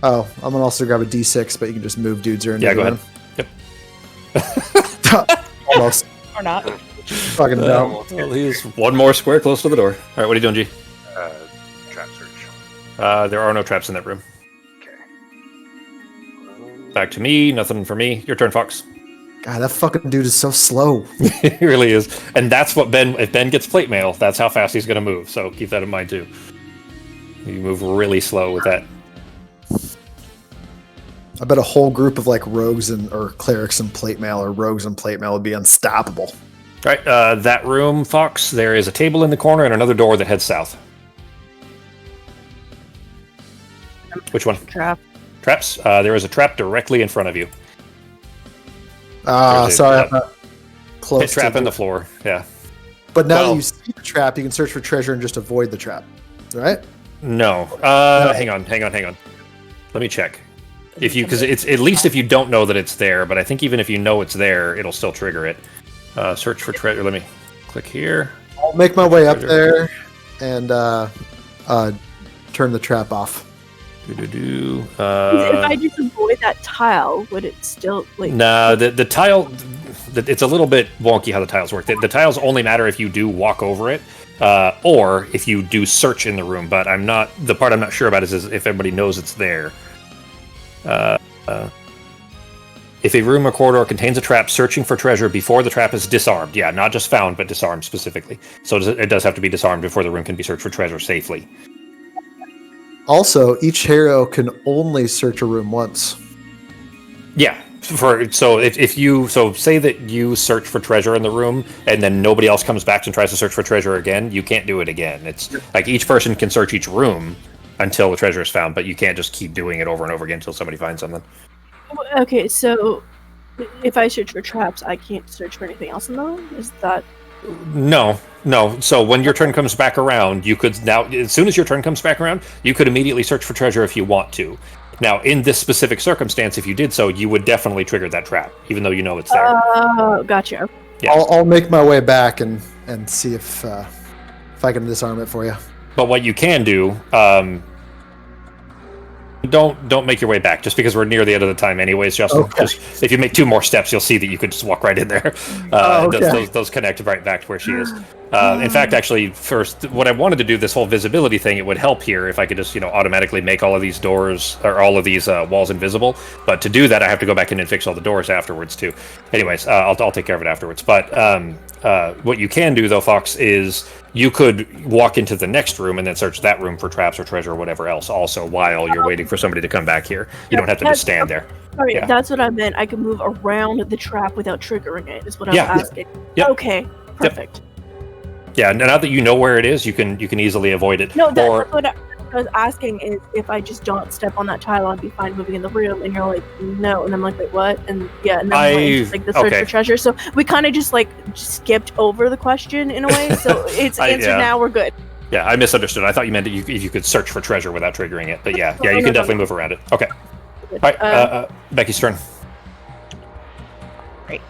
Oh, I'm gonna also grab a D6, but you can just move dudes or Yeah, go ahead. Almost. Or not. Fucking no. Well, he's one more square close to the door. All right, what are you doing, G? Trap search. There are no traps in that room. Okay. Back to me. Nothing for me. Your turn, Fox. God, that fucking dude is so slow. He really is. And that's what if Ben gets plate mail, that's how fast he's going to move. So keep that in mind, too. You move really slow with that. I bet a whole group of like rogues or clerics and plate mail or rogues and plate mail would be unstoppable. All right, that room, Fox, there is a table in the corner and another door that heads south. Which one? Trap. Traps? There is a trap directly in front of you. There's a- Sorry, a I'm not close. Pit trap to in the floor. Yeah. But now well- you see the trap, you can search for treasure and just avoid the trap, right? No. Hang on. Let me check. Because it's at least if you don't know that it's there, but I think even if you know it's there, it'll still trigger it. Search for treasure. Let me click here. I'll make my way up Treasure. there and turn the trap off. If I just avoid that tile, would it still like? Nah, the tile. It's a little bit wonky how the tiles work. The tiles only matter if you do walk over it, or if you do search in the room. But the part I'm not sure about is if everybody knows it's there. If a room or corridor contains a trap, searching for treasure before the trap is disarmed. Yeah, not just found, but disarmed specifically. So it does have to be disarmed before the room can be searched for treasure safely. Also, each hero can only search a room once. Yeah. So say that you search for treasure in the room and then nobody else comes back and tries to search for treasure again, you can't do it again. It's like each person can search each room until the treasure is found, but you can't just keep doing it over and over again until somebody finds something. Okay, so if I search for traps, I can't search for anything else in the room? Is that... No. So when your turn comes back around, you could now, as soon as your turn comes back around, you could immediately search for treasure if you want to. Now, in this specific circumstance, if you did so, you would definitely trigger that trap, even though you know it's there. Oh, gotcha. Yeah. I'll make my way back and see if I can disarm it for you. But what you can do, don't make your way back, just because we're near the end of the time anyways, Justin. Okay. Just, if you make 2 more steps, you'll see that you could just walk right in there. Okay. Those connect right back to where she is. In fact, actually, first, what I wanted to do, this whole visibility thing, it would help here if I could just, automatically make all of these doors, or all of these walls invisible. But to do that, I have to go back in and fix all the doors afterwards, too. Anyways, I'll take care of it afterwards. But what you can do, though, Fox, is you could walk into the next room and then search that room for traps or treasure or whatever else also while you're waiting for somebody to come back here. You don't have to just stand there. Sorry, Yeah. that's what I meant. I can move around the trap without triggering it, is what I'm asking. Yep. Okay, perfect. Yeah, now that you know where it is, you can easily avoid it. No, that's what I was asking is if I just don't step on that tile, I'd be fine moving in the room, and you're like, no, and I'm like, wait, what? And yeah, and then it's like the search for treasure. So we kind of just skipped over the question in a way, so it's answered now, we're good. Yeah, I misunderstood. I thought you meant that if you could search for treasure without triggering it, but yeah, you can definitely move around it. Okay. All right, Becky's turn. Great.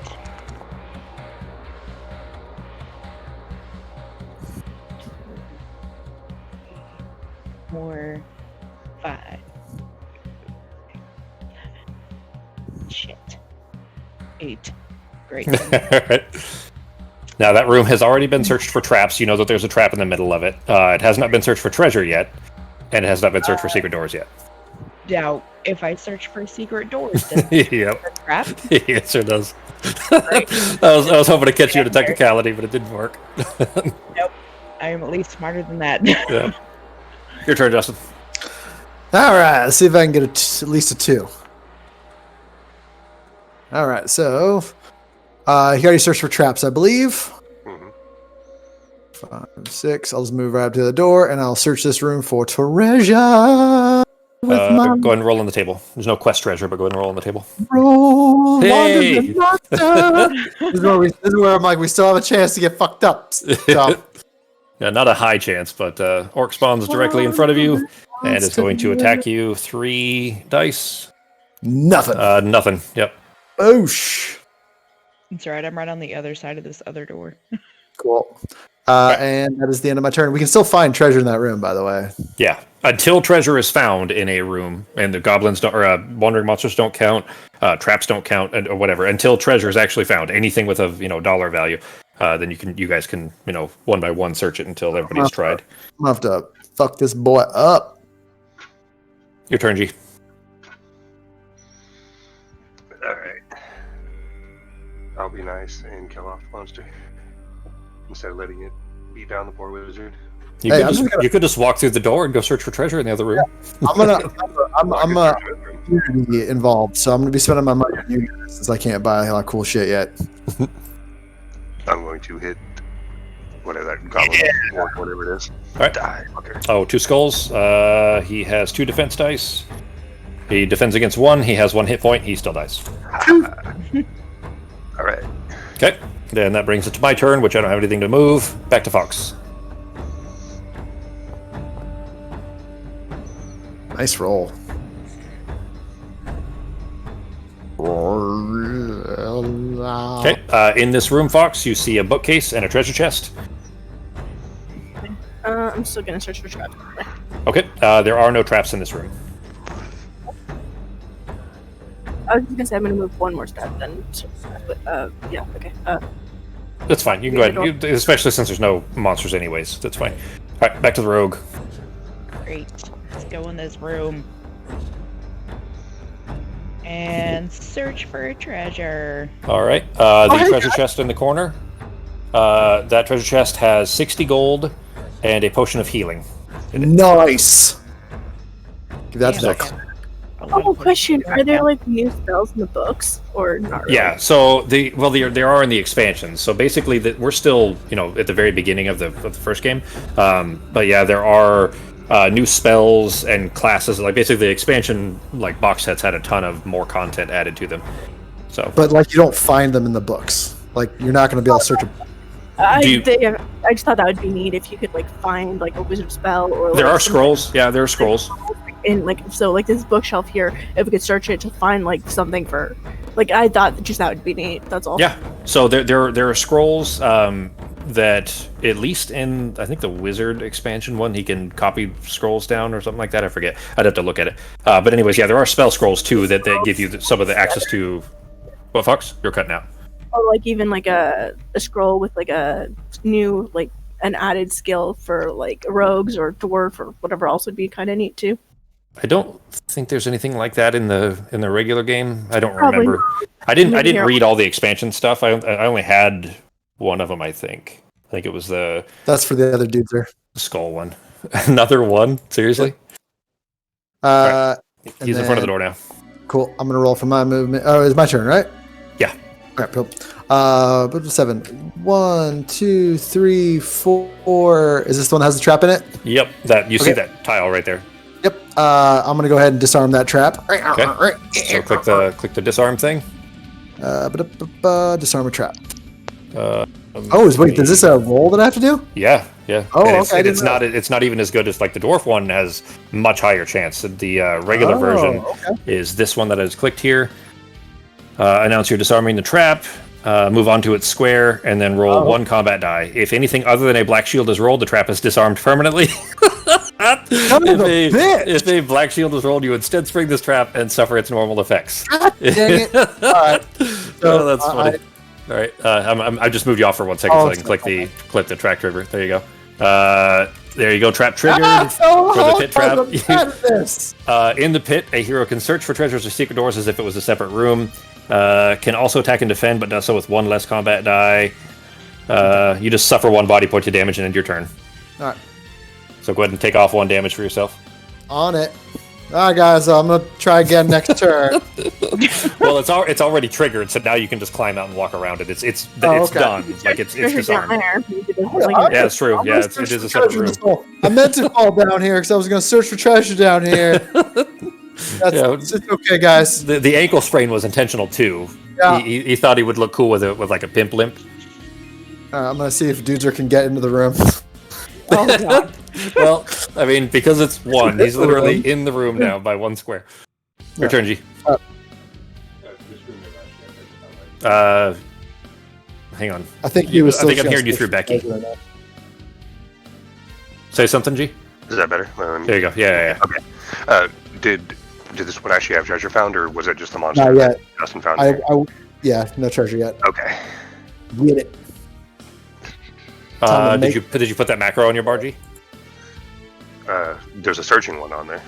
Four, 5. Shit. 8. Great. Now that room has already been searched for traps. You know that there's a trap in the middle of it. It has not been searched for treasure yet, and it has not been searched for secret doors yet. Now, if I search for secret doors, does Yep. a trap? It sure does. I was hoping to catch you in a technicality, but it didn't work. Nope. I am at least smarter than that. Yeah. Your turn, Justin. All right, let's see if I can get at least a 2. All right, so he already searched for traps, I believe. 5, 6. I'll just move right up to the door, and I'll search this room for treasure. Go ahead and roll on the table. There's no quest treasure, but go ahead and roll on the table. Roll. Hey! This is where I'm like, we still have a chance to get fucked up. So, Yeah, not a high chance, but Orc spawns directly in front of you and is going to attack you. 3 dice. nothing. Nothing. Yep. Boosh. It's alright, I'm right on the other side of this other door. Cool. And that is the end of my turn. We can still find treasure in that room, by the way. Yeah. Until treasure is found in a room, and the goblins don't, or wandering monsters don't count, traps don't count, or whatever. Until treasure is actually found, anything with a dollar value, then you guys can one by one search it until everybody's tried. I'm gonna have to fuck this boy up. Your turn, G. All right. I'll be nice and kill off the monster instead of letting it beat down the poor wizard. You could just walk through the door and go search for treasure in the other room. I'm community involved, so I'm gonna be spending my money on you guys since I can't buy a lot of cool shit yet. I'm going to hit whatever that goblin or whatever it is. All right. Die, fucker. Oh, 2 skulls. He has 2 defense dice. He defends against 1. He has 1 hit point. He still dies. All right. Okay. Then that brings it to my turn, which I don't have anything to move. Back to Fox. Nice roll. Okay. In this room, Fox, you see a bookcase and a treasure chest. I'm still gonna search for traps. Okay. There are no traps in this room. I was just gonna say I'm gonna move 1 more step then. But, yeah, okay. That's fine. You can go ahead, especially since there's no monsters anyways. That's fine. All right, back to the rogue. Great. Let's go in this room. And search for a treasure. All right. The treasure chest in the corner. That treasure chest has 60 gold and a potion of healing. Nice. Give that to Yeah. Zach. Oh, question: are there like new spells in the books, or not? Really? Yeah. So there are in the expansions. So basically, we're still at the very beginning of the first game. But yeah, there are new spells and classes. Like basically, the expansion box sets had a ton of more content added to them. So. But you don't find them in the books. You're not going to be able to search. I just thought that would be neat if you could find a wizard spell or. There are scrolls. Yeah, there are scrolls. In this bookshelf here, if we could search it to find something for, I thought just that would be neat. That's all. Yeah. So there are scrolls that at least in I think the wizard expansion one he can copy scrolls down or something like that. I forget. I'd have to look at it. But anyways, yeah, there are spell scrolls too that give you some of the access to. What, Fox? You're cutting out. Or even a scroll with a new an added skill for rogues or dwarf or whatever else would be kind of neat too. I don't think there's anything like that in the regular game. I don't Probably remember. I didn't read all the expansion stuff. I only had one of them. I think it was the That's for the other dudes there. skull one. Another one? Seriously? Right. He's in front of the door now. Cool. I'm gonna roll for my movement. Oh, it's my turn, right? Yeah. All right, cool. 7. 1, 2, 3, 4. Is this the one that has the trap in it? Yep. That you see that tile right there. Yep. I'm gonna go ahead and disarm that trap. Okay. So click the disarm thing. Disarm a trap. Wait, is this a roll that I have to do? Yeah. Oh, and okay. It's not even as good as the dwarf one has much higher chance. The regular version is this one that I just clicked here. Announce you're disarming the trap. Move on to its square and then roll 1 combat die. If anything other than a black shield is rolled, the trap is disarmed permanently. If a black shield is rolled, you instead spring this trap and suffer its normal effects. Dang it! All right. So that's funny. All right, I just moved you off for 1 second so I can click the track trigger. There you go. There you go. Trap triggered for the pit trap. In the pit, a hero can search for treasures or secret doors as if it was a separate room. Can also attack and defend, but does so with 1 less combat die. You just suffer 1 body point of damage and end your turn. All right. So go ahead and take off 1 damage for yourself. On it. All right, guys. I'm gonna try again next turn. Well, it's already triggered, so now you can just climb out and walk around it. It's done. It's disarmed. Yeah, it's true. Yeah, it is a separate room. I meant to fall down here because I was gonna search for treasure down here. It's okay, guys. The ankle sprain was intentional too. Yeah. He thought he would look cool with a pimp limp. I'm gonna see if Dudeser can get into the room. Oh god. Well, I mean, because it's 1, he's literally in the room now by 1 square. Your turn, G. Hang on. I think he was. I think I'm hearing you through Becky. Say something, G. Is that better? There you go. Yeah. Okay. Did this one actually have treasure found, or was it just the monster? Not yet. Justin found. Yeah, no treasure yet. Okay. Get it. Did you put that macro on your bar, G? There's a searching one on there.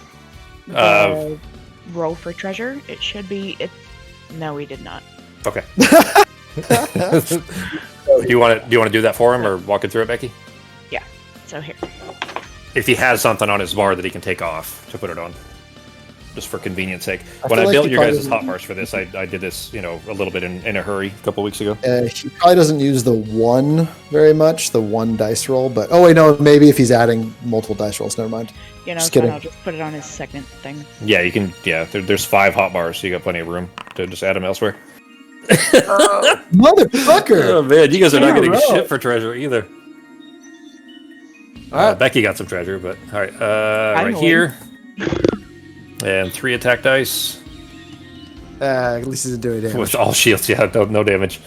Roll for treasure. It should be. No, we did not. Okay. Do you want to do that for him or walk it through it, Becky? Yeah. So here. If he has something on his bar that he can take off to put it on, just for convenience sake. When feel I like built he your probably guys' hot bars for this, I did this a little bit in a hurry a couple weeks ago. He probably doesn't use the 1 very much, the 1 dice roll. But maybe if he's adding multiple dice rolls, never mind. Just kidding. I'll just put it on his second thing. Yeah, you can. Yeah, there's 5 hot bars, so you got plenty of room to just add them elsewhere. Motherfucker! Oh man, you guys are not getting shit for treasure either. All right. Becky got some treasure, but all right, right here, and 3 attack dice. At least he didn't do any damage. With all shields, yeah, no damage.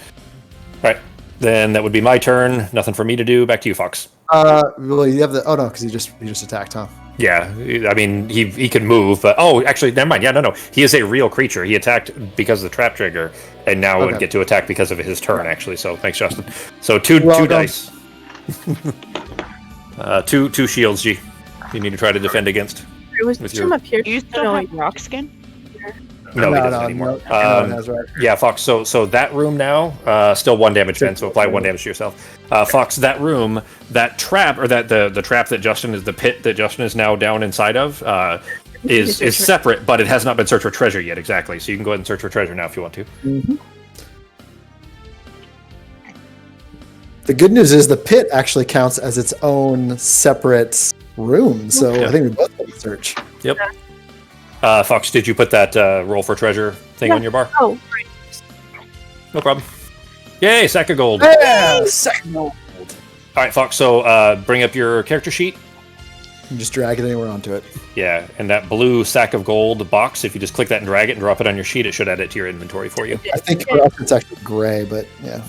All right, then that would be my turn. Nothing for me to do. Back to you, Fox. Well, you have the. Oh no, because he just attacked, huh? Yeah, I mean he can move, but actually, never mind. Yeah, no, he is a real creature. He attacked because of the trap trigger, and now would get to attack because of his turn. Actually, so thanks, Justin. So two dice, 2 shields. G, you need to try to defend against. It was with from up here. Do you still have rock skin? No, he doesn't anymore. no one has, right? Yeah, Fox. So that room now, still 1 damage then, so apply 1 damage to yourself. Fox, that room, that trap, or that the trap that Justin is, the pit that Justin is now down inside of, is separate, but it has not been searched for treasure yet. Exactly. So you can go ahead and search for treasure now if you want to. Mm-hmm. The good news is the pit actually counts as its own separate room, so I think we both can search. Yep. Fox, did you put that roll for treasure thing on your bar? Oh, right. No problem. Yay, sack of gold. Yeah, sack of gold. All right, Fox, so bring up your character sheet. You just drag it anywhere onto it. Yeah, and that blue sack of gold box, if you just click that and drag it and drop it on your sheet, it should add it to your inventory for you. I think for us it's actually gray, but yeah.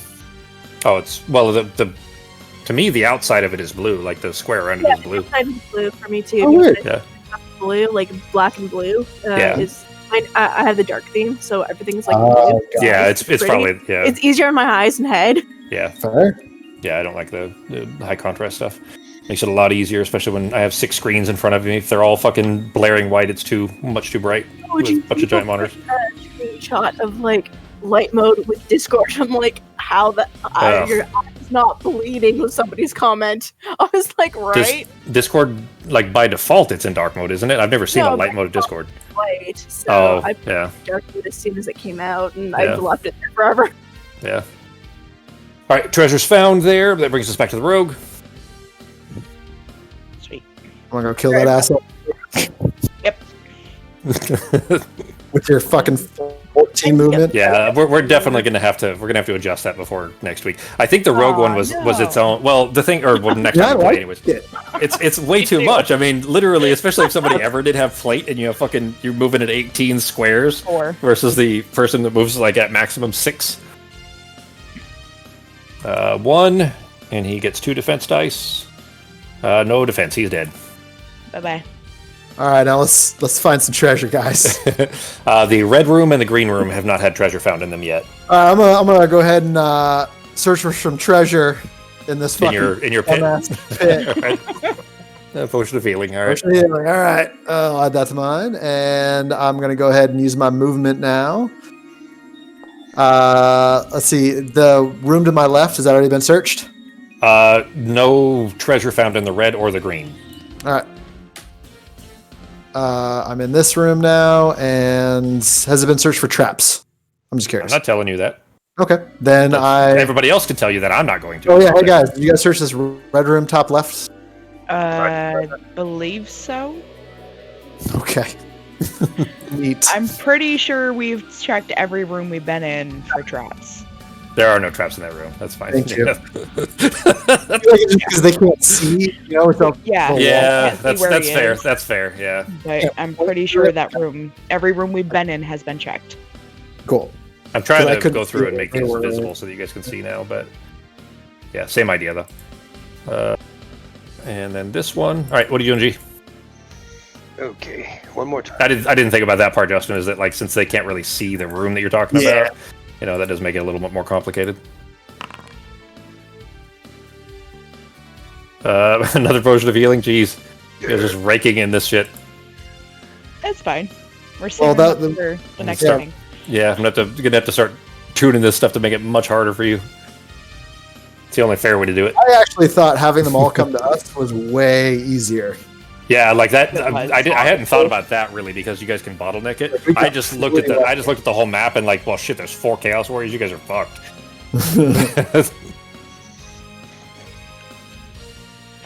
Oh, it's, well, the to me, the outside of it is blue, like the square around it is blue. The outside is blue for me too. Oh, weird. Yeah. Blue, like black and blue. Yeah. Is I have the dark theme, so everything's like Oh, blue. God. Yeah, it's pretty. probably, yeah. It's easier on my eyes and head. Yeah. Fair. Yeah, I don't like the high contrast stuff. Makes it a lot easier, especially when I have 6 screens in front of me. If they're all fucking blaring white, it's much too bright. Would With you a bunch of giant monitors. a screenshot of like light mode with Discord? I'm like, how the your eye's not bleeding with somebody's comment. I was like, right? Discord, like by default, it's in dark mode, isn't it? I've never seen a light mode of Discord. White. So I put yeah. dark mode as soon as it came out, and Yeah. I've left it there forever. Yeah. All right, treasure's found there. That brings us back to the rogue. Sweet. I'm gonna go kill that asshole. Yep. With your fucking 14 movement. Yeah, we're definitely gonna have to adjust that before next week. I think the rogue one was its own. Well, the thing, or well, next Yeah, time I we play like anyways. it. It's way too much. I mean, literally, especially if somebody ever did have plate and you're moving at 18 squares 4. versus the person that moves like at maximum 6. 1, and he gets 2 defense dice. No defense. He's dead. Bye bye. All right, now let's find some treasure, guys. The red room and the green room have not had treasure found in them yet. I'm gonna go ahead and search for some treasure in this fucking In your pit. dumbass pit. Right. Potion of healing. All right. Potion of healing. All right, I'll add that to mine, and I'm gonna go ahead and use my movement now. Let's see. The room to my left has that already been searched? No treasure found in the red or the green. All right. I'm in this room now, and has it been searched for traps? I'm just I'm curious. not telling you that. Okay, then Everybody else can tell you that. I'm not going to. Oh yeah, hey guys, did you guys search this red room top left? Believe so. Okay. Neat. I'm pretty sure we've checked every room we've been in for traps. There are no traps in that room. That's fine. Thank you. Because they can't see, you know, without Yeah. Yeah, Can't see that's where he fair. is. That's fair. Yeah. But I'm pretty sure that every room we've been in has been checked. Cool. I'm trying I to couldn't go through see and make it. these visible so that you guys can see now, but yeah, same idea though. And then this one. All right, what are you doing, G? Okay, one more time. I didn't think about that part, Justin. Is that like since they can't really see the room that you're talking about, you know, that does make it a little bit more complicated. Another potion of healing. Jeez, you're just raking in this shit. That's fine. We're Well, saving that- up for the next yeah. thing. Yeah, I'm gonna have to start tuning this stuff to make it much harder for you. It's the only fair way to do it. I actually thought having them all come to us was way easier. Yeah, like that. It was. I hadn't thought about that really because you guys can bottleneck it. I just looked at the whole map and like, well, shit. There's 4 Chaos Warriors. You guys are fucked.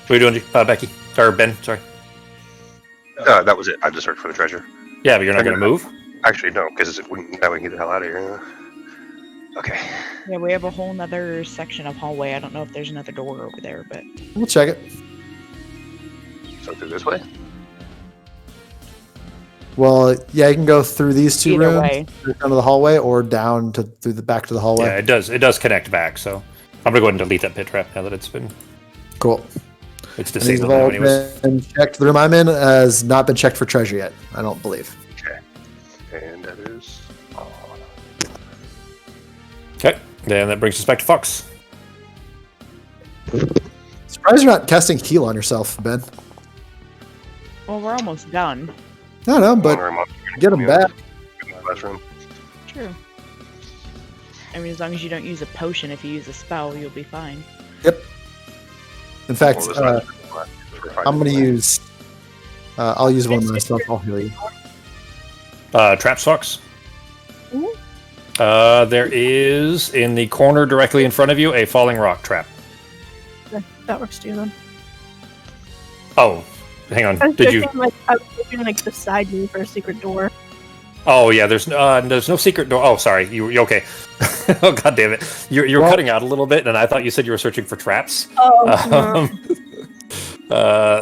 What are you doing, Becky? Or Ben? Sorry. That was it. I just searched for the treasure. Yeah, but you're not gonna move. Actually, no, because now we can get the hell out of here. Okay. Yeah, we have a whole nother section of hallway. I don't know if there's another door over there, but We'll check it. So through this way? Well, yeah, you can go through these 2 Either rooms, way. down to the hallway, or down through the back to the hallway. Yeah, it does connect back. So I'm gonna go ahead and delete that pit trap now that it's Cool. it's And these have disabled now all anyways. been checked. The room I'm in has not been checked for treasure yet. I don't believe. Okay. And that is... Okay, then that brings us back to Fox. Surprised you're not casting heal on yourself, Ben. well, we're almost done. I don't know, but get them back. last room. True. I mean, as long as you don't use a potion, if you use a spell, you'll be fine. Yep. In fact, Well, this last room, we're fighting I'm going to the way. use. I'll use one of my stuff. I'll heal you. Traps, Fox. There is in the corner directly in front of you a falling rock trap. That works too then. Oh, hang on. I was Did you? I was looking like beside me for a secret door. Oh yeah, there's no secret door. Oh, sorry, you okay? Oh god damn it, you're cutting out a little bit, and I thought you said you were searching for traps. Oh,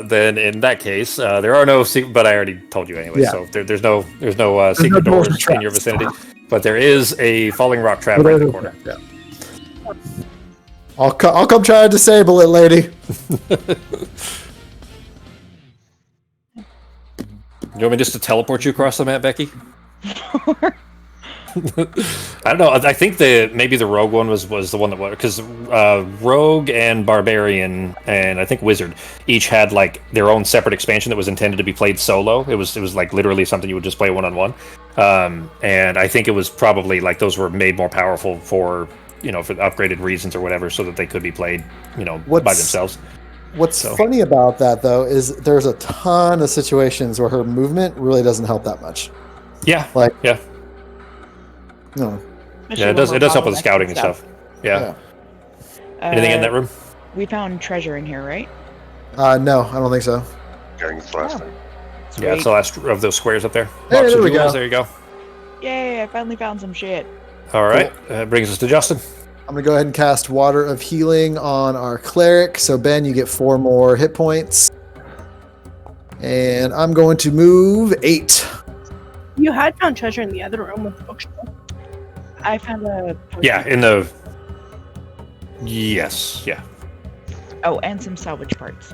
Then in that case, there are no secret. But I already told you anyway, Yeah. so there's no secret no doors doors or in your traps. vicinity. But there is a falling rock trap right in the corner. Yeah. I'll come try to disable it, lady. You want me just to teleport you across the map, Becky? I don't know. I think maybe the rogue one was the one that was, because rogue and barbarian and I think wizard each had like their own separate expansion that was intended to be played solo. It was like literally something you would just play one-on-one. And I think it was probably like those were made more powerful for upgraded reasons or whatever, so that they could be played by themselves. What's funny about that though is there's a ton of situations where her movement really doesn't help that much. Yeah. Like yeah. No. Yeah, it does help with the scouting and stuff. Yeah. Anything in that room? We found treasure in here, right? No, I don't think so. Getting this last thing. Yeah, it's the last of those squares up there. Hey, Box there of we jewels, go. there you go. Yay, I finally found some shit. All right, that brings us to Justin. I'm gonna go ahead and cast Water of Healing on our cleric. So Ben, you get 4 more hit points, and I'm going to move 8. you had found treasure in the other room with the bookshelf. I found a potion. Yeah, in the... Yes, yeah. Oh, and some salvage parts.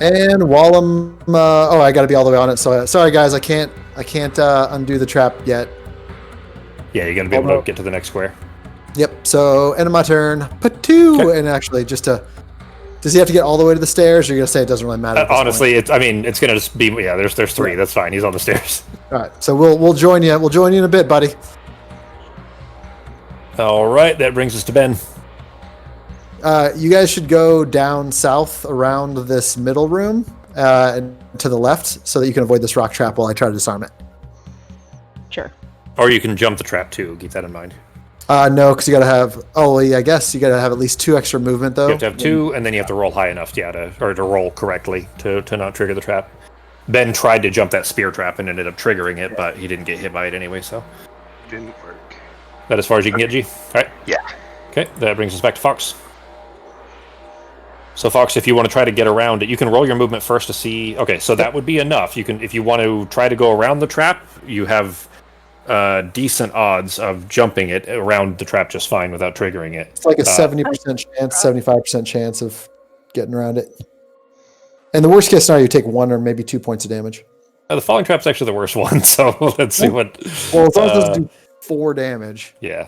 And while I'm, I got to be all the way on it. So sorry guys, I can't undo the trap yet. Yeah, you got to be able to get to the next square. Yep. So end of my turn. Put 2, Okay. and actually does he have to get all the way to the stairs? Or you're gonna say it doesn't really matter? at this Honestly, it's gonna just be there's 3. That's fine. He's on the stairs. point? All right. So we'll join you. We'll join you in a bit, buddy. All right, that brings us to Ben. You guys should go down south around this middle room and to the left, so that you can avoid this rock trap while I try to disarm it. Sure. Or you can jump the trap too. Keep that in mind. No, because you got to have. Oh, yeah, I guess you got to have at least 2 extra movement, though. You have to have 2, and then you have to roll high enough, to roll correctly to not trigger the trap. Ben tried to jump that spear trap and ended up triggering it, but he didn't get hit by it anyway. So Didn't work. that as far as you can get, G. All right. Yeah. Okay, that brings us back to Fox. So Fox, if you want to try to get around it, you can roll your movement first to see. Okay, so that would be enough. You can, if you want to try to go around the trap, you have decent odds of jumping it around the trap just fine without triggering it. It's like a 70% chance, 75% chance of getting around it. And the worst case scenario, you take 1 or maybe 2 points of damage. The falling trap's actually the worst one, so let's see what. Well, as long as it doesn't do 4 damage. Yeah,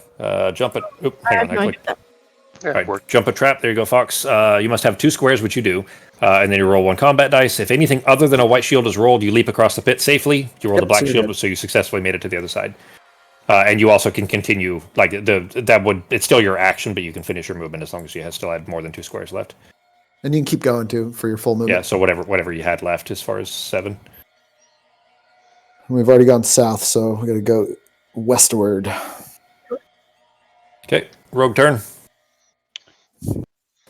jump it. Oop, I hang have on, no I idea. clicked. Yeah, All right, worked. jump a trap. There you go, Fox. You must have 2 squares, which you do, and then you roll 1 combat dice. If anything other than a white shield is rolled, you leap across the pit safely. You roll Yep, the black so you're shield, good. so you successfully made it to the other side. And you also can continue, like it's still your action, but you can finish your movement as long as you still have more than 2 squares left. And you can keep going, too, for your full movement. Yeah, so whatever you had left as far as 7. We've already gone south, so we got to go westward. Okay, rogue turn.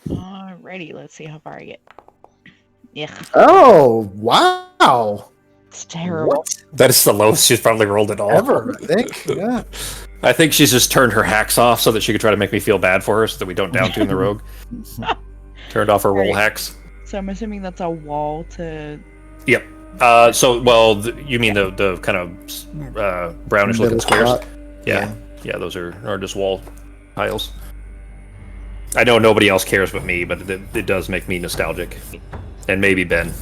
Alrighty, let's see how far I get. Yeah, Oh, wow. it's terrible. What? That is the lowest she's probably rolled at all. Ever, I think. Yeah. I think she's just turned her hacks off so that she could try to make me feel bad for her so that we don't down tune the rogue. Turned off her roll Right. hacks. So I'm assuming that's a wall to. Yep. You mean the kind of brownish looking Middle squares? spot. Yeah. Yeah, those are just wall tiles. I know nobody else cares but me, but it does make me nostalgic. And maybe Ben.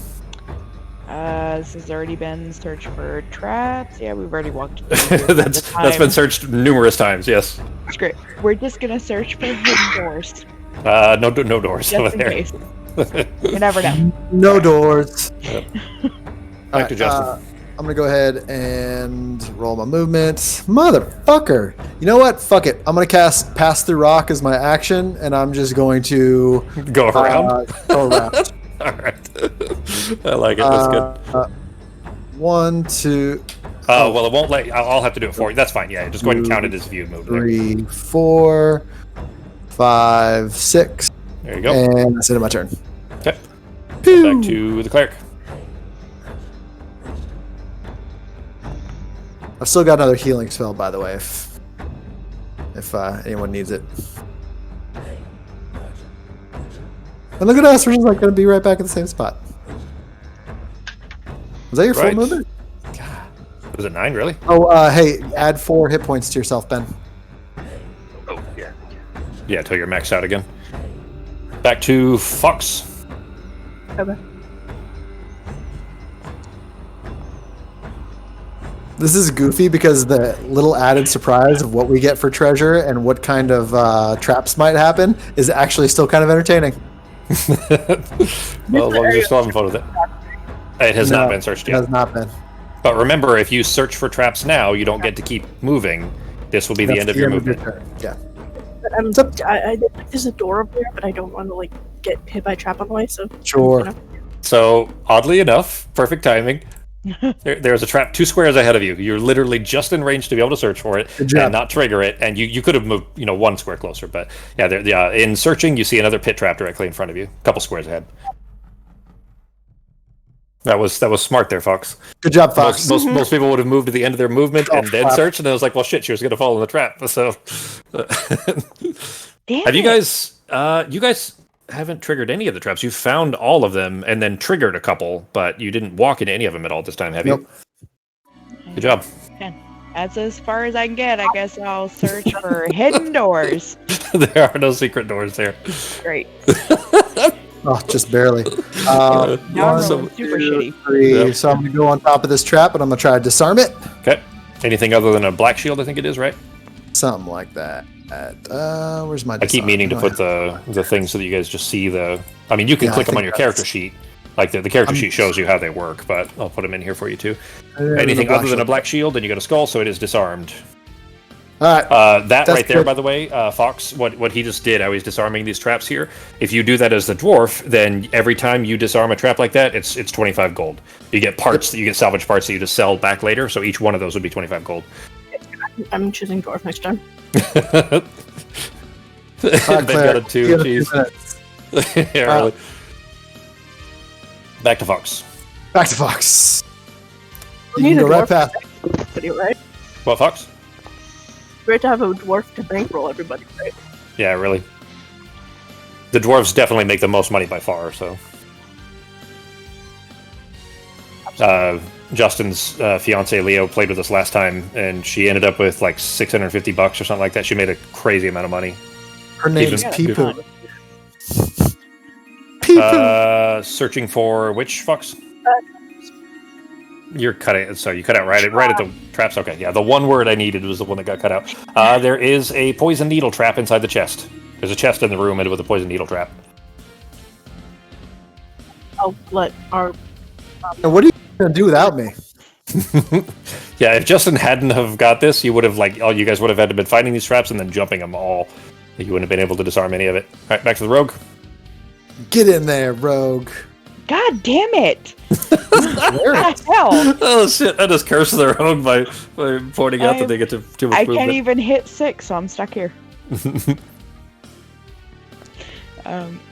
This has already been search for traps. Yeah, we've already walked through this That's been searched numerous times, yes. That's great. We're just gonna search for hidden doors, No doors over just in there. case. You never know. No doors. Back to Justin. I'm gonna go ahead and roll my movement. Motherfucker! You know what? Fuck it. I'm gonna cast Pass Through Rock as my action, and I'm just going to Go around. Go around. All right. I like it. That's good. 1, 2. Oh well, it won't let. I'll have to do it for you. That's fine. Yeah, just go ahead and count it as if you moved. 3, 4, 5, 6. There you go. And that's it of my turn. Okay. Back to the cleric. I've still got another healing spell, by the way, if anyone needs it. And look at us, we're just like going to be right back at the same spot. Was that your full movement? Was it 9, really? Oh, hey, add 4 hit points to yourself, Ben. Oh, yeah. Yeah, until you're maxed out again. Back to Fox. Okay. This is goofy because the little added surprise of what we get for treasure and what kind of traps might happen is actually still kind of entertaining. Well, as long as you're still having fun with it. It has not been searched It yet. has not been. But remember, if you search for traps now, you don't get to keep moving. This will be the end of your movement. turn. Yeah. But there's a door over there, but I don't want to like get hit by a trap on the way. So Sure. you know. So, oddly enough, perfect timing. There's a trap 2 squares ahead of you. You're literally just in range to be able to search for it and not trigger it. And you could have moved, 1 square closer. But yeah, in searching, you see another pit trap directly in front of you, a couple squares ahead. That was smart there, Fox. Good job, Fox. Most people would have moved to the end of their movement and then searched, and I was like, well, shit, she was going to fall in the trap. So, have you guys? You guys haven't triggered any of the traps. You found all of them and then triggered a couple, but you didn't walk into any of them at all this time, have you? Nope. Good job. That's as far as I can get. I guess I'll search for hidden doors. There are no secret doors there. Great. Oh, just barely. Now I'm so- rolling super shitty. 3. Yep. So I'm going to go on top of this trap, and I'm going to try to disarm it. Okay. Anything other than a black shield, I think it is, right? Something like that. Where's my I keep disarm? meaning to Oh, put the things so that you guys just see the... I mean, you can Yeah, click I them on think your that's- character sheet. Like, the character sheet shows you how they work, but I'll put them in here for you, too. yeah, Anything black other than a shield. black shield, then you got a skull, so it is disarmed. All right. That That's right there, good. by the way, Fox, what he just did, how he's disarming these traps here, if you do that as the dwarf, then every time you disarm a trap like that, it's 25 gold. You get parts, you get salvage parts that you just sell back later, so each one of those would be 25 gold. I'm choosing dwarf next time. They've got Claire, a 2, you have a few jeez. minutes. Yeah, really. Back to Fox. Back to Fox. We You need can a go right dwarf past. Video, right? What, Fox? Great to have a dwarf to bankroll everybody, right? Yeah, really. The dwarves definitely make the most money by far, so. Justin's fiance Leo played with us last time, and she ended up with like $650 or something like that. She made a crazy amount of money. Her name's Even- Peepoo. Peepoo. Searching for which Fox? You're cutting. Sorry, you cut out right at the traps. Okay, yeah, the one word I needed was the one that got cut out. There is a poison needle trap inside the chest. There's a chest in the room with a poison needle trap. I'll let our And what are you going to do without me? Yeah, if Justin hadn't have got this, you would have you guys would have had to been fighting these traps and then jumping them all. You wouldn't have been able to disarm any of it. All right, back to the rogue. Get in there, rogue. God damn it! Where? What the hell? Oh shit! I just cursed the rogue by pointing out that they get too much I movement. can't even hit 6, so I'm stuck here.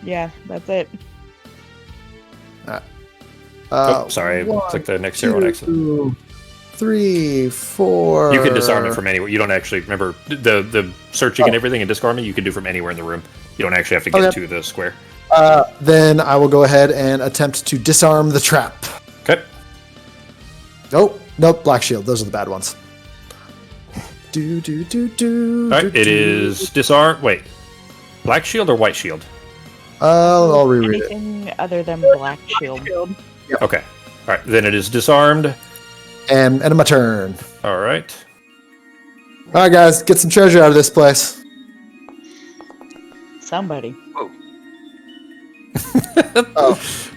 Yeah, that's it. Oh, sorry, one, click the next arrow next. 2, 3, 4. You can disarm it from anywhere. You don't actually remember the searching and everything and disarming. You can do from anywhere in the room. You don't actually have to get Okay. to the square. Then I will go ahead and attempt to disarm the trap. Okay. Oh, nope, black shield. Those are the bad ones. Do. All right. It is disarm. Wait, black shield or white shield? I'll reread it. Anything other than black shield. Okay. All right. Then it is disarmed. And end of my turn. All right. All right, guys, get some treasure out of this place. Somebody. Oh,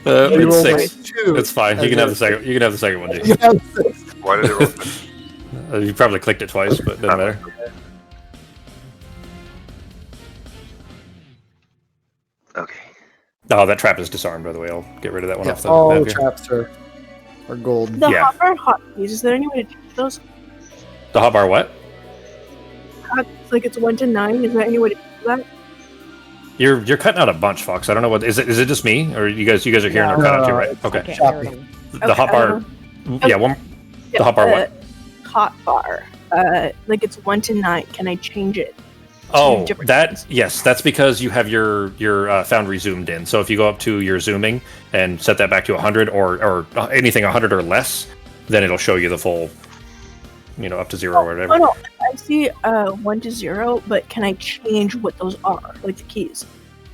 It's rolled 6. a 2. It's fine. You can have the second. You can have the second one, Jake. You have 6. Why did it roll? You probably clicked it twice, but it doesn't matter. Okay. Oh, that trap is disarmed, by the way. I'll get rid of that one off the all map the here. traps are gold. The Yeah. hotbar hotkeys. Is there any way to change those? The hotbar what? Like it's 1 to 9. Is there any way to do that? You're cutting out a bunch, Fox. I don't know what is it. Is it just me, or you guys are hearing No. her cut out too, No, right? I Okay. can't Choppy. hear them. The Okay, hotbar. Yeah, one. The hotbar what? Hotbar. Like it's 1 to 9. Can I change it? Oh, different that's because you have your Foundry zoomed in. So if you go up to your zooming and set that back to 100 or anything 100 or less, then it'll show you the full, up to 0 or whatever. Oh no, I see 1 to 0, but can I change what those are, like the keys?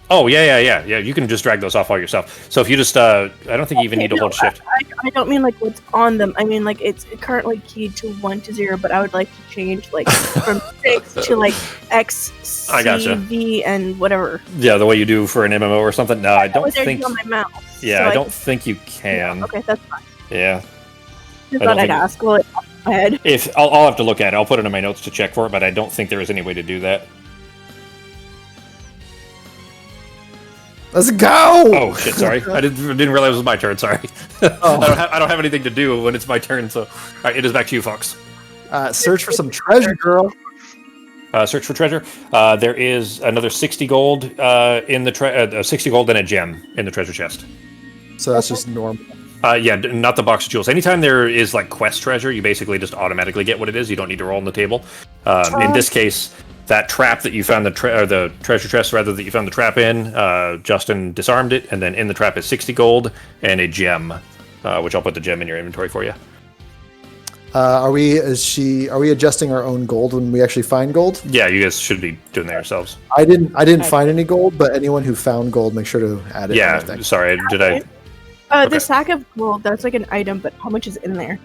Oh yeah. You can just drag those off all yourself. So if you just, I don't think you even need to hold shift. I don't mean like what's on them. I mean like it's currently keyed to 1 to 0, but I would like to change like from 6 to like X, C, I gotcha. V, and whatever. Yeah, the way you do for an MMO or something. No, I don't What they're think. doing on my mouse. Yeah, so I don't think you can. Okay, that's fine. Yeah. Just I don't thought I'd think- ask. Well, it's off my head. If I'll have to look at it. I'll put it in my notes to check for it, but I don't think there is any way to do that. Let's go! Oh shit! Sorry, I didn't realize it was my turn. Sorry, I don't have anything to do when it's my turn. So, all right, it is back to you, Fox. Search for some treasure, girl. Search for treasure. There is another 60 gold in the 60 gold and a gem in the treasure chest. So that's just normal. Yeah, not the box of jewels. Anytime there is like quest treasure, you basically just automatically get what it is. You don't need to roll on the table. In this case, that trap that you found the treasure chest rather that you found the trap in, Justin disarmed it, and then in the trap is 60 gold and a gem, which I'll put the gem in your inventory for you. Are we adjusting our own gold when we actually find gold? Yeah, you guys should be doing that yourselves. I didn't find any gold, but anyone who found gold, make sure to add it. Yeah, sorry, did I? Okay. The sack of gold, that's like an item, but how much is in there?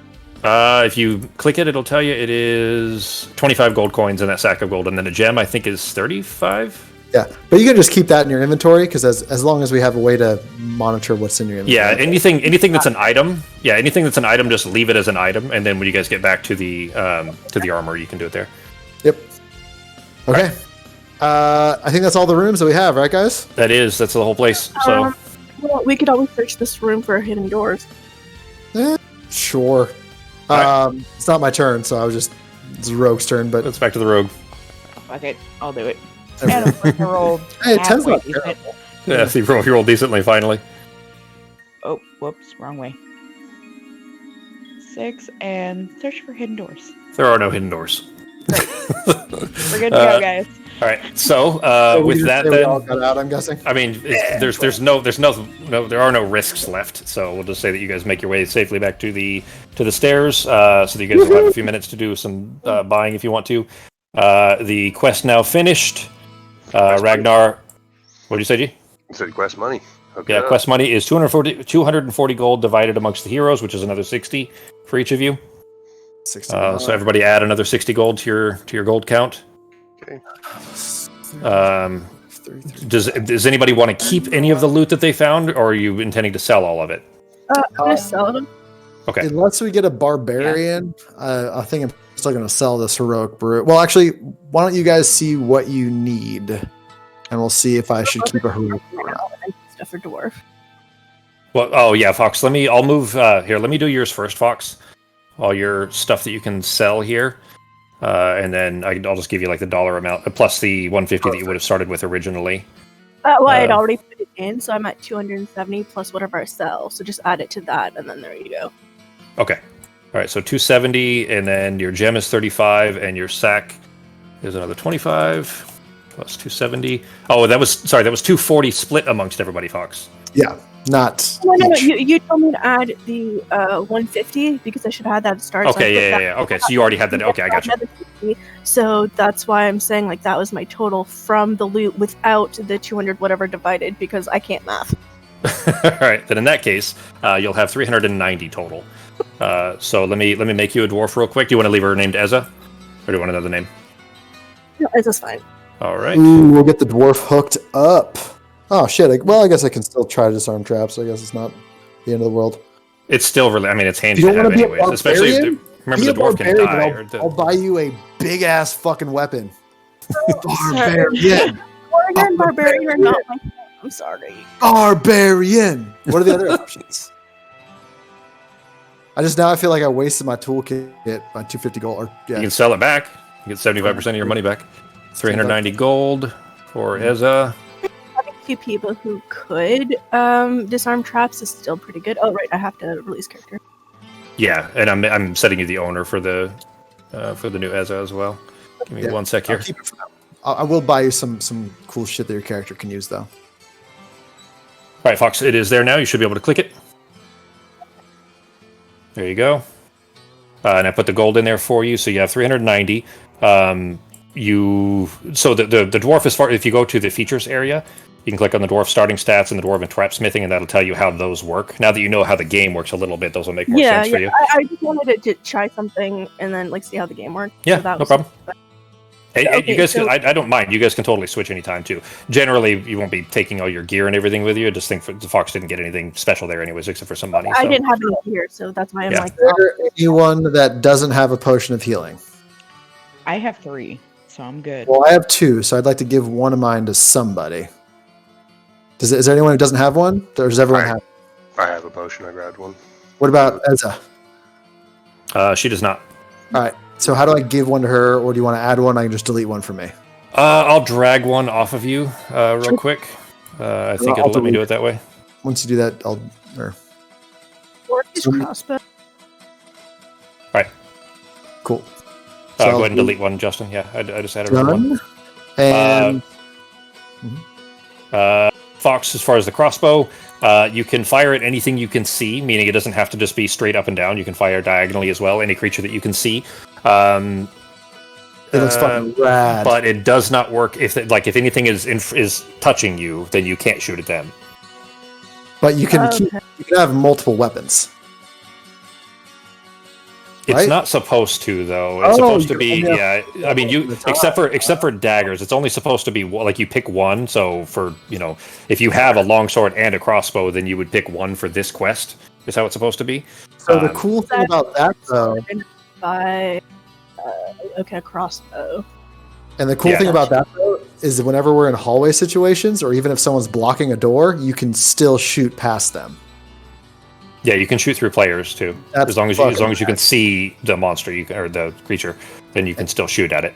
If you click it, it'll tell you it is 25 gold coins in that sack of gold, and then a gem I think is 35. Yeah, but you can just keep that in your inventory because as long as we have a way to monitor what's in your inventory. Yeah, anything that's an item. Yeah, anything that's an item, just leave it as an item, and then when you guys get back to the armor, you can do it there. Yep. Okay. I think that's all the rooms that we have, right, guys? That's the whole place. So Well, we could always search this room for hidden doors. Sure. Alright. It's not my turn, so it's Rogue's turn, but let's back to the rogue. Fuck it, I'll do it. there we And go. of course I rolled Hey, 10's halfway not decent. terrible. Yeah, so you roll decently finally. Oh, whoops, wrong way. 6 and search for hidden doors. There are no hidden doors. We're good to go, guys. All right, so So we with just that, say we then all got out, I'm guessing. I mean, there are no risks left. So we'll just say that you guys make your way safely back to the stairs, so that you guys will have a few minutes to do some buying if you want to. The quest now finished. Ragnar, what did you say, G? You said quest money. Okay. Yeah, quest money is 240 gold divided amongst the heroes, which is another 60 for each of you. 60. So everybody add another 60 gold to your gold count. Okay. Does anybody want to keep any of the loot that they found, or are you intending to sell all of it? I'm gonna sell them. Okay. Unless we get a barbarian, I think I'm still going to sell this heroic brew. Well, actually, why don't you guys see what you need, and we'll see if I should keep a heroic brew. And stuff for dwarf. Well, oh yeah, Fox. I'll move here. Let me do yours first, Fox. All your stuff that you can sell here, and then I'll just give you like the dollar amount plus the 150 that you would have started with originally. Well, I had already put it in, so I'm at 270 plus whatever I sell. So just add it to that, and then there you go. Okay. All right. So 270, and then your gem is 35, and your sack is another 25 plus 270. Oh, that was 240 split amongst everybody, Fox. Yeah, not. No. each. You told me to add the 150 because I should have had that at the start. so I Okay. put Yeah. that- Okay. So you already had that. Okay, I got you. Another 50. So that's why I'm saying like that was my total from the loot without the 200 whatever divided because I can't math. All right. Then in that case, you'll have 390 total. So let me make you a dwarf real quick. Do you want to leave her named Eza, or do you want another name? No, it's just fine. All right. Ooh, we'll get the dwarf hooked up. Oh shit! I guess I can still try to disarm traps. I guess it's not the end of the world. It's still really. I mean, it's handy You to don't have want to be a anyways, especially if barbarian? Remember, the Be a dwarf can barbarian, die. I'll buy you a big ass fucking weapon. Sorry. Barbarian. Warrior and barbarian are not my thing. I'm sorry. Barbarian. What are the other options? I feel like I wasted my toolkit, my 250 gold. Or, You can sell it back. You get 75% of your money back. 390 gold for Eza. Having two people who could disarm traps is still pretty good. Oh, right. I have to release character. Yeah, and I'm setting you the owner for the new Eza as well. Give me 1 sec here. I'll keep it for now. I will buy you some cool shit that your character can use, though. All right, Fox, it is there now. You should be able to click it. There you go. And I put the gold in there for you, so you have 390. So the dwarf, as far if you go to the features area, you can click on the dwarf starting stats and the dwarven trap smithing, and that'll tell you how those work. Now that you know how the game works a little bit, those will make more sense for you. I just wanted to try something and then see how the game worked. Yeah, so no problem. Okay, you guys, I don't mind. You guys can totally switch anytime too. Generally, you won't be taking all your gear and everything with you. I just think the Fox didn't get anything special there, anyways, except for some money. I didn't have any gear, so that's why I'm like. Is there anyone that doesn't have a potion of healing? I have 3, so I'm good. Well, I have 2, so I'd like to give one of mine to somebody. Is there anyone who doesn't have one, or does everyone have? I have a potion. I grabbed one. What about Eza? She does not. All right. So how do I give one to her, or do you want to add one? I can just delete one for me. I'll drag one off of you real quick. I think it'll let me do it that way. Once you do that, I'll. Or his crossbow. Right. Cool. Go ahead and delete one, Justin. Yeah, I just added one. And Fox, as far as the crossbow, you can fire at anything you can see, meaning it doesn't have to just be straight up and down. You can fire diagonally as well, any creature that you can see. it looks fucking rad. But it does not work if anything is touching you, then you can't shoot at them. But you can you can have multiple weapons. It's right? not supposed to, though. It's supposed to be, yeah. I mean, you except for daggers, it's only supposed to be like you pick one. So for if you have a longsword and a crossbow, then you would pick one for this quest. Is how it's supposed to be. So the cool thing about that, though, a crossbow. And the cool thing about that, though, is that whenever we're in hallway situations, or even if someone's blocking a door, you can still shoot past them. Yeah, you can shoot through players too. As long as you can see the monster, or the creature, then you can still shoot at it.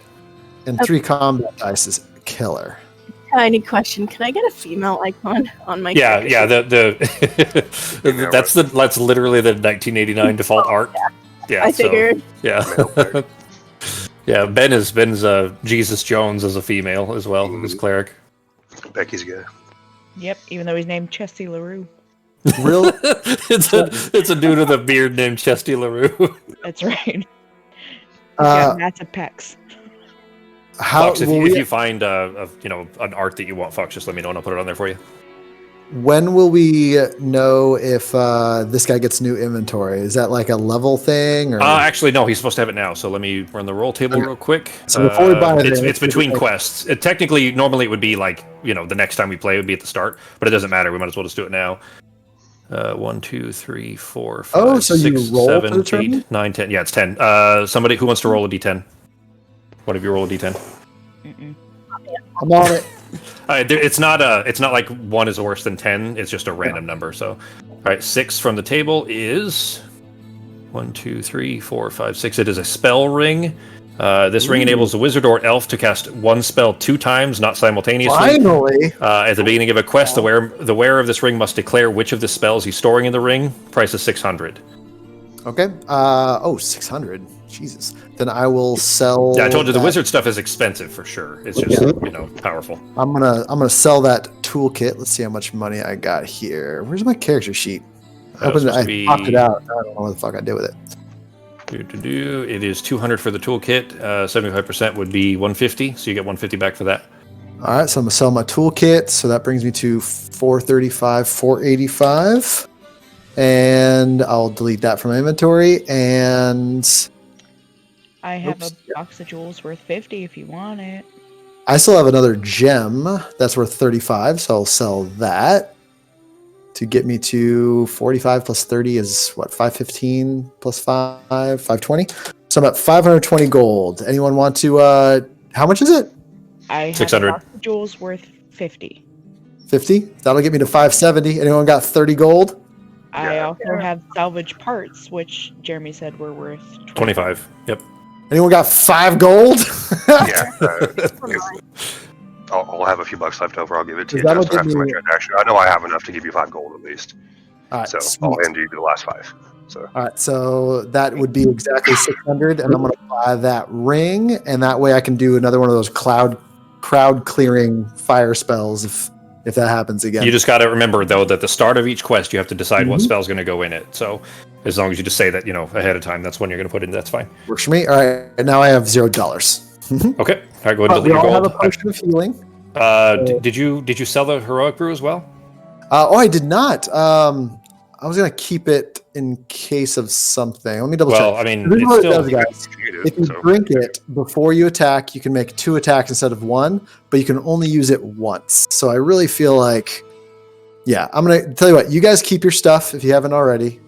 And 3 combat dice is killer. Tiny question: can I get a female icon on my? Yeah, character? yeah. That's literally the 1989 default art. Yeah, I figured. Yeah. Yeah, Ben's Jesus Jones as a female as well, as cleric. Becky's good. Yep, even though he's named Chesty LaRue. Real? it's a dude with a beard named Chesty LaRue. That's right. He's got massive pecs. Fox, if you find an art that you want, Fox, just let me know and I'll put it on there for you. When will we know if this guy gets new inventory? Is that like a level thing? Or? Actually, no. He's supposed to have it now. So let me run the roll table real quick. So before we buy it, it's between quests. Technically, normally it would be like the next time we play it would be at the start, but it doesn't matter. We might as well just do it now. 1, 2, 3, 4, 5, so 6, you roll 7, for the tournament? 8, 9, 10. Yeah, it's 10. Somebody who wants to roll a d10. One of you roll a d10. I'm on it. It's not like 1 is worse than 10. It's just a random number. So, all right, 6 from the table is 1, 2, 3, 4, 5, 6. It is a spell ring. This ring enables a wizard or elf to cast one spell 2 times, not simultaneously. Finally! At the beginning of a quest, the wearer of this ring must declare which of the spells he's storing in the ring. Price is 600. Okay. 600. Jesus. Then I will sell. Yeah, I told you the wizard stuff is expensive for sure. It's just powerful. I'm gonna sell that toolkit. Let's see how much money I got here. Where's my character sheet? I popped it out. I don't know what the fuck I did with it. It is 200 for the toolkit. 75% would be 150, so you get 150 back for that. All right, so I'm gonna sell my toolkit. So that brings me to 435, 485, and I'll delete that from my inventory. And I have a box of jewels worth 50 if you want it. I still have another gem that's worth 35, so I'll sell that. to get me to 45 plus 30 is what? 515 plus 5, 520. So I'm at 520 gold. Anyone want to? How much is it? I have 600. a box of jewels worth 50. 50. That'll get me to 570. Anyone got 30 gold? I Yeah. also have salvage parts, which Jeremy said were worth 25. Yep. Anyone got 5 gold? Yeah. I'll have a few bucks left over. I'll give it to you That'll just give after my me- transaction. I know I have enough to give you 5 gold at least. All right, So sweet. I'll hand you the last 5. So All right, so that would be exactly 600, and I'm going to buy that ring, and that way I can do another one of those crowd clearing fire spells if that happens again. You just got to remember, though, that at the start of each quest, you have to decide what Mhm. spell's going to go in it. So as long as you just say that, ahead of time, that's when you're going to put in, that's fine. Works for me. All right, and now I have $0. Okay. All right, go ahead and We delete your all have gold. a potion of healing. Did you sell the heroic brew as well? I did not. I was going to keep it in case of something. Let me double Well, check. I mean, This is it's what it still does, guys. needed, If you so- drink it before you attack, you can make 2 attacks instead of 1, but you can only use it once. So I really feel like, yeah, I'm going to tell you what, you guys keep your stuff if you haven't already.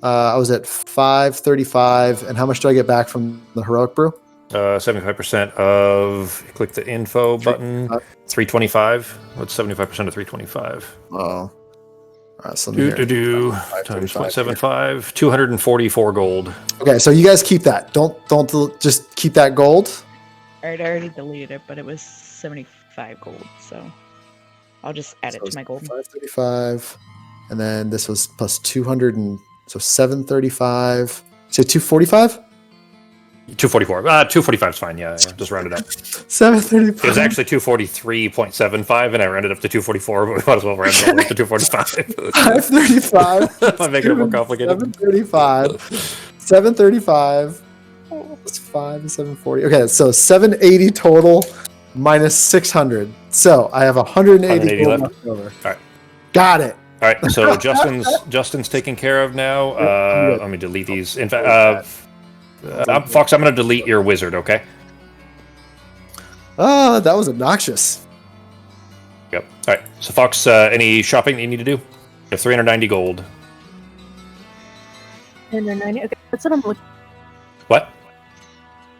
I was at 535, and how much do I get back from the heroic brew? 75% of, click the info button, 325. What's 75% of 325? Oh. All right, so let me hear. Times 0.75, 244 gold. Okay, so you guys keep that. Don't just keep that gold. Alright, I already deleted it, but it was 75 gold, so I'll just add it So to my gold. 535, and then this was plus 200, and so 735. Say 245. 244. 245 is fine. Yeah, just round it up. 735. It was actually 243.75, and I rounded up to 244, but we might as well round it all up to 245. 535. I'm making it more complicated. 735. 735. Plus 5 and 740. Okay, so 780 total minus 600. So I have 180 180 gold left. left over. All right. Got it. All right, so Justin's taken care of now. Yep. Let me delete these. In fact, Fox, I'm going to delete your wizard, okay? That was obnoxious. Yep. All right, so Fox, any shopping that you need to do? You have 390 gold. And then 90. Okay, that's what I'm looking. What?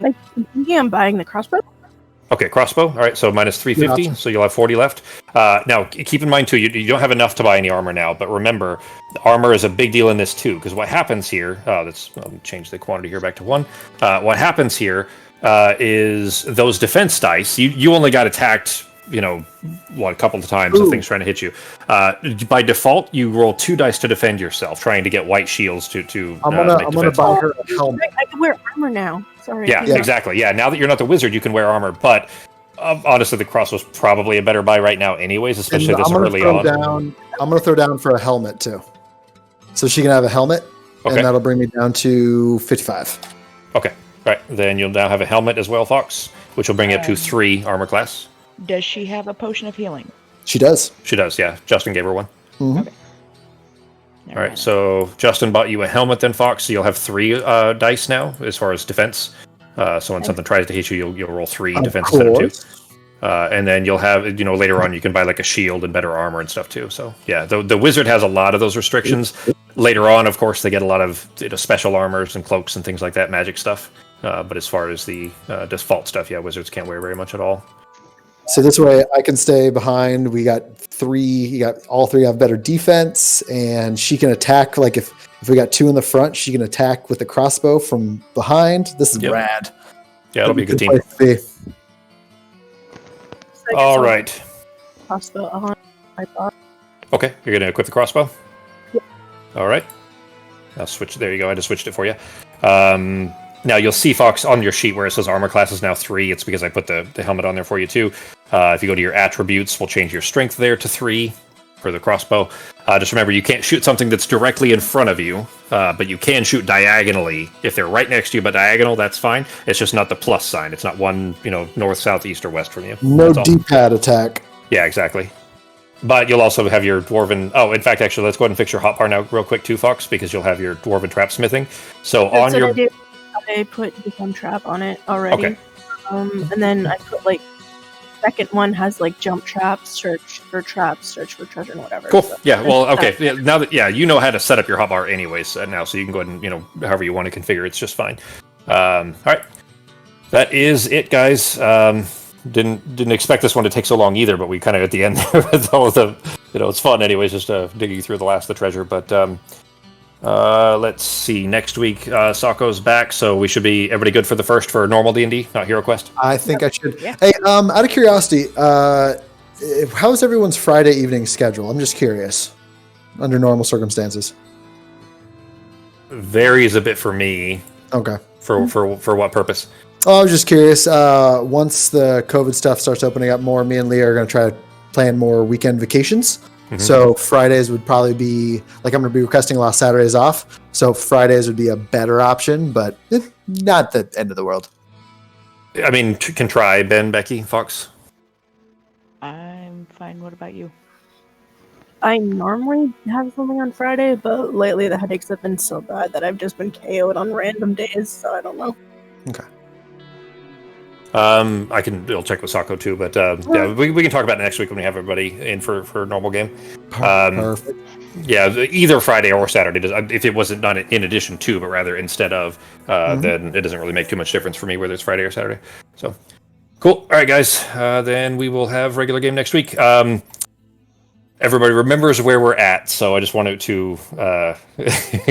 Like, I'm thinking I'm buying the crossbow. Okay, crossbow. All right, so minus 350, Gotcha. so you'll have 40 left. Now, keep in mind, too, you don't have enough to buy any armor now, but remember, the armor is a big deal in this, too, because what happens here, I'll change the quantity here back to 1. What happens here is those defense dice, you only got attacked, a couple of times of things trying to hit you. By default, you roll 2 dice to defend yourself, trying to get white shields to I'm gonna make buy defense. her a helmet. I can wear armor now. Sorry. Yeah, exactly. Yeah, now that you're not the wizard, you can wear armor, but honestly, the crossbow's probably a better buy right now anyways, especially And this I'm gonna early throw on. down. I'm gonna throw down for a helmet too, so she can have a helmet, Okay. and that'll bring me down to 55. Okay, right. Then you'll now have a helmet as well, Fox, which will bring you up to 3 armor class. Does she have a potion of healing? She does. She does, yeah. Justin gave her one. Mhm. Never All right, mind. so Justin bought you a helmet then, Fox, so you'll have 3 dice now as far as defense. So when something tries to hit you, you'll roll 3 Of defense instead of 2. course. And then you'll have, later on, you can buy like a shield and better armor and stuff too. So yeah, the wizard has a lot of those restrictions. Later on, of course, they get a lot of special armors and cloaks and things like that, magic stuff. But as far as the default stuff, yeah, wizards can't wear very much at all. So this way I can stay behind. We got 3. You got all 3 have better defense, and she can attack. Like if we got 2 in the front, she can attack with the crossbow from behind. This is Yep. rad. Yeah, it'll be a good team. place to be. So I guess All I'll right. Crossbow on my box. Okay, you're gonna equip the crossbow. Yeah. All right. I'll switch. There you go. I just switched it for you. Now you'll see, Fox, on your sheet where it says armor class is now 3. It's because I put the helmet on there for you too. If you go to your attributes, we'll change your strength there to 3 for the crossbow. Just remember, you can't shoot something that's directly in front of you, but you can shoot diagonally. If they're right next to you but diagonal, that's fine. It's just not the plus sign. It's not one, north, south, east, or west from you. No That's all. D-pad attack. Yeah, exactly. But you'll also have your dwarven... Oh, in fact, actually, let's go ahead and fix your hotbar now real quick too, Fox, because you'll have your dwarven trap smithing. So That's on what your... I do. I put the gun trap on it already. Okay. And then I put second one has like jump traps, search for treasure, and whatever. Cool. So Yeah. Well, that's- okay. Yeah, now that you know how to set up your hotbar anyways now, so you can go ahead and however you want to configure it's just fine. All right. That is it, guys. Didn't expect this one to take so long either, but we kind of at the end there with all of the it's fun anyways, just digging through the last of the treasure. But let's see. Next week, Sako's back, so we should be everybody good for the first for normal D&D, not HeroQuest. I think I should. Yeah. Hey, out of curiosity, how's everyone's Friday evening schedule? I'm just curious. Under normal circumstances. Varies a bit for me. Okay. For what purpose? Oh, I was just curious. Once the COVID stuff starts opening up more, me and Leah are going to try to plan more weekend vacations. Mm-hmm. So Fridays would probably be like I'm going to be requesting a lot of Saturdays off. So Fridays would be a better option, but not the end of the world. I mean, can try Ben, Becky, Fox. I'm fine. What about you? I normally have something on Friday, but lately the headaches have been so bad that I've just been KO'd on random days, so I don't know. Okay. I'll check with Sako too, but yeah, we can talk about it next week when we have everybody in for a normal game. Perfect. Yeah, either Friday or Saturday. If it wasn't not in addition to, but rather instead of, then it doesn't really make too much difference for me whether it's Friday or Saturday. So, cool. All right, guys. Then we will have regular game next week. Everybody remembers where we're at, so I just wanted to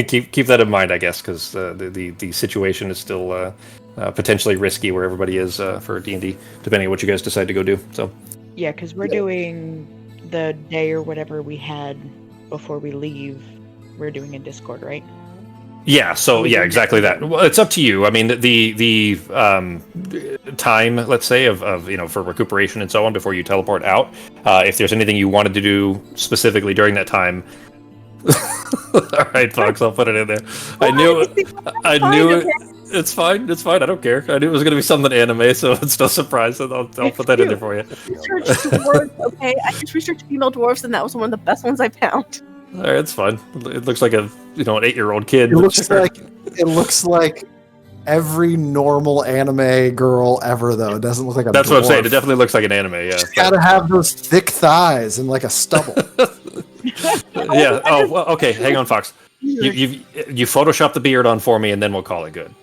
keep that in mind, I guess, because the situation is still potentially risky where everybody is for D&D, depending on what you guys decide to go do. So, Yeah, because we're doing the day or whatever we had before we leave. We're doing in Discord, right? yeah. So yeah, exactly that. Well, it's up to you. I mean, the time, let's say, of for recuperation and so on before you teleport out. If there's anything you wanted to do specifically during that time. All right, Fox, I'll put it in there. I knew it. It's fine. It's fine. I don't care. I knew it was going to be something anime, so it's no surprise. I'll put that in there for you. Researched dwarves, okay? I just researched female dwarves, and that was one of the best ones I found. All right, it's fine. It looks like an 8-year-old kid. It looks like every normal anime girl ever, though. It doesn't look like a That's dwarf. what I'm saying. It definitely looks like an anime. Yeah. It's got to have those thick thighs and like a stubble. Yeah. Oh, well, okay. Hang on, Fox. You Photoshop the beard on for me, and then we'll call it good.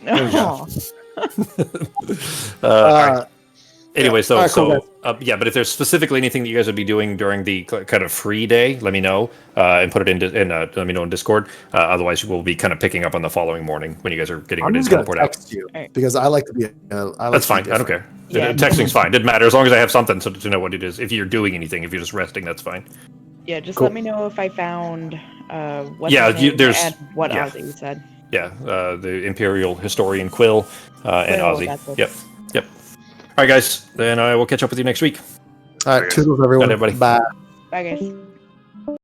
Oh. All right. Anyway, All right, cool, yeah, but if there's specifically anything that you guys would be doing during the kind of free day, let me know and put it let me know in Discord. Otherwise, we'll be kind of picking up on the following morning when you guys are getting I'm ready just to going teleport to out. text you because I like to be. That's fine. I don't care. Yeah. Texting's fine. Doesn't matter as long as I have something to know what it is. If you're doing anything, if you're just resting, that's fine. Yeah, just Cool. let me know if I found what Yeah, there's there's- and what yeah. Ozzy said. Yeah, the Imperial Historian Quill and Quill, Ozzy. that's it. Yep. All right, guys. Then I will catch up with you next week. All right, toodles, everyone. Got it, buddy. Bye. Bye, guys.